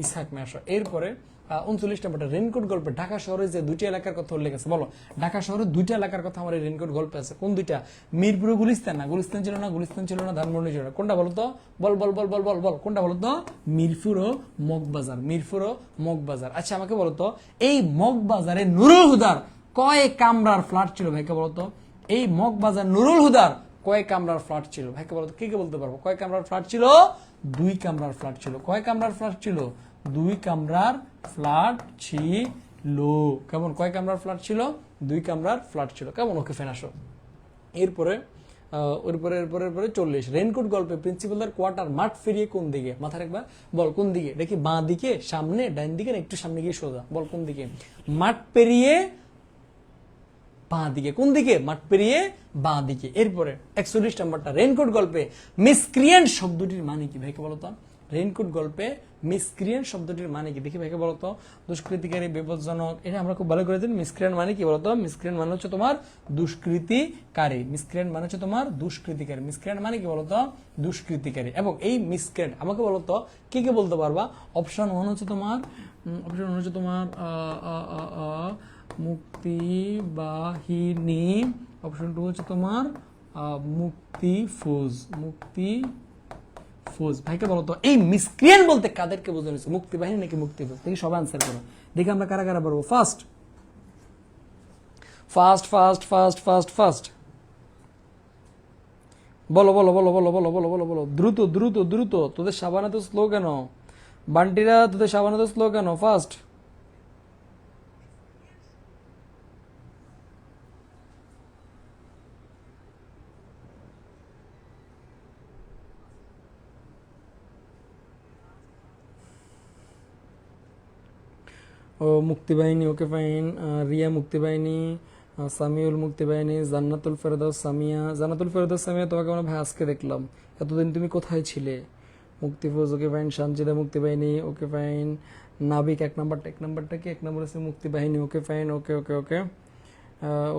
S1: ইসহাক মিয়া। আসো এরপরে 39 নাম্বারটা রেইনকোট গল্পে ঢাকা শহরে যে দুইটা এলাকার কথা উল্লেখ আছে, বলো ঢাকা শহরে দুইটা এলাকার কথা আমার এই রেইনকোট গল্পে আছে। কোন দুইটা? মিরপুর গুলিস্তান না, গুলিস্তান ছিল না, গুলিস্তান ছিল না, ধানমন্ডি ছিল না, কোনটা বলতো? বল বল বল বল বল বল, কোনটা বলতো? মিরপুর ও মগবাজার, মিরপুর ও মগবাজার। আচ্ছা আমাকে বলতো এই মগবাজারে নুরুল হুদার কয় কামরার ফ্ল্যাট ছিল? ভাইকে বলতো এই মগবাজার নুরুল হুদার কয় কামরার ফ্ল্যাট ছিল? ভাইকে বলতো, কে কে বলতে পারবো? কয় কামরার ফ্ল্যাট ছিল? 2 কামরার ফ্ল্যাট ছিল। কয় কামরার ফ্ল্যাট ছিল? 2 কামরার ফ্ল্যাট ছিল। কেমন? কয় কামরার ফ্ল্যাট ছিল? 2 কামরার ফ্ল্যাট ছিল। কেমন? ওকে ফেন আসো। এরপরে 40 রেইনকোট গল্পে প্রিন্সিপালদের কোয়ার্টার মাঠ ফিরিয়ে কোন দিকে? মাথা রাখবা, বল কোন দিকে? দেখি বাঁ দিকে, সামনে, ডাইন দিকে, না একটু সামনে গিয়ে সোজা? বল কোন দিকে? মাঠ পেরিয়ে বাঁ দিকে। কোন দিকে? মাঠ পেরিয়ে বাঁ দিকে। এরপরে 41 নাম্বারটা রেইনকোট গল্পে মিসক্রিয়েন্ট শব্দটির মানে কি? ভাইকে বলতো রেইনকোট গল্পে মিসক্রিয়েন্ট শব্দটির মানে কি? দেখি ভাইকে বলতো। দুষ্কৃতিকারী, বিপজ্জনক, এটা আমরা খুব ভালো করে জানি। মিসক্রিয়েন্ট মানে কি বলতো? মিসক্রিয়েন্ট মানে হচ্ছে তোমার দুষ্কৃতিকারী। মিসক্রিয়েন্ট মানে হচ্ছে তোমার দুষ্কৃতিকারী। মিসক্রিয়েন্ট মানে কি বলতো? দুষ্কৃতিকারী। এবং এই মিসক্রিয়েন্ট আমাকে বলতো কে কে বলতে পারবা? অপশন 1 হচ্ছে তোমার মুক্তিবাহিনী, অপশন 2 হচ্ছে তোমার মুক্তিফৌজ। ভাইকে বলো তো এই মিসক্রিয়েন্ট বলতে কাদেরকে বোঝানো হয়েছে? মুক্তিবাহিনী নাকি মুক্তিফৌজ? দেখি সবাই আনসার করো, দেখি আমরা কারা কারা পারবো। ফার্স্ট বলো বলো বলো বলো বলো বলো বলো বলো, দ্রুত দ্রুত দ্রুত। তোদের সাবানা তো স্লো কেন বান্টিরা? তোদের সাবানা তো স্লো কেন? ফার্স্ট ও মুক্তিবাহিনী, ওকে ফাইন। রিয়া মুক্তিবাহিনী, সামিউল মুক্তিবাহিনী, জান্নাতুল ফেরদৌস সামিয়া। জান্নাতুল ফেরদৌস সামিয়া, তোমাকে মনে ভাই আজকে দেখলাম, এতদিন তুমি কোথায় ছিলে? মুক্তিফৌজ, ওকে ফাইন। সঞ্জিদা মুক্তিবাহিনী, ওকে ফাইন। নাবিক, এক নাম্বারটা কি? এক নাম্বার আছে মুক্তিবাহিনী, okay fine. Okay okay okay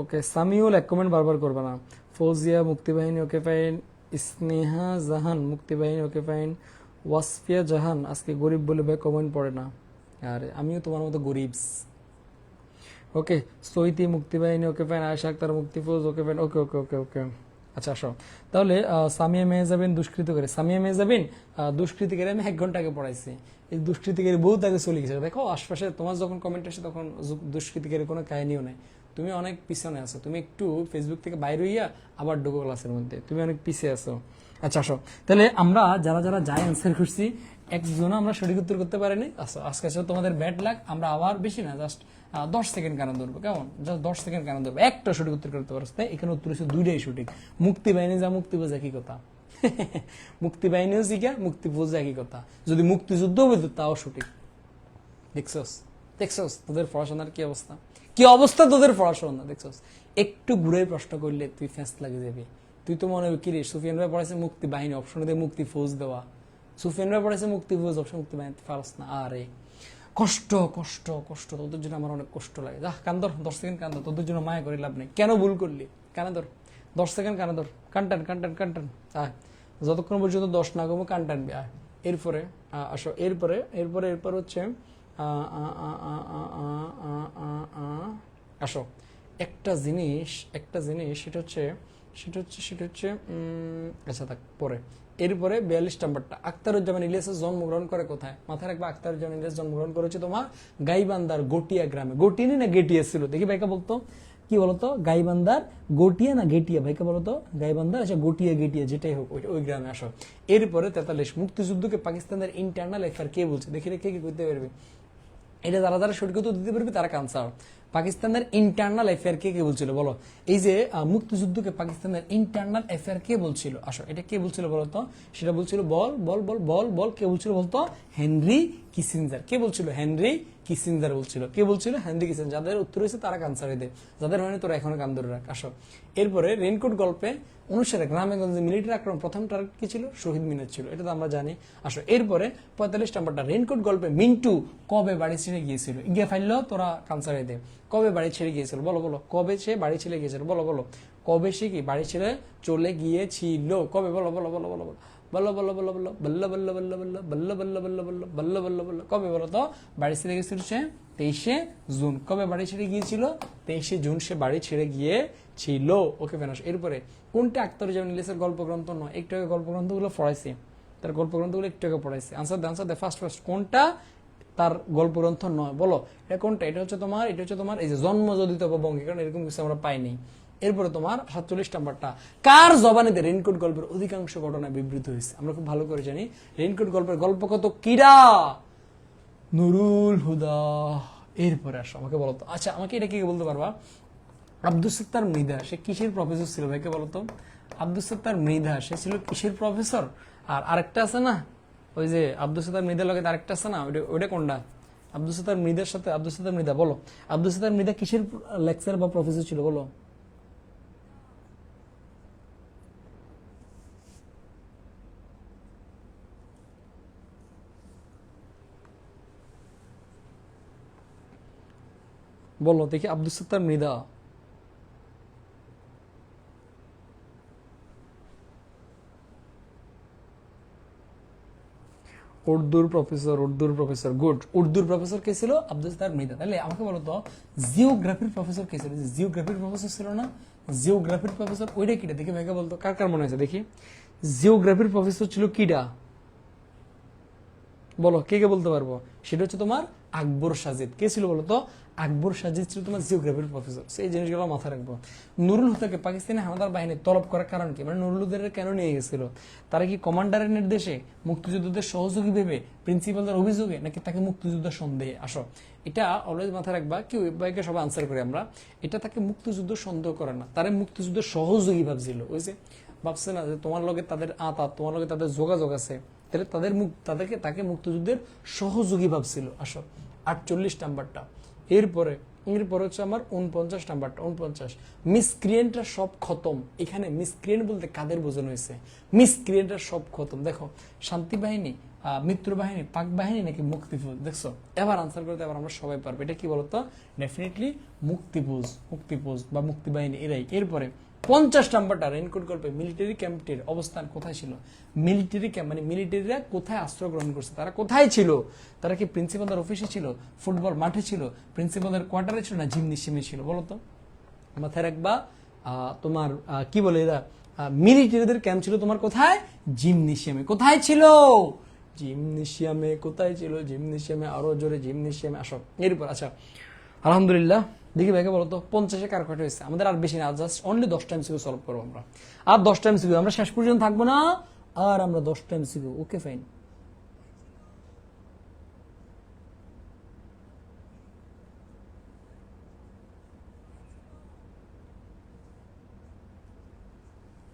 S1: ওকে। সামিউল এক কমেন্ট বারবার করবে না। ফৌজিয়া মুক্তিবাহিনী, ওকে ফাইন। স্নেহা জাহান মুক্তিবাহিনী, ওকে ফাইন। ওয়াসফিয়া জাহান আজকে গরিব বলে ভাই কমেন্ট পড়ে না, আর আমিও তোমার মতো গরিবস। ওকে। সৈতি মুক্তিবাহিনী, ওকে ফাইন। আয়েশা আক্তার মুক্তিফৌজ, okay fine. Okay okay okay okay. আচ্ছা আসো তাহলে সামিয়া মেহজাবিন দুষ্কৃতকারী। সামিয়া মেহজাবিন দুষ্কৃতিকারী আমি 1 ঘন্টা আগে পড়াইছি। এই দুষ্কৃতিকারী বহুত আগে চলে গেছে। দেখো আশপাশে তোমার যখন কমেন্ট আসে তখন দুষ্কৃতিকারী কোনো কাহিনীও নেই। তুমি অনেক পিছনে আছো, তুমি একটু ফেসবুক থেকে বাইরে হইয়া আবার ঢুকো ক্লাসের মধ্যে, তুমি অনেক পিছিয়ে আছো। আচ্ছা আসো তাহলে আমরা যারা যারা যাই অ্যান্সার করছি একজনও আমরা সঠিক উত্তর করতে পারিনি। আচ্ছা আজকে তোমাদের ব্যাড লাক। আমরা আবার বেশি না, জাস্ট 10 সেকেন্ড কারণ ধরবো। কেমন? জাস্ট 10 সেকেন্ড কারণ ধরবো, একটা সঠিক উত্তর করতে পারছো। তাই এখানে উত্তর হচ্ছে 2টাই সঠিক। মুক্তিবাহিনী যা মুক্তিফৌজ একই কথা। মুক্তিবাহিনীও শিখা মুক্তিফৌজ একই কথা। যদি মুক্তিযুদ্ধ হইতো তাও সঠিক। দেখছস তোদের পড়াশোনার কি অবস্থা? কি অবস্থা তোদের পড়াশোনা দেখছস? একটু ঘুরে প্রশ্ন করলে তুই ফ্যাঁস লাগে যাবি। তুই তো মনে হবে কি রে, সুফিয়ান ভাই পড়াইছে মুক্তিবাহিনী, অপশনে দিয়ে মুক্তিফৌজ দেওয়া। সুফিয়ান ভাই পড়াইছে মুক্তিফৌজ, অপশন মুক্তিবাহিনী, পারস না। আরে কষ্ট কষ্ট কষ্ট, তোদের জন্য আমার অনেক কষ্ট লাগে। যা কান্দর, 10 সেকেন্ড কান্দর, তোদের জন্য মায়া করে লাভ নেই। কেন ভুল করলি? কানাদর, 10 সেকেন্ড কানাদর, কান্টান কান্টান কান্টান। যতক্ষণ পর্যন্ত 10 না কমো কান টানবি। এরপরে আসো, এরপরে এরপরে এরপর হচ্ছে আসো, একটা জিনিস সেটা হচ্ছে আচ্ছা থাক পরে। এরপরে 42 নাম্বারটা, আখতারুজ্জামান ইলিয়াস জন্মগ্রহণ করে কোথায়? মাথায় রাখবা, আখতারুজ্জামান ইলিয়াস জন্মগ্রহণ করেছে তোমার গাইবান্ধার গটিয়া গ্রামে। গটিনি না গেটিয়া ছিল? দেখি ভাইকা বলতো, কি বলতো, গাইবান্ধার গটিয়া না গেটিয়া? ভাইকা বলতো গাইবান্ধার, আচ্ছা গটিয়া গেটিয়া যেটাই হোক ওই গ্রামে। আসো, এরপরে 43, মুক্তিযুদ্ধকে পাকিস্তানের ইন্টারনাল অ্যাফেয়ার কে বলছে? দেখি রে কে কি করতে পারবে? এটা যারা যারা সঠিক উত্তর দিতে পারবে তারা কানসার। পাকিস্তানের ইন্টারনাল অ্যাফেয়ার কে কে বলছিল বলো? এই যে মুক্তিযুদ্ধকে পাকিস্তানের ইন্টারনাল অ্যাফেয়ার কে বলছিল? আসো, এটা কে বলছিল বলতো? সেটা বলছিল বল বল বল বল বল, কে বলছিল বলতো? Henry Kissinger. কে বলছিল? হেনরি কিসিঞ্জার বলছিল। কে বলছিল? Henry Kissinger. যাদের উত্তর হয়েছে তারা কানসার দেয়, যাদের হয়নি তোরা এখনো কান ধরে রাখ। আসো, এরপরে রেইনকোট গল্পে অনুসারে গ্রামে গঞ্জে মিলিটারি আক্রমণ প্রথম টার্গেট কি ছিল? শহীদ মিনার ছিল, এটা তো আমরা জানি। আসো, এরপরে 45 নাম্বারটা, রেইনকোট গল্পে মিন্টু কবে বাড়ি ছেড়ে গিয়েছিল? ইগে ফাইললো তোরা কানসার দে। কবে বাড়ি ছেড়ে গিয়েছিল বলো বলো? কবে সে বাড়ি ছেড়ে গিয়েছিল বলো বলো? কবে সে কি বাড়ি ছেড়ে চলে গিয়েছিল? কবে বলো বলো বলো বলো বলো বল্ল বল্ল বল্ল বল্ল বল্ল বল্ল বল্ল বল্ল বল্ল বল্ল বল্ল বল্ল বল্ল বল্ল বল্ল, কবে বলো তো? বাড়ি ছেড়ে গিয়েছিল সে 23শে জুন। কবে বাড়ি ছেড়ে গিয়েছিল? 23শে জুন সে বাড়ি ছেড়ে গিয়েছিল। ওকে ফেনাস। এরপরে কোনটা আখতারুজ্জামান ইলিয়াসের গল্পগ্রন্থ নয়? একটু আগে গল্পগ্রন্থগুলো পড়াইছে, তার গল্পগ্রন্থগুলো একটু আগে পড়াইছে। আনসার দে ফার্স্ট কোনটা তার গল্পগ্রন্থ নয় বলো? এটা কোনটা? এটা হচ্ছে তোমার এই যে জন্মযোজিত বঙ্গে, কারণ এরকম কিছু আমরা পাইনি। এরপরে তোমার 47 নাম্বারটা, কার জবানিতে রেইনকোট গল্পের অধিকাংশ ঘটনা বিবৃত হয়েছে? আমরা খুব ভালো করে জানি রেইনকোট গল্পের গল্পকথ কিরা? নুরুল হুদা। এরপরে আসো, আমাকে বলো তো, আচ্ছা আমাকে এটা কি বলতে পারবা? আব্দুল সত্তার মৃধা সে কিসের প্রফেসর ছিল? ভাইকে বলো তো, আব্দুল সত্তার মৃধা সে ছিল কিসের প্রফেসর? আর আরেকটা আছে না, ওই যে আব্দুল সত্তার মৃধার লগে আরেকটা আছে না, ওইটা কোনটা? আব্দুল সত্তার মৃধার সাথে আব্দুল সত্তার মৃধা বলো, আব্দুল সত্তার মৃধা কিসের লেকচার বা প্রফেসর ছিল বলো? বলো দেখি, আব্দুল সত্তার মৃধা উর্দুর প্রফেসর। গুড, উর্দুর প্রফেসর কে ছিল? আব্দুল সত্তার মৃধা। তাহলে আমাকে বলো তো, জিওগ্রাফির প্রফেসর কে ছিল? জিওগ্রাফির প্রফেসর ছিল না? জিওগ্রাফির প্রফেসর ওইটা কিটা? দেখি ভাইকে বলতো, কার কার মনে আছে দেখি, জিওগ্রাফির প্রফেসর ছিল কিডা? বলো, কে কে বলতে পারবো? সেটা হচ্ছে তোমার আকবর সাজিদ। কে ছিল বলো তো? আকবর সাজিদ ছিল তোমার জিওগ্রাফির প্রফেসর। সেই জিনিসগুলো মাথায় রাখবো। নুরুল হুদাকে পাকিস্তানি হানাদার বাহিনী তলব করার কারণ কি? মানে নুরুল হুদাকে কেন নিয়ে গেছিল? তারা কি কমান্ডারের নির্দেশে, মুক্তিযুদ্ধদের সহযোগী ভেবে, প্রিন্সিপালদের অভিযোগে, নাকি তাকে মুক্তিযুদ্ধের সন্দেহে? আসো, এটা অলওয়েজ মাথায় রাখবা, কি উইবাইকে সবাই আনসার করি আমরা। এটা তাকে মুক্তিযুদ্ধ সন্দেহ করে না, তারা মুক্তিযুদ্ধের সহযোগী ভাবছিল। ওই যে ভাবছে না যে তোমার লগে তাদের তোমার লগে তাদের যোগাযোগ আছে, তাহলে তাকে মুক্তিযুদ্ধের সহযোগী ভাবছিল। আসো, 48 নাম্বারটা। এরপরে হচ্ছে আমার 49 নাম্বারটা। 49, মিসক্রিয়েন্টরা সব খতম। এখানে মিসক্রিয়েন্ট বলতে কাদের বোঝানো হয়েছে? মিসক্রিয়েন্টরা সব খতম। দেখো, শান্তি বাহিনী, মিত্র বাহিনী, পাক বাহিনী, নাকি মুক্তিফৌজ? দেখছো, এবার আনসার করতে এবার আমরা সবাই পারবো। এটা কি বলতো? ডেফিনেটলি মুক্তিফৌজ বা মুক্তি বাহিনী, এরাই। এরপরে 50 নাম্বারটা, রেইনকোট গল্পে মিলিটারি ক্যাম্পটির অবস্থান কোথায় ছিল? মিলিটারি ক্যাম্প মানে মিলিটারিরা কোথায় আশ্রয় গ্রহণ করছে, তারা কোথায় ছিল? তারা কি প্রিন্সিপালদের অফিসে ছিল, ফুটবল মাঠে ছিল, প্রিন্সিপালদের কোয়ার্টারে ছিল, না জিমনেশিয়ামে ছিল? বলো তো, মাথায় রাখবা। তোমার কি বলে এরা, মিলিটারিদের ক্যাম্প ছিল তোমার কোথায়? জিমনেশিয়ামে। কোথায় ছিল? জিমনেশিয়ামে। কোথায় ছিল? জিমনেশিয়ামে। আরো জোরে, জিমনেশিয়ামে। আসো, এরপর আচ্ছা, আলহামদুলিল্লাহ। দেখি ভাইকে বলো তো, 50-এ কার কয়টা হয়েছে? আমাদের আর বেশি না, জাস্ট অনলি 10টা এমসিকিউ সলভ করবো আমরা। আর 10টা এমসিকিউ, আমরা শেষ পর্যন্ত থাকবো না, আর আমরা 10টা এমসিকিউ। ওকে ফাইন।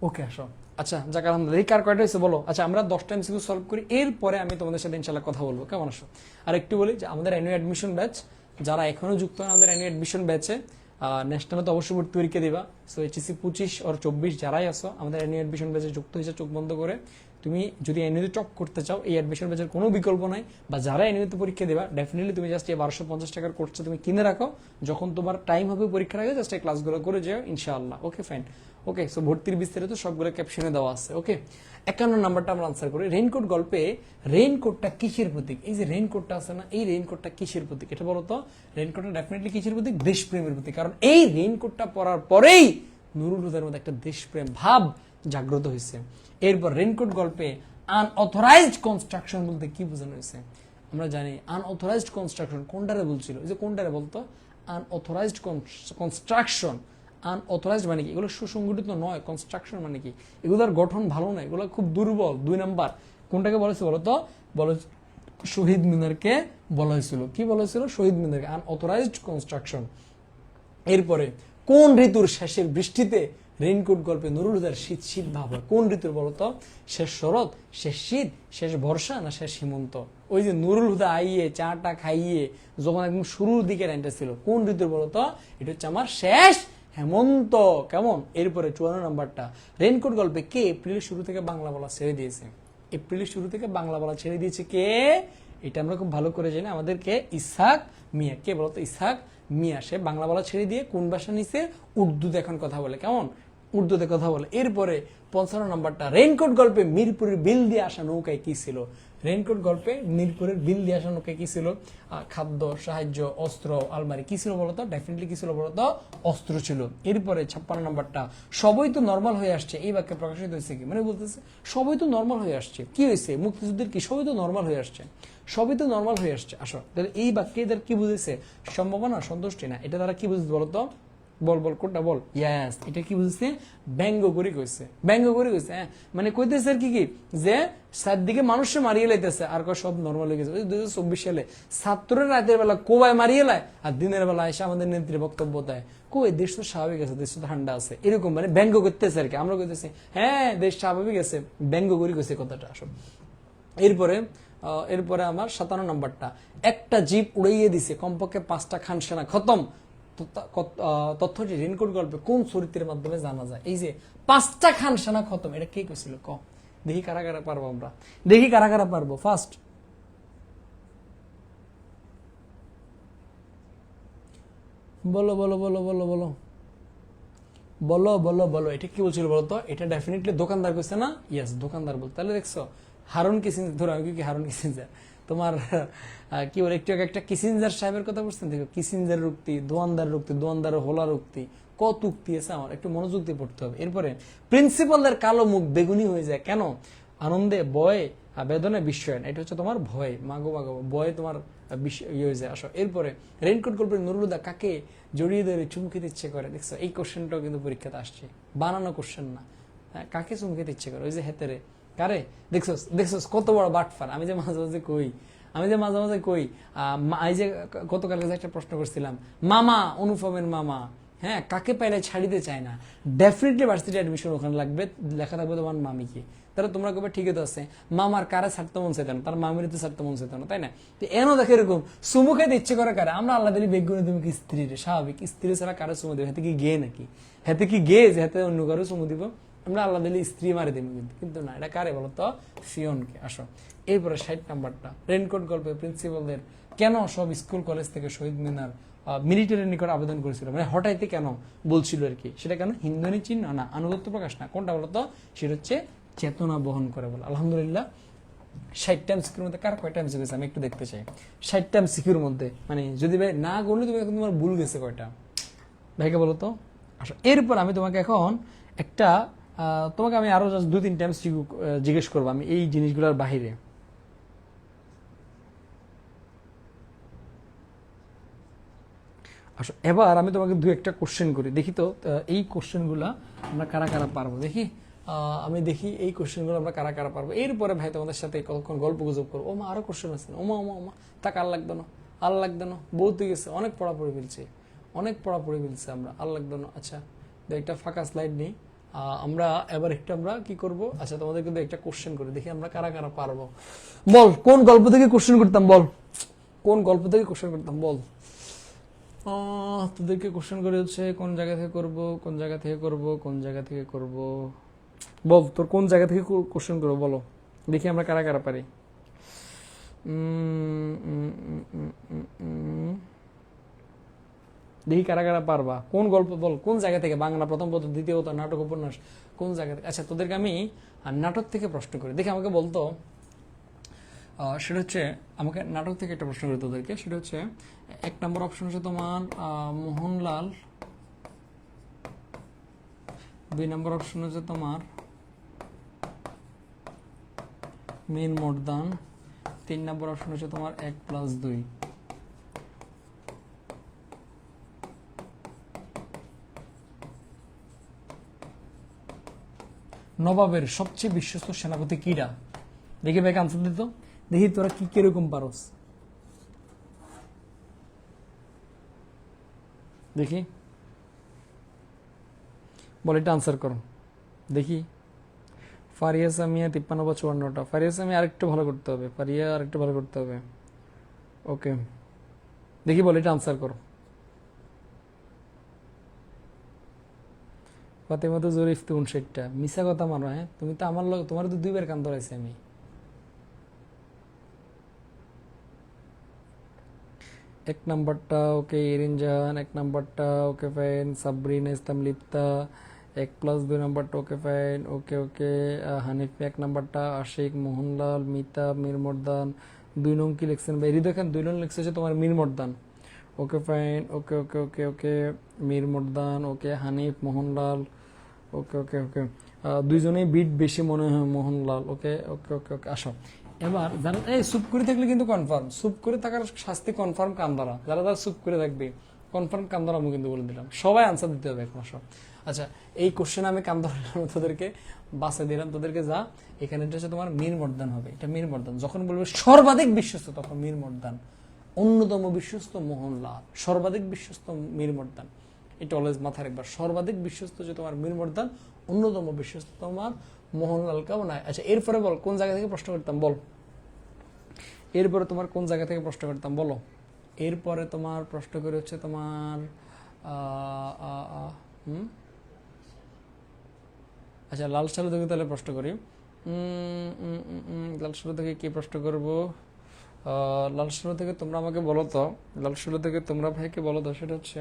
S1: ওকে আসো। আচ্ছা যাক, আলহামদুলিল্লাহ। কার কয়টা হয়েছে বলো? আচ্ছা, আমরা 10টা এমসিকিউ সলভ করি, এরপরে আমি তোমাদের সাথে ইনশাল্লাহ কথা বলবো। কেমন আসো? আর একটু বলি যে আমাদের অ্যানুয়াল অ্যাডমিশন ব্যাচ, যারা এখনো যুক্ত হয় আমাদের অ্যানুয়াল অ্যাডমিশন ব্যাচে, ন্যাশনালে তো অবশ্যই ভর্তি পরীক্ষা দিবা। সো এইচএসসি 25 আর 24 যারাই আসো আমাদের অ্যানুয়াল অ্যাডমিশন ব্যাচে যুক্ত হয়েছে চোখ বন্ধ করে, তুমি যদি এনইউতে টপ করতে চাও, এই অ্যাডমিশন ব্যাচের কোনো বিকল্প নাই, বা যারা এনইউতে পরীক্ষা দেবা ডেফিনেটলি তুমি জাস্ট এই 1250 টাকার কোর্সটা তুমি কিনে রাখো, যখন তোমার টাইম হবে পরীক্ষার আগে জাস্ট এই ক্লাসগুলো করে যাও ইনশাআল্লাহ। ওকে ফাইন। ওকে, সো ভর্তির বিস্তারিত সবগুলো ক্যাপশনে দেওয়া আছে। ওকে, 51 নাম্বারটা আমরা আনসার করি। রেইনকোট গল্পে রেইনকোটটা কিসের প্রতীক? এই যে রেইনকোটটা আছে না, এই রেইনকোটটা কিসের প্রতীক এটা বলো তো? রেইনকোটটা ডেফিনেটলি কিসের প্রতীক? দেশপ্রেমের প্রতীক। কারণ এই রেইনকোটটা পরার পরেই নুরুল হুদার মধ্যে একটা দেশপ্রেম ভাব জাগ্রত হয়েছে। এরপর রেইনকোট গল্পে আনঅথরাইজড কনস্ট্রাকশন বলতে কি বোঝানো হয়েছে? আমরা জানি আনঅথরাইজড কনস্ট্রাকশন কোনটারে বলছিল, এই যে কোনটারে বলতো? Unauthorised construction. আনঅথরাইজড মানে কি? এগুলো সুসংগঠিত নয়। কনস্ট্রাকশন মানে কি? এগুলোর গঠন ভালো নয়, এগুলো খুব দুর্বল। 2 নাম্বার কোনটাকে বলেছে বলতো? বলো, শহীদ মিনারকে বলা হয়েছিল। কি বলা হয়েছিল? শহীদ মিনারকে আনঅথরাইজড কনস্ট্রাকশন। এরপরে কোন ঋতুর শেষের বৃষ্টিতে রেইনকোট গল্পে নুরুল হুদার শীত শীত ভাব হয়? কোন ঋতুর বলতো? শেষ শরৎ, শেষ শীত, শেষ বর্ষা, না শেষ হেমন্ত? ওই যে নুরুল হুদা আইয়ে চাটা খাইয়ে যখন একদম শুরুর দিকে লাইনটা ছিল, কোন ঋতুর বলতো? এটা হচ্ছে আমার শেষ হেমন্ত। কেমন? এরপরে 54 নাম্বারটা, রেইনকোট গল্পে কে এপ্রিলের শুরু থেকে বাংলা বলা ছেড়ে দিয়েছে? এপ্রিলের শুরু থেকে বাংলা বলা ছেড়ে দিয়েছে কে? এটা আমরা খুব ভালো করে জানি, আমাদেরকে ইসহাক মিয়া। কে বলতো? ইসহাক মিয়া। সে বাংলা বলা ছেড়ে দিয়ে কোন ভাষা নিছে? উর্দুতে এখন কথা বলে। কেমন? উর্দুতে কথা বলে। এরপরে 55 নাম্বারটা, রেইনকোট গল্পে মিরপুরের বিল দিয়ে আসা নৌকায় কি ছিল? রেইনকোট গল্পে মিরপুরের বিল দিয়ে আসা নৌকায় কি ছিল? খাদ্য, সাহায্য, অস্ত্র, আলমারি। কি ছিল বলতো? ডেফিনেটলি কি ছিল বলতো? অস্ত্র ছিল। এরপরে 56 নাম্বারটা, সবই তো নর্মাল হয়ে আসছে, এই বাক্যে প্রকাশিত হয়েছে কি? মানে বলতেছে সবই তো নর্মাল হয়ে আসছে। কি হয়েছে? মুক্তিযুদ্ধের কি? সবই তো নর্মাল হয়ে আসছে, সবই তো নর্মাল হয়ে আসছে। আসো তাহলে এই বাক্যে এদের কি বুঝেছে? সম্ভাবনা, সন্তুষ্টি না। এটা তারা কি বুঝেছে বলতো? বল বল, কোনটা বল? ইয়াস, এটা কি বুঝছে? ব্যঙ্গ করে কইছে, ব্যঙ্গ করে কইছে। হ্যাঁ, মানে কইতেছে আর কি কি, যে চারদিকে মানুষে মারিয়ে লাইতেছে আর সব নর্মাল হয়ে গেছে। 2024 সালে ছাত্ররা রাতের বেলা কোবায় মারিয়ে লায়, আর দিনের বেলা এসে আমাদের নেত্রী বক্তব্য দেয় কই দেশ তো স্বাভাবিক আছে, দেশ তো ঠান্ডা আছে, এরকম মানে ব্যঙ্গ করতেছে আর কি। আমরা কইতেছি হ্যাঁ দেশ স্বাভাবিক আছে, ব্যঙ্গ করে কইছে কথাটা। আসল এরপরে আমার 57 নাম্বারটা, একটা জিপ উড়াইয়ে দিছে কমপক্ষে 5টা খান সেনা খতম। তথ্যটি রেইনকোট গল্পে কোন চরিত্রের মাধ্যমে জানা যায়? এই যে 5টা খান সেনা খতম, এটা কে কইছিল? দেখি কারা কারা পারবো, আমরা দেখি কারা কারা পারবো। ফার্স্ট বলো বলো বলো বলো বলো বলো বলো বলো, এটা কি বলছিল বলো তো? এটা ডেফিনেটলি দোকানদার কইছে না? ইয়েস, দোকানদার বল। তাহলে দেখছো হারুন কিসিঞ্জার, ধরো আমি কি হারুন কিসিঞ্জার, তোমার কি বলে একটু আগে একটা কিসিঞ্জার সাহেবের কথা বলছেন, দেখো কিসিঞ্জার উক্তি, দোয়ানদার হোলার উক্তি, কত উক্তি আছে, আমার একটু মনোযোগ দিয়ে পড়তে হবে। এরপরে প্রিন্সিপালদের কালো মুখ বেগুনি হয়ে যায় কেন? আনন্দে, ভয়ে, বেদনায়, বিস্ময়। এটা হচ্ছে তোমার ভয়, মাগো মাগো, ভয়ে তোমার ইয়ে হয়ে যায়। আসো এরপরে রেইনকোট গল্পের নুরুল হুদা কাকে জড়িয়ে ধরে চুমকিতে ইচ্ছে করে? দেখছো এই কোশ্চেনটাও কিন্তু পরীক্ষাতে আসছে, বানানো কোশ্চেন না। হ্যাঁ, কাকে চুমকিতে ইচ্ছে করে? ওই যে হেতেরে। কারে? দেখছো দেখছো কত বড় বাটফার। আমি যে মাঝে মাঝে কই এই যে গতকালকে যে একটা প্রশ্ন করছিলাম, মামা অনুপমের মামা, হ্যাঁ, কাকে পাইলে ছাড়িতে চায় না? ডেফিনেটলি ভার্সিটি অ্যাডমিশন ওখানে লাগবে, লেখা থাকবে তোমার মামিকে। তাহলে তোমরা কবে ঠিকই তো আছে, মামার কারা ছাড়তে মন চাইতো না, তার মামির তো ছাড়তে মন চাইতো না, তাই না? তো এনও দেখে এরকম সুমু খাইতে ইচ্ছে করে কারে? আমরা আল্লাহ দিলি বেগুনে তুমি কি স্ত্রী রে, স্বাভাবিক স্ত্রী ছাড়া কারো চুমু দেবে? হাতে কি গে নাকি? হাতে কি গে যে হাতে অন্য কারো চুমু দিব? আমরা আল্লাহ দিলি স্ত্রী মারি দিব, কিন্তু না, এটা কারে বলতো? ফিয়নকে। আসো এরপরে 60 নাম্বারটা, রেইনকোট গল্পে প্রিন্সিপালদের কেন সব স্কুল কলেজ থেকে শহীদ মিনার মিলিটারির নিকট আবেদন করেছিল, মানে হঠাৎই কেন বলছিল আর কি? সেটা কেন? হিন্দনী চিহ্ন না, আনুগত্য প্রকাশ না, কোনটা বলতো? সেটা হচ্ছে চেতনা বহন করে বলে। আলহামদুলিল্লাহ 60টা এমসিকিউর মধ্যে কার কয়টা এমসিকিউ গেছে আমি একটু দেখতে চাই। 60টা এমসিকিউর মধ্যে মানে যদি ভাই না করলে তুমি এখন তোমার ভুল গেছে কয়টা ভাইকে বলো তো? আসো এরপর আমি তোমাকে এখন একটা তোমাকে আমি আরো 2-3টা এমসিকিউ জিজ্ঞেস করবো আমি এই জিনিসগুলোর বাহিরে। আসো এবার আমি তোমাকে 2-1টা কোশ্চেন করি, দেখি তো এই কোশ্চেনগুলো আমরা কারা কারা পারবো। দেখি আমি দেখি এই কোশ্চেনগুলো আমরা কারা কারা পারবো। এরপরে ভাই তোমাদের সাথে কতক্ষণ গল্প গুজব করবো। ওমা আরো কোশ্চেন আছে, ওমা ওমা ওমা, তাক আর লাগতো না, আর লাগতো না, বহুত হয়ে গেছে, অনেক পড়াপড়ি ফেলছে, আমরা, আর লাগতো না। আচ্ছা একটা ফাঁকা স্লাইড নেই, আমরা এবার আমরা কি করব? আচ্ছা তোমাদের কিন্তু একটা কোশ্চেন করি, দেখি আমরা কারা কারা পারবো। বল কোন গল্প থেকে কোশ্চেন করতাম? বল কোন গল্প থেকে কোশ্চেন করতাম? বল। তোদেরকে কোশ্চেন করে হচ্ছে কোন জায়গা থেকে করব, কোন জায়গা থেকে করব, কোন জায়গা থেকে করব। বল তোর কোন জায়গা থেকে কোশ্চেন করবো বলো, দেখি আমরা কারা কারা পারি। দেখি কারা কারা পারবা, কোন গল্প বল, কোন জায়গা থেকে, বাংলা প্রথম পত্র, দ্বিতীয় পত্র, নাটক, উপন্যাস, কোন জায়গা থেকে। আচ্ছা তোদেরকে আমি নাটক থেকে প্রশ্ন করি, দেখি আমাকে বলতো। সেটা হচ্ছে, আমাকে নাটক থেকে একটা প্রশ্ন করি তোদেরকে, সেটা হচ্ছে 1 নম্বর অপশন হচ্ছে তোমার মোহনলাল, 2 নম্বর অপশন হচ্ছে তোমার মীর মর্দান, 3 নম্বর অপশন হচ্ছে তোমার 1+2। নবাবের সবচেয়ে বিশ্বস্ত সেনাপতি কিরা? দেখি ভাই আনসার দিত, দেখি তোরা কি কিরকম পারস, দেখি বল, এটা আনসার করো দেখি। ফারিয়া সামিয়া 53 বা 54টা, ফারিয়া সামিয়া আরেকটু ভালো করতে হবে, ফারিয়া আরেকটু ভালো করতে হবে। ওকে দেখি বল, এটা আনসার করো। ফাতেমা তো জরিফ 59টা, মিশা কথা মানো। হ্যাঁ তুমি তো আমার লোক, তোমার তো 2বার কান ধরাইছি আমি। এক নাম্বারটা ওকে ইরিন জাহান, 1 নাম্বারটা ওকে ফাইন সাবরিনা ইসলাম লিপ্তা, 1+2 নাম্বারটা ওকে ফাইন, ওকে ওকে হানিফ 1 নাম্বারটা, আশিক, মোহনলাল, মিতা, মীর মর্দান। 2 নং কি লিখছেন ভাই? হৃদয় খান 2 নং লিখছে তোমার মীর মর্দান। ওকে ফাইন, ওকে ওকে ওকে ওকে মীর মর্দান, ওকে হানিফ, মোহনলাল, ওকে ওকে ওকে দুইজনেই বিট বেশি মনে হয় মোহনলাল। ওকে ওকে ওকে ওকে আসো এবার। যারা এই চুপ করে থাকলে কিন্তু কনফার্ম, চুপ করে থাকার শাস্তি কনফার্ম কান ধরা, যারা যারা চুপ করে থাকবে কনফার্ম কান ধরা, আমি কিন্তু বলে দিলাম সবাই আনসার দিতে হবে এখন সব। আচ্ছা এই কোশ্চেন আমি কান ধরলাম, তোদেরকে বাসে দিলাম, তোদেরকে যা এখানে হচ্ছে তোমার মীর মর্দান হবে, এটা মীর মর্দান। যখন বলবে সর্বাধিক বিশ্বস্ত তখন মীর মর্দান, অন্যতম বিশ্বস্ত মোহনলাল, সর্বাধিক বিশ্বস্ত মীর মর্দান। এটা অলওয়েজ মাথায় রাখবা, সর্বাধিক বিশ্বস্ত যে তোমার মীর মর্দান, অন্যতম বিশ্বস্ত তোমার মোহনলাল। কেমন? আচ্ছা এরপরে বল কোন জায়গা থেকে প্রশ্ন করতাম বল, এরপরে তোমার কোন জায়গা থেকে প্রশ্ন করতাম বলো। এরপরে তোমার প্রশ্ন করে হচ্ছে তোমার আচ্ছা লাল সালু থেকে তাহলে প্রশ্ন করি। লাল সালু থেকে কি প্রশ্ন করব? লাল সালু থেকে তোমরা আমাকে বলো তো, লাল সালু থেকে তোমরা ভাইকে বলো তো, সেটা হচ্ছে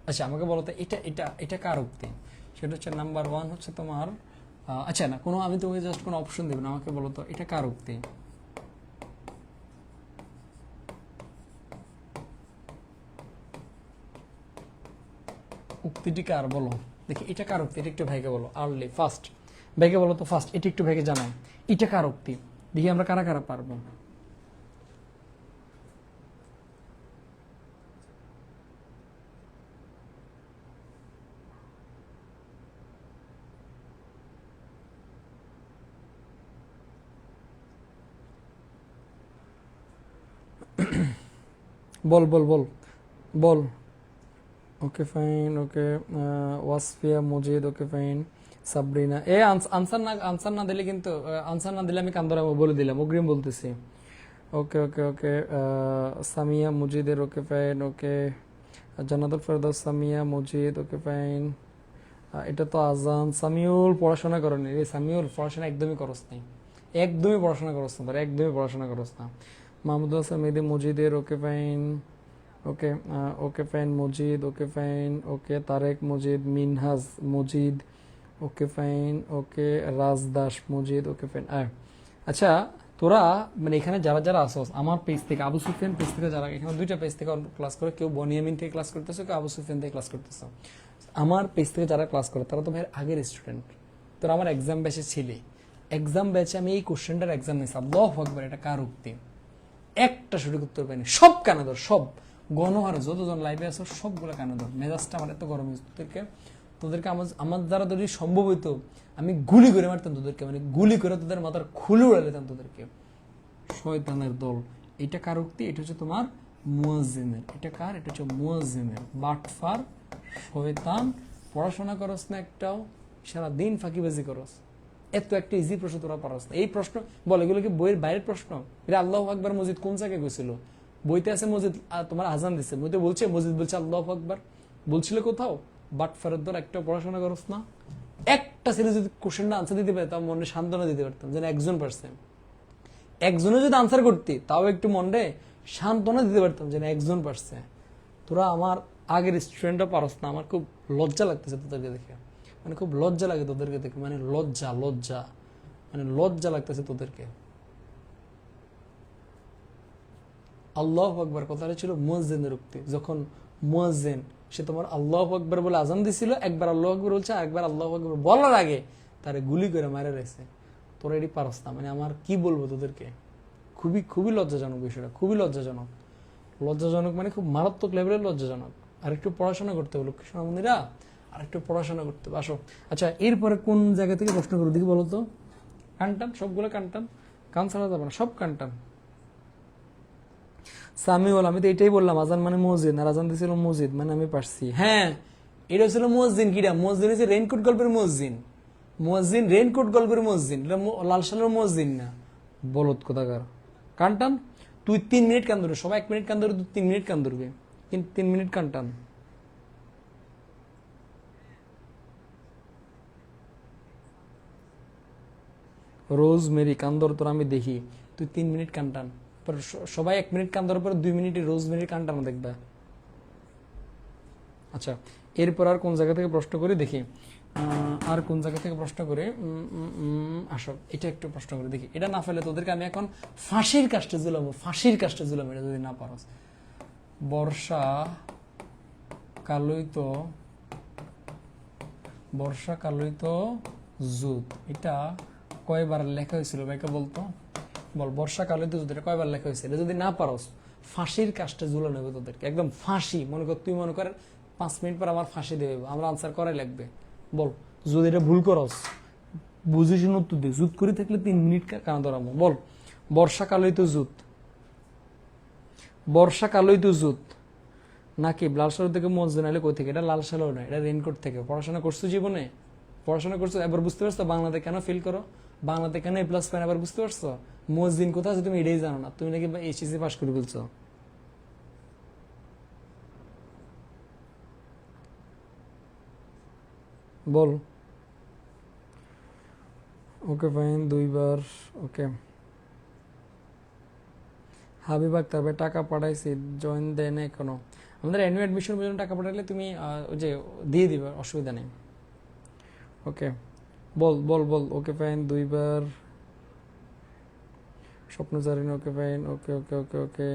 S1: আচ্ছা আমাকে বলো তো, এটা এটা এটা কার উক্তি? সেটা হচ্ছে নাম্বার 1 হচ্ছে তোমার আচ্ছা না কোনো, আমি তোমাকে জাস্ট কোনো অপশন দেব না, আমাকে বলো তো এটা কার উক্তি? উক্তিটি কার বলো দেখি, এটা কার উক্তি? এটা একটু ভাইকে বলো, আর্লি ফার্স্ট ভাইকে বলো তো, ফার্স্ট এটা একটু ভাইকে জানাও, এটা কার উক্তি? দেখি আমরা কারা কারা পারবো। বল বল বল বল। ওকে ফাইন, ওকে ওয়াসফিয়া মজিদ, ওকে ফাইন সাবরিনা। এ আনসার না দিলে কিন্তু, আনসার না দিলে আমি কান্দরা বলে দিলাম, অগ্রিম বলতেছি। ওকে ওকে ওকে সামিয়া মজিদের, ওকে ফাইন, ওকে জান্নাতুল ফেরদৌস সামিয়া মজিদ, ওকে ফাইন। এটা তো আজান। সামিউল পড়াশোনা করেনি রে, সামিউল পড়াশোনা একদমই করস নাই, একদমই পড়াশোনা করস না, একদমই পড়াশোনা করস না। মাহমুদ হাসান মেহেদি মজিদের, okay fine, okay okay fine Majid, okay fine, okay Tarek Majid, Minhaj Majid, okay fine, okay Rajdas Majid, okay fine. আচ্ছা তোরা মানে এখানে যারা যারা আসোস আমার পেজ থেকে, আবু সুফিয়ান পেজ থেকে যারা, এখানে 2টা পেজ থেকে ক্লাস করে, কেউ বনিয়ামিন থেকে ক্লাস করতেছো, কেউ আবু সুফিয়ান থেকে ক্লাস করতেছো। আমার পেজ থেকে যারা ক্লাস করে তারা তো ভাই আগের স্টুডেন্ট, তোরা আমার এক্সাম ব্যাচে ছিলে, এক্সাম ব্যাচে আমি এই কোশ্চেনটার এক্সাম নিয়েছি। আল্লাহু আকবার, এটা কার উক্তি? একটা সঠিক উত্তর পাইনি, সব কানে ধর, সব গণহারে যতজন লাইভে আছো সবগুলো কানে ধর। মেজাজটা আমার এত গরম হয়েছে, তোদেরকে আমার দ্বারা যদি সম্ভব হইতো আমি গুলি করে মারতাম তোদেরকে, মানে গুলি করে তোদের মাথার খুলে উড়ে দিতাম তোদেরকে। শয়তানের দল। এটা কার উক্তি? এটা হচ্ছে তোমার মুয়াজ্জিনের। এটা কার? এটা হচ্ছে মুয়াজ্জিনের। বাটফার, শয়তান, পড়াশোনা করস না একটাও, সারাদিন ফাঁকিবাজি করস। এত একটা ইজি প্রশ্ন তোরা পারস না। এই প্রশ্ন বল, এগুলো কি বইয়ের বাইরের প্রশ্ন? এটা আল্লাহু আকবার মসজিদ কোন জায়গায় গেছিল? বইতে আছে মসজিদ, তোমার আজান দিচ্ছে, বইতে বলছে মসজিদ বলছে আল্লাহু আকবার, বলছিল কোথাও? বাট ফেরত ধর, একটা পড়াশোনা করছ না? একটা ছেলে যদি কোশ্চেনটা আনসার দিতে পারে, তাও মনে সান্ত্বনা দিতে পারতাম, যেন একজন পারছেন। একজনে যদি আনসার করতি, তাও একটু মনে সান্ত্বনা দিতে পারতাম, যেন একজন পারছে। তোরা আমার আগের স্টুডেন্টরা পারস না, আমার খুব লজ্জা লাগতেছে তোদেরকে দেখে, মানে খুব লজ্জা লাগে তোদেরকে দেখে, মানে লজ্জা লজ্জা, মানে লজ্জা লাগতেছে তোদেরকে। আল্লাহু আকবার কথাটা ছিল মুয়াজ্জিনের উক্তি। যখন মুয়াজ্জিন সে তোমার আল্লাহু আকবার বলে আজান দিছিল, একবার আল্লাহু আকবার বলছে, একবার আল্লাহু আকবার বলার আগে তারে গুলি করে মারা রয়েছে। তোরা এটি পারস না, মানে আমার কি বলবো তোদেরকে, খুবই খুবই লজ্জাজনক বিষয়টা, খুবই লজ্জাজনক। লজ্জাজনক মানে খুব মারাত্মক লেভেলের লজ্জাজনক। আর একটু পড়াশোনা করতে হবে লোক সোনামণিরা, আর একটু পড়াশোনা করতে হবে। আসো, আচ্ছা এরপরে কোন জায়গা থেকে প্রশ্ন করবো দেখি বলো তো? কানটান, সবগুলো কানটান, কান ছাড়া যাবে না, সব কানটান। সামিউল, আমি তো এটাই বললাম, আজান মানে মসজিদ, আর আজান দিয়েছিল মসজিদ, মানে আমি পারছি। হ্যাঁ, এটা ছিল মসজিদ। কিরা মসজিদ হচ্ছে রেইনকোট গল্পের মসজিদ, মসজিদ রেইনকোট গল্পের মসজিদ, এটা লাল সালের মসজিদ না, বলত কোথাকার। কানটান, তুই 3 মিনিট কান ধরবে, সবাই 1 মিনিট কান ধরবে, তুই 3 মিনিট কান ধরবে, কিন্তু 3 মিনিট কানটান। রোজ মেরি কান্দর তোর আমি দেখি, তুই 3 মিনিট কানটান, সবাই 1 মিনিট কান ধরার পরে 2 মিনিটে রোজ মেরি কানটানো দেখবা। আচ্ছা, এরপর আর কোন জায়গা থেকে প্রশ্ন করি দেখি, আর কোন জায়গা থেকে প্রশ্ন করে, আসো এটা একটু প্রশ্ন করে দেখি। এটা না ফেলে তোদেরকে আমি এখন ফাঁসির কাজটা ঝুলাবো, ফাঁসির কাজটা ঝুলাবো, এটা যদি না পারস। বর্ষা কালই তো, বর্ষা কালই তো জুত, এটা কয়বার লেখা হয়েছিল ভাইকে বলতো? বল, বর্ষা কালই তো জুত, এটা কয়বার লেখা হয়েছিল? এটা যদি না পারস, ফাঁসির কাজটা ঝুলে নেবে তোদেরকে, একদম ফাঁসি। মনে কর তুই মনে কর 5 মিনিট পর আমার ফাঁসি দেবে, আমরা আনসার করাই লাগবে। বল, যদি এটা ভুল করস, বুঝিস উত্তর দে। জুত করে থাকলে 3 মিনিট কানা ধরাবো। বল, বর্ষাকালই তো জুত, বর্ষাকালই তো জুত নাকি লাল সালু থেকে মসজিদ নাইলে কই থেকে? এটা লাল সালু না, এটা রেইনকোট থেকে। পড়াশোনা করছো জীবনে, পড়াশোনা করছো, এবার বুঝতে পারছো বাংলাতে কেন ফিল করো, বাংলাতে কেন এ প্লাস পাই, এবার বুঝতে পারছো মসজিদ কোথায় আছে, তুমি এটাই জানো না, তুমি নাকি এইচএসসি পাস করে বলছো। বল, ওকে ফাইন, 2বার ওকে। হাবিব আক্তার, ভাই টাকা পাঠাইছি, জয়েন দেয় না এখনো। আমাদের অ্যানুয়াল অ্যাডমিশন পর্যন্ত টাকা পাঠালে তুমি ওই যে দিয়ে দিবে, অসুবিধা নেই। ওকে, বল বল বল, ওকে ফাইন, 2বার। স্বপ্ন জারিন, ওকে ফাইন, ওকে ওকে ওকে ওকে।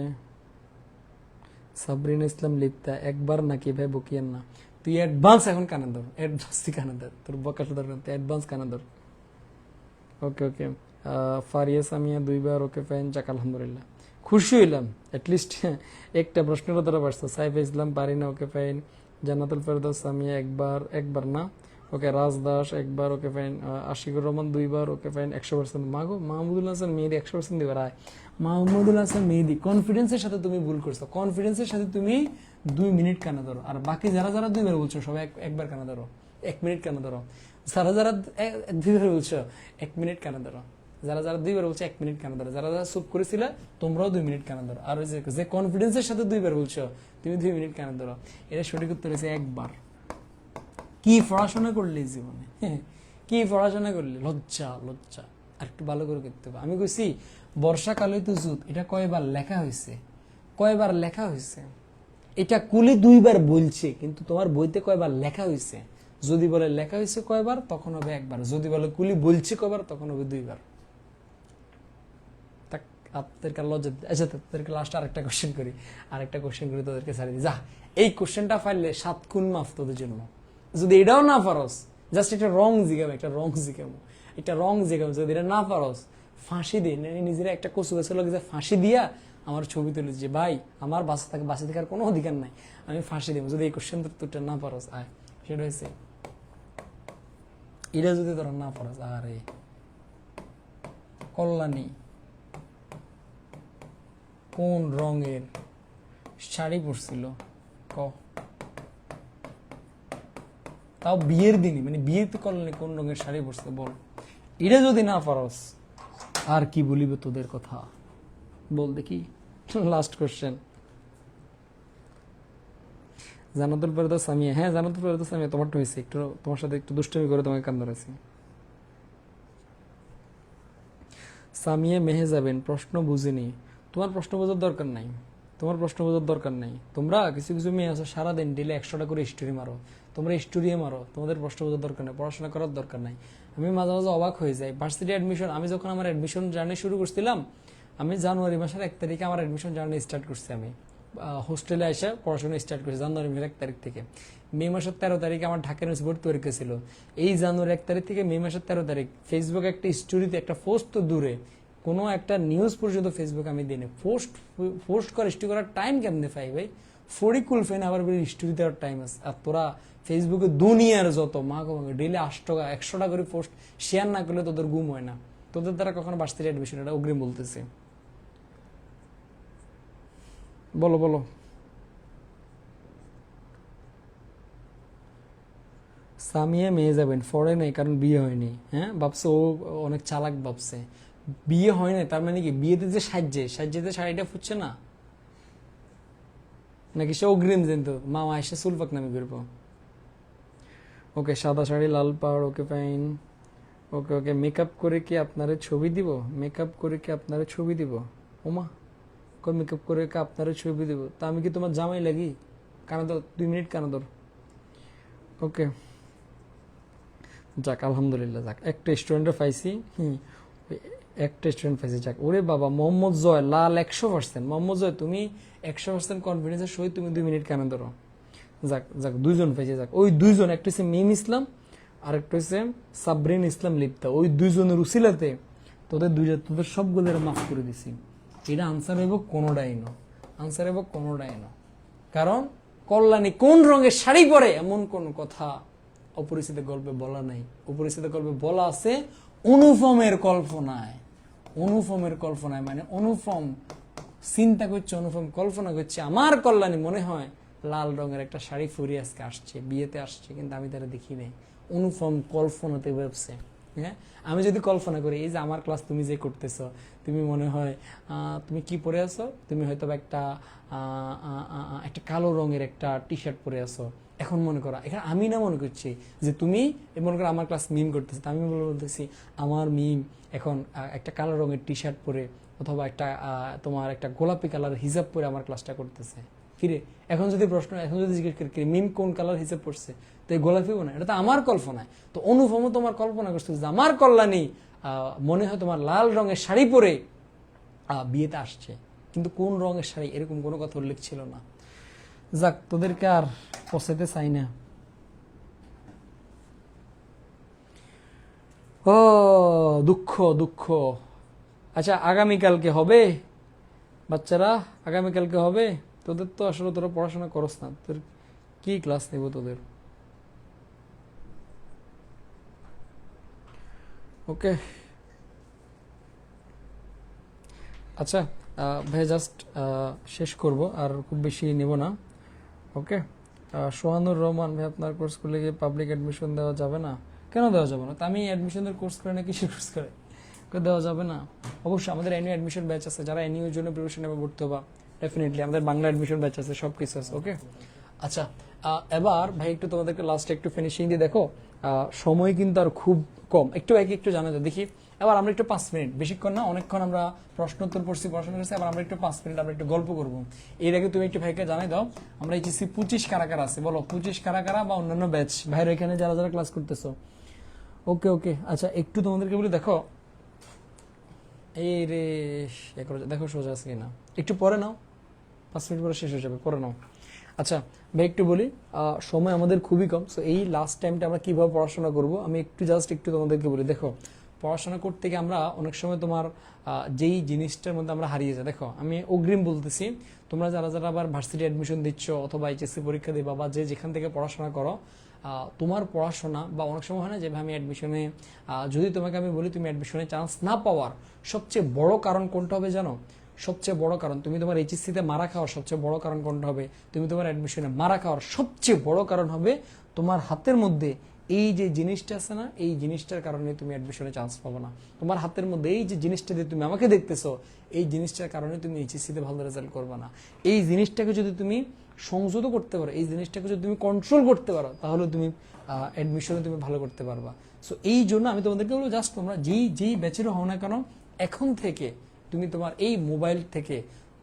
S1: সাবরিন ইসলাম লিপ্তা, একবার নাকি ভাই বকিয়েন না। তুই অ্যাডভান্স এখন কানে ধর, অ্যাডভান্স কানে ধর, তোর বকাটা দরকার, তুই অ্যাডভান্স কানে ধর। ওকে ওকে। ফারিয়া সামিয়া 2বার, ওকে ফাইন, যাক আলহামদুলিল্লাহ, খুশি হইলাম অ্যাটলিস্ট একটা প্রশ্নের উত্তর পারছো। সাইফ ইসলাম পারি না, ওকে ফাইন। জান্নাতুল ফেরদৌস সামিয়া একবার, একবার না, ওকে। রাজ দাস একবার, ওকে ফাইন। আশিকুর রহমান 2বার, ওকে ফাইন, 100%। মাগো, মাহমুদুল হাসান মেহেদি 100% দিবার। আয় মাহমুদুল হাসান মেহেদি, কনফিডেন্সের সাথে তুমি ভুল করছো, কনফিডেন্সের সাথে তুমি 2 মিনিট কানা ধরো, আর বাকি যারা যারা 2বার বলছো সবাই একবার কানা ধরো, 1 মিনিট কানা ধরো। যারা যারা 2বার বলছো 1 মিনিট কানা ধরো, যারা যারা 2বার বলছে 1 মিনিট কানা ধরো, যারা যারা চুপ করেছিল তোমরাও 2 মিনিট কানা ধরো, আর ওই যে কনফিডেন্সের সাথে 2বার বলছো তুমি 2 মিনিট কানা ধরো। এটা সঠিক উত্তর হয়েছে একবার। কি পড়াশোনা করলি জীবনে, কি পড়াশোনা করলি, লজ্জা লজ্জা। আর একটু ভালো করে করতে হবে। আমি কইছি বর্ষাকালে তো জুত, এটা কয়বার লেখা হয়েছে, কয়বার লেখা হয়েছে? এটা কুলি 2বার বলছে, কিন্তু তোমার বইতে কয়বার লেখা হয়েছে? যদি বলে লেখা হয়েছে কয়বার, তখন হবে একবার। যদি বলে কুলি বলছে কয়বার, তখন হবে 2বার। আপনাদেরকে লজ্জা। আচ্ছা, তোদেরকে লাস্ট আরেকটা কোশ্চেন করি, আরেকটা কোশ্চেন করি, তোদেরকে ছাড়ি দিই। যা, এই কোশ্চেনটা পারলে 7 গুণ মাফ তোদের জন্য। যদি এটাও না পারস, জাস্ট একটা রং জিগাবো, একটা রং জিগাবো, একটা রং জিগাবো। যদি এটা না পারস, ফাঁসি দিয়ে নিজেরা একটা কচু গাছের লোক যে ফাঁসি দিয়া আমার ছবি তুলে যে ভাই আমার বাঁচে থাকার কোনো অধিকার নাই, আমি ফাঁসি দেবো যদি এই কোশ্চেন তোরটা না পারস। আয়, সেটা হয়েছে এটা যদি তোরা না পারস। আরে কল্যাণী কোন রঙের শাড়ি পরছিল? ক, তাও বিয়ের দিনই, মানে বিয়েতে কল্যাণী কোন রঙের শাড়ি পরছে? বল, এটা যদি না পারস আর কি বলিবে তোদের কথা, বল দেখি। Last question. জান্নাতুল ফেরদৌস সামিয়া, হ্যাঁ জান্নাতুল ফেরদৌস সামিয়া তোমারটা হয়েছে, একটু তোমার সাথে একটু দুষ্টুমি করে তোমাকে কান ধরেছি। সামিয়া মেহেজাবিন, প্রশ্ন বুঝিনি। তোমার প্রশ্ন বোঝার দরকার নাই, তোমার প্রশ্ন বোঝার দরকার নাই। তোমরা কিছু কিছু মেয়ে আছো সারাদিন ডেলি 100টা করে স্টোরি মারো, তোমরা স্টোরি মারো, তোমাদের প্রশ্ন বোঝার দরকার নেই, পড়াশোনা করার দরকার নাই। আমি মাঝে মাঝে অবাক হয়ে যাই, ভার্সিটি অ্যাডমিশন, আমি যখন আমার অ্যাডমিশন জার্নি শুরু করছিলাম, আমি জানুয়ারি মাসের 1 তারিখে আমার অ্যাডমিশন জার্নি স্টার্ট করছি। আমি হোস্টেলে এসে পড়াশোনা স্টার্ট করেছি জানুয়ারি মাসের 1 তারিখ থেকে। মে মাসের 13 তারিখে আমার ঢাকা ইউনিভার্সিটি ভর্তি পরীক্ষা ছিল। এই জানুয়ারি 1 তারিখ থেকে মে মাসের 13 তারিখ ফেসবুকে একটা স্টোরিতে একটা পোস্ট, তো দূরে কোনো একটা নিউজ পর্যন্ত ফেসবুক আমি দিই না। পোস্ট করার স্টোরি করার টাইম কেমনে পাই ভাই? ফরিকুল ফেন আবার স্টোরি দেওয়ার টাইম আছে। আর তোরা ফেসবুকে দুনিয়ার যত মা গো ডেলি 100টা করে পোস্ট শেয়ার না করলে তোদের গুম হয় না। তোদের দ্বারা কখনো ভার্সিটি অ্যাডমিশন, এটা অগ্রিম বলতেছে। বলো বলো। সামিয়া মেয়ে যাবেন ফরে নাই কারণ বিয়ে হয়নি। হ্যাঁ ভাবছে ও অনেক চালাক ভাবছে, বিয়ে হয় না তার মানে কি বিয়েতে যে সাজ্জেতে শাড়িটা ফুটছে না, নাকি সে অগ্রিম কিন্তু মামা এসে সুলপাক নামে ঘুরবো। ওকে সাদা শাড়ি লাল পাড়, ওকে ফাইন। ওকে ওকে মেকআপ করে কি আপনারে ছবি দিব? মেকআপ করে কি আপনারে ছবি দিব? ওমা মেকআপ করে কি আপনারে ছবি দিব? তা আমি কি তোমার জামাই লাগি? কানাদর 2 মিনিট কানাদর। ওকে যাক আলহামদুলিল্লাহ, যাক একটা স্টুডেন্টও পাইছি। একটা স্টুডেন্ট পাইছি, যাক। ওরে বাবা মোহাম্মদ জয় লাল 100%। মোহাম্মদ জয় তুমি 100% কনফিডেন্সের সহিত তুমি 2 মিনিট কেন ধরো। যাক যাক 2জন পাইছে, যাক। ওই 2জন, একটা হচ্ছে মিম ইসলাম আর একটা হচ্ছে সাবরিন ইসলাম লিপ্তা, ওই 2জনের উসিলাতে তোদের সবগুলোর মাফ করে দিছি। এটা আনসার হইব কোনোটাই না, আনসার হইব কোনোটাই না। কারণ কল্যাণী কোন রঙের শাড়ি পরে এমন কোন কথা অপরিচিত গল্পে বলা নাই। অপরিচিত গল্পে বলা আছে অনুপমের কল্পনায়। অনুপমের কল্পনায় মানে অনুপম চিন্তা করছে, অনুপম কল্পনা করছে আমার কল্যাণী মনে হয় লাল রঙের একটা শাড়ি পরে আজকে আসছে, বিয়েতে আসছে, কিন্তু আমি তারা দেখি নাই। অনুপম কল্পনাতে ভাবছে। হ্যাঁ আমি যদি কল্পনা করি এই যে আমার ক্লাস তুমি যে করতেছ, তুমি মনে হয় তুমি কি পরে আছো, তুমি হয়তো একটা একটা কালো রঙের একটা টি শার্ট পরে আছো। এখন মনে করো এখানে আমি না মনে করছি যে তুমি মনে করো আমার ক্লাস মিম করতেছি, আমি বলতেছি আমার মিম এখন একটা কালো রঙের টি শার্ট পরে অথবা একটা তোমার একটা গোলাপি কালার হিজাব পরে আমার ক্লাসটা করতেছে। কিরে এখন যদি জিজ্ঞেস করি মিম কোন কালার হিসাব পড়ছে, তো এই গোলাপিও না, এটা তো আমার কল্পনায়। তো অনুপমও তোমার কল্পনা করছে যে আমার কল্যাণী মনে হয় তোমার লাল রঙের শাড়ি পরে বিয়েতে আসছে, কিন্তু কোন রঙের শাড়ি এরকম কোনো কথা উল্লেখ ছিল না। যাক তোদেরকে আর পচাইতে চাই না। ও দুঃখ দুঃখ। আচ্ছা আগামীকালকে হবে বাচ্চারা? আগামীকালকে হবে? তোদের তো আসলে তোরা পড়াশোনা করস না, তোর কি ক্লাস নেব তোদের? ওকে আচ্ছা ভাই জাস্ট শেষ করব, আর খুব বেশি নেব না। ওকে সোহানুর রহমান ভাই আপনার কোর্স করলে গিয়ে পাবলিক অ্যাডমিশন দেওয়া যাবে না? কেন দেওয়া যাবে না? তা আমি অ্যাডমিশনের কোর্স করে না কিসের কোর্স করে দেওয়া যাবে না? অবশ্যই আমাদের এনইউ অ্যাডমিশন ব্যাচ আছে, যারা এনইউ এর জন্য প্রিপারেশন নেবে ভর্তি হবা ডেফিনেটলি, আমাদের বাংলা অ্যাডমিশন ব্যাচ আছে, সব কিছু আছে। ওকে আচ্ছা এবার ভাই একটু তোমাদেরকে লাস্টে একটু ফিনিশিং দিয়ে দেখো, সময় কিন্তু আর খুব কম, একটু একটু জানা যায় দেখি। এবার আমরা একটু 5 মিনিট, বেশিক্ষণ না, অনেকক্ষণ আমরা প্রশ্ন উত্তর পড়ছি, পড়াশোনা করছি, এবার আমরা একটু 5 মিনিট আমরা একটু গল্প করবো। এর আগে তুমি একটু ভাইকে জানাই দাও আমরা এইচএসসি 25 কারা কারা আছে, বলো 25 কারা কারা, বা অন্যান্য ব্যাচ ভাইয়ের এখানে যারা যারা ক্লাস করতেছো। ওকে ওকে আচ্ছা একটু তোমাদেরকে বলি, দেখো এই রে দেখো সোজা আছে কিনা, একটু পরে নাও, 5 মিনিট পরে শেষ হয়ে যাবে, পরে নাও। আচ্ছা ভাই একটু বলি, সময় আমাদের খুবই কম, সো এই লাস্ট টাইমটা আমরা কিভাবে পড়াশোনা করব আমি একটু একটু তোমাদেরকে বলি। দেখো পড়াশোনা করতে গিয়ে আমরা অনেক সময় তোমার যেই জিনিসটার মধ্যে আমরা হারিয়ে যাই, দেখো আমি অগ্রিম বলতেছি, তোমরা যারা যারা আবার ভার্সিটি অ্যাডমিশন দিচ্ছ অথবা এইচএসসি পরীক্ষা দিবা বা যে যেখান থেকে পড়াশোনা করো, তোমার পড়াশোনা বা অনেক সময় হয় না যে আমি অ্যাডমিশনে, যদি তোমাকে আমি বলি তুমি অ্যাডমিশনে চান্স না পাওয়ার সবচেয়ে বড় কারণ কোনটা হবে জানো? সবচেয়ে বড় কারণ তুমি তোমার এইচএসসিতে মারা খাওয়ার সবচেয়ে বড় কারণ কোনটা হবে? তুমি তোমার অ্যাডমিশনে মারা খাওয়ার সবচেয়ে বড় কারণ হবে তোমার হাতের মধ্যে এই যে জিনিসটা আছে না, এই জিনিসটার কারণে তুমি অ্যাডমিশনে চান্স পাবো না। তোমার হাতের মধ্যে এই যে জিনিসটা দিয়ে তুমি আমাকে দেখতেছো, এই জিনিসটার কারণে তুমি এইচএসসিতে ভালো রেজাল্ট করবে না। এই জিনিসটাকে যদি তুমি সংযত করতে পারো, এই জিনিসটাকে যদি তুমি কন্ট্রোল করতে পারো, তাহলে তুমি অ্যাডমিশনে তুমি ভালো করতে পারবা। সো এই জন্য আমি তোমাদেরকে বলবো, জাস্ট তোমরা যেই ব্যাচেরও হও না কেন, এখন থেকে তুমি তোমার এই মোবাইল থেকে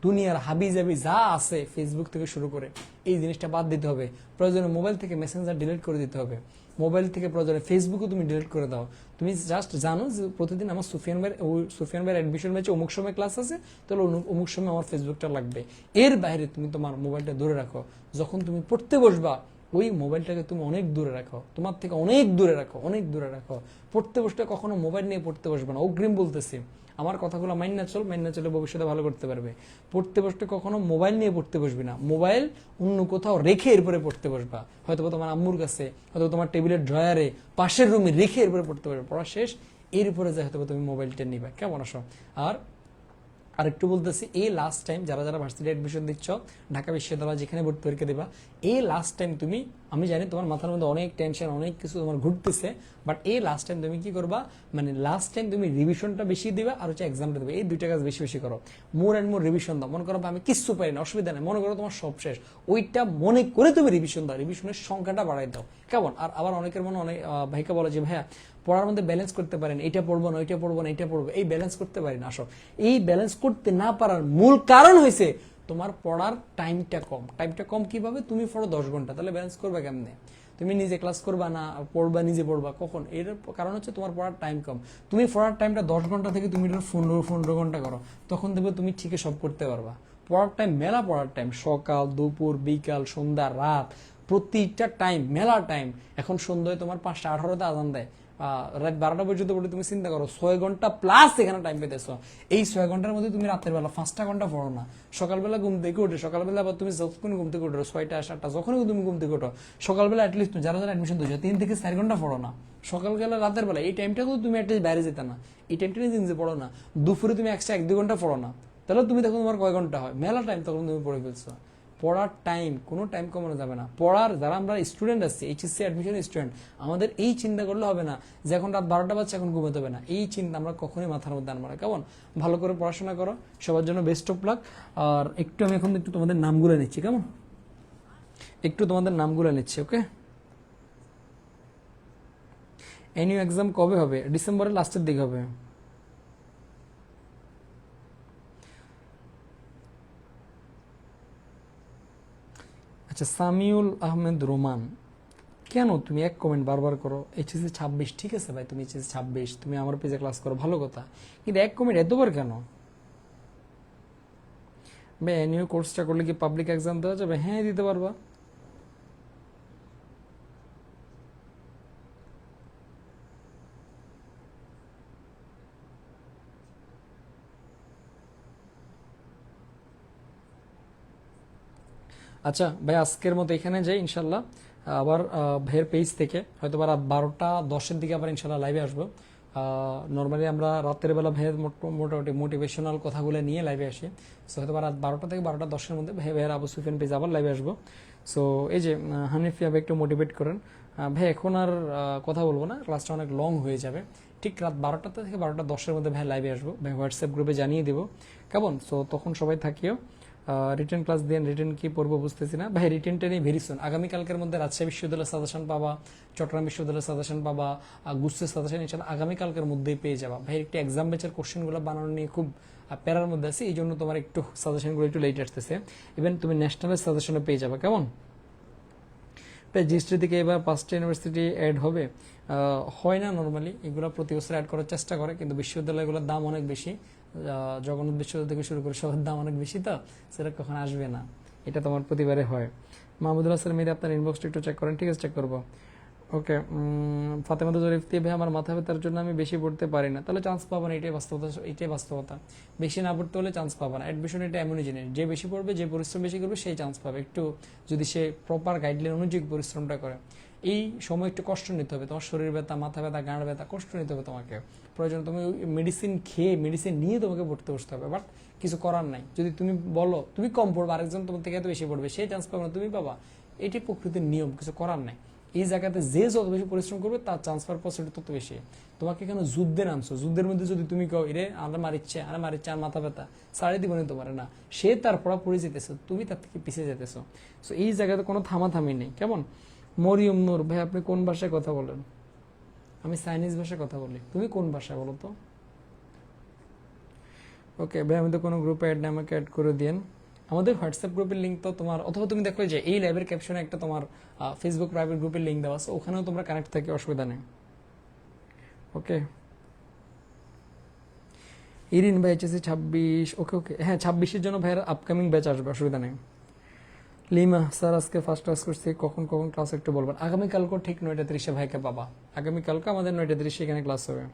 S1: দুনিয়ার হাবি জাবি যা আছে, ফেসবুক থেকে শুরু করে, এই জিনিসটা বাদ দিতে হবে। প্রয়োজনে মোবাইল থেকে মেসেঞ্জার ডিলিট করে দিতে হবে, মোবাইল থেকে প্রয়োজনে ফেসবুকও তুমি ডিলিট করে দাও। তুমি জাস্ট জানো যে প্রতিদিন আমার সুফিয়ান ভাইয়ের অ্যাডমিশন ব্যাচে অমুক সময় ক্লাস আছে, তাহলে অমুক সময় আমার ফেসবুকটা লাগবে। এর বাইরে তুমি তোমার মোবাইলটা দূরে রাখো। যখন তুমি পড়তে বসবা, ওই মোবাইলটাকে তুমি অনেক দূরে রাখো, তোমার থেকে অনেক দূরে রাখো, অনেক দূরে রাখো। পড়তে বসতে কখনো মোবাইল নিয়ে পড়তে বসবে না, অগ্রিম বলতেছি। আমার কথাগুলো মাইন না চলে ভবিষ্যতে ভালো করতে পারবে। পড়তে বসতে কখনো মোবাইল নিয়ে পড়তে বসবি না, মোবাইল অন্য কোথাও রেখে এরপরে পড়তে বসবা। হয়তো তোমার আম্মুর কাছে, হয়তো তোমার টেবিলের ড্রয়ারে, পাশের রুমে রেখে এরপরে পড়তে পারবে। পড়া শেষ, এরপরে যে হয়তো তুমি মোবাইলটা নিবা। কেমন আসো? আর একটু বলতেছি, এই লাস্ট টাইম যারা ভার্সিটি অ্যাডমিশন দিচ্ছ, ঢাকা বিশ্ববিদ্যালয় যেখানে ভর্তি পরীক্ষা দিবা, এই লাস্ট টাইম তুমি, আমি জানি তোমার মাথার মধ্যে অনেক টেনশন, অনেক কিছু তোমার ঘুরতেছে, বাট এই লাস্ট টাইম তুমি কি করবা, মানে লাস্ট টাইম তুমি রিভিশনটা বেশি দিবা, আর হচ্ছে এক্সামটা দেবে। এই দুইটা কাজ বেশি বেশি করো। মোর অ্যান্ড মোর রিভিশন দাও। মনে করো আমি কিচ্ছু পারি না, অসুবিধা নেই, মনে করো তোমার সব শেষ, ওইটা মনে করে তুমি রিভিশন দাও, রিভিশনের সংখ্যাটা বাড়াই দাও। কেমন? আর আবার অনেকের মনে অনেক ভাইকে বলে যে ভাইয়া পড়ার মধ্যে ব্যালেন্স করতে পারেন, এটা পড়বো না, ওইটা পড়বো না, এটা পড়বো, এই ব্যালেন্স করতে পারি না। আসো, এই ব্যালেন্স করতে না পারার মূল কারণ হয়েছে তোমার পড়ার টাইমটা কম। টাইমটা কম কিভাবে? তুমি পড়ো 10 ঘন্টা, তাহলে ব্যালেন্স করবে কেমনে? তুমি নিজে ক্লাস করবা না, পড়বা, নিজে পড়বা কখন? এর কারণ হচ্ছে তোমার পড়ার টাইম কম। তুমি পড়ার টাইমটা 10 ঘন্টা থেকে তুমি 15 ঘন্টা করো, তখন দেখবে তুমি ঠিকই সব করতে পারবা। পড়ার টাইম মেলা, পড়ার টাইম সকাল, দুপুর, বিকাল, সন্ধ্যা, রাত, প্রতিটা টাইম মেলা টাইম। এখন সন্ধ্যায় তোমার 5:18 আজান দেয়, রাত 12টা পর্যন্ত পড়ে, তুমি চিন্তা করো 6 ঘন্টা প্লাস এখানে টাইম পেতেছ। এই 6 ঘন্টার মধ্যে তুমি রাতের বেলা 5টা ঘন্টা পড়ো না, সকালবেলা ঘুম থেকে উঠে, সকালবেলা আবার তুমি যখন ঘুম থেকে উঠো 6টা 7টা, যখনই তুমি ঘুম থেকে উঠো, সকালবেলা অ্যাটলিস্ট যারা অ্যাডমিশন দিচ্ছ 3 থেকে 4 ঘন্টা পড়ো না। সকালবেলা, রাতের বেলা, এই টাইমটা তুমি অ্যাটলিস্ট বাইরে যেতে না, এই টাইমটা নিজে পড়ো না। দুপুরে তুমি এক্সট্রা 1-2 ঘন্টা পড়ো না, তাহলে তুমি দেখো তোমার কয় ঘন্টা হয়, মেলা টাইম তখন তুমি পড়ে ফেলছো। পড়ার টাইম, কোনো টাইম কমানো যাবে না। পড়ার, যারা আমরা স্টুডেন্ট আছি, এইচএসসি অ্যাডমিশন স্টুডেন্ট, আমাদের এই চিন্তা করলে হবে না যে এখন রাত 12টা বাজছে এখন ঘুমাতে হবে না, এই চিন্তা আমরা কখনোই মাথার মধ্যে আনবো না। কেমন? ভালো করে পড়াশোনা করো, সবার জন্য বেস্ট অফ লাক। আর আমি এখন একটু তোমাদের নামগুলো নিচ্ছি, কেমন? একটু তোমাদের নামগুলো নিচ্ছি, ওকে? এনইউ এক্সাম কবে হবে? ডিসেম্বরের লাস্টের দিকে হবে। আচ্ছা, সামিউল আহমেদ রোমান, কেন তুমি এক কমেন্ট বারবার করো? এইচএসসি 26, ঠিক আছে ভাই, তুমি এইচএসসি 26, তুমি আমার পেজে ক্লাস করো, ভালো কথা, কিন্তু এক কমেন্ট এতবার কেন ভাই? এনইউ কোর্সটা করলে কি পাবলিক এক্সাম দেওয়া যাবে? হ্যাঁ, দিতে পারবা। আচ্ছা ভাই, আজকের মতো এখানে যাই, ইনশাল্লাহ আবার ভাইয়ের পেজ থেকে হয়তো রাত 12টা 10-এর দিকে আবার ইনশাল্লাহ লাইভে আসবো। নর্মালি আমরা রাতের বেলা ভাইয়ের মোটামুটি মোটিভেশনাল কথাগুলো নিয়ে লাইভে আসি। সো হয়তো রাত 12টা থেকে 12টা 10-এর মধ্যে ভাইয়ের আবু সুফিয়ান পেজ আবার লাইভে আসবো। সো এই যে হানিফিয়া ভাই একটু মোটিভেট করেন। ভাই এখন আর কথা বলবো না, ক্লাসটা অনেক লং হয়ে যাবে। ঠিক রাত 12টা থেকে 12টা 10-এর মধ্যে ভাই লাইভে আসবো, ভাই হোয়াটসঅ্যাপ গ্রুপে জানিয়ে দেবো, কেমন? সো তখন সবাই থাকিও। রিটেন ক্লাস দেন, রিটেন কি পড়বো বুঝতেছি না ভাই, রিটেনটা নিয়ে ভেরি সুন, আগামীকালকের মধ্যে রাজশাহী বিশ্ববিদ্যালয়ের সাজেশন পাবা, চট্টগ্রাম বিশ্ববিদ্যালয়ের সাজেশন পাবা, গুচ্ছের সাজেশন ইনশাল্লাহ আগামীকালকের মধ্যেই পেয়ে যাবা। ভাই একটু এক্সাম ব্যাচের কোশ্চেনগুলো বানানো নিয়ে খুব প্যারার মধ্যে আছে, এই জন্য তোমার একটু সাজেশনগুলো একটু লেট আসতেছে। ইভেন তুমি ন্যাশনালের সাজেশনও পেয়ে যাবা, কেমন? জিএসটি থেকে এবার 5টা ইউনিভার্সিটি অ্যাড হবে, হয় না নর্মালি, এগুলো প্রতি বছর অ্যাড করার চেষ্টা করে, কিন্তু বিশ্ববিদ্যালয়গুলোর দাম অনেক বেশি, জগন্নাথ বিশ্ববিদ্যালয় থেকে শুরু করে সবার দাম অনেক বেশি, তো সেটা কখন আসবে না, এটা তোমার প্রতিবারে হয়। মাহমুদুল হাসান মেয়েদি, আপনার ইনবক্সটা একটু চেক করেন, ঠিক আছে? চেক করবো, ওকে। ফাতেমাদা জরিফতি, ভাই আমার মাথা ব্যথার জন্য আমি বেশি পড়তে পারি না, তাহলে চান্স পাবো না, এটাই বাস্তবতা, এটাই বাস্তবতা। বেশি না পড়তে হলে চান্স পাবো না। অ্যাডমিশন এটা এমনই জিনিস, যে বেশি পড়বে, যে পরিশ্রম বেশি করবে, সেই চান্স পাবে, একটু যদি সে প্রপার গাইডলাইন অনুযায়ী পরিশ্রমটা করে। এই সময় একটু কষ্ট নিতে হবে, তোমার শরীর ব্যথা, মাথা ব্যথা, গাঁড় ব্যথা, কষ্ট নিতে হবে তোমাকে, প্রয়োজন তুমি মেডিসিন খেয়ে, মেডিসিন নিয়ে তোমাকে পড়তে বসতে হবে, বাট কিছু করার নাই। যদি তুমি বলো তুমি কম পড়বে, আরেকজন তোমার থেকে এত বেশি পড়বে, সেই চান্স পাবে না, তুমি পাবা, এটি প্রকৃতির নিয়ম, কিছু করার নাই। এই জায়গাতে যে যত বেশি পরিশ্রম করবে তার চান্স পাওয়ার পসিবিলিটি তত বেশি। তোমাকে কেন যুদ্ধে নামছো, যুদ্ধের মধ্যে যদি তুমি কও এরে আমরা মারিচ্ছে আর মাথা ব্যথা সাড়ে দিবনি তোমার না, সে তার পড়াপড়ি যেতেছো, তুমি তার থেকে পিছিয়ে যেতেছো। সো এই জায়গাতে কোনো থামাথামি নেই। কেমন? মরিয়ম নূর ভাই আপনি কোন ভাষায় কথা বলেন? আমি চাইনিজ ভাষায় কথা বলি। তুমি কোন ভাষায় বলো তো? ওকে ভাই, আমি তো কোনো গ্রুপে অ্যাড না, আমাকে অ্যাড করে দিন। আমাদের হোয়াটসঅ্যাপ গ্রুপের লিঙ্ক তো তোমার, অথবা তুমি দেখো যে এই লাইভের ক্যাপশনে একটা তোমার ফেসবুক প্রাইভেট গ্রুপের লিঙ্ক দেওয়া আছে, ওখানেও তোমরা কানেক্ট থাকি, অসুবিধা নেই। ওকে ইরিন ভাই HSC 26, ওকে ওকে, হ্যাঁ 26-এর জন্য ভাইয়ের আপকামিং ব্যাচ আসবে, অসুবিধা নেই। লিমা স্যার আজকে ফার্স্ট ক্লাস করছি, কখন কখন ক্লাস একটু বলবেন? আগামীকালকে ঠিক 9:30-এ ভাইকে পাবা, আগামীকালকে আমাদের 9:30 এখানে ক্লাস হবে।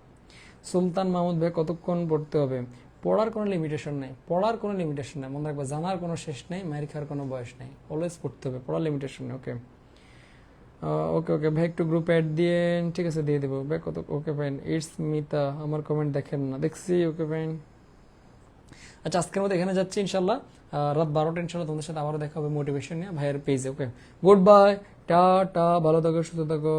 S1: সুলতান মাহমুদ ভাই কতক্ষণ পড়তে হবে? পড়ার কোনো লিমিটেশন নেই, পড়ার কোনো লিমিটেশন নেই, মনে রাখবে জানার কোনো শেষ নেই, মায়ের খাওয়ার কোনো বয়স নেই, অলওয়েজ পড়তে হবে, পড়ার লিমিটেশন নেই। ওকে ওকে ওকে ভাই একটু গ্রুপ অ্যাড দিয়ে, ঠিক আছে দিয়ে দেবো ভাই। কত? Okay fine. ইটস মিতা, আমার কমেন্ট দেখেন না, দেখছি। ওকে ফাইন। আচ্ছা আজকের মধ্যে এখানে যাচ্ছি ইনশাল্লাহ, রাত 12টা ইনশাল্লাহ তোমাদের সাথে আবারও দেখা হবে মোটিভেশন নিয়ে ভাইয়ের পেজে। ওকে গুড বাই, টাটা, ভালো থাকো, সুস্থ থাকো।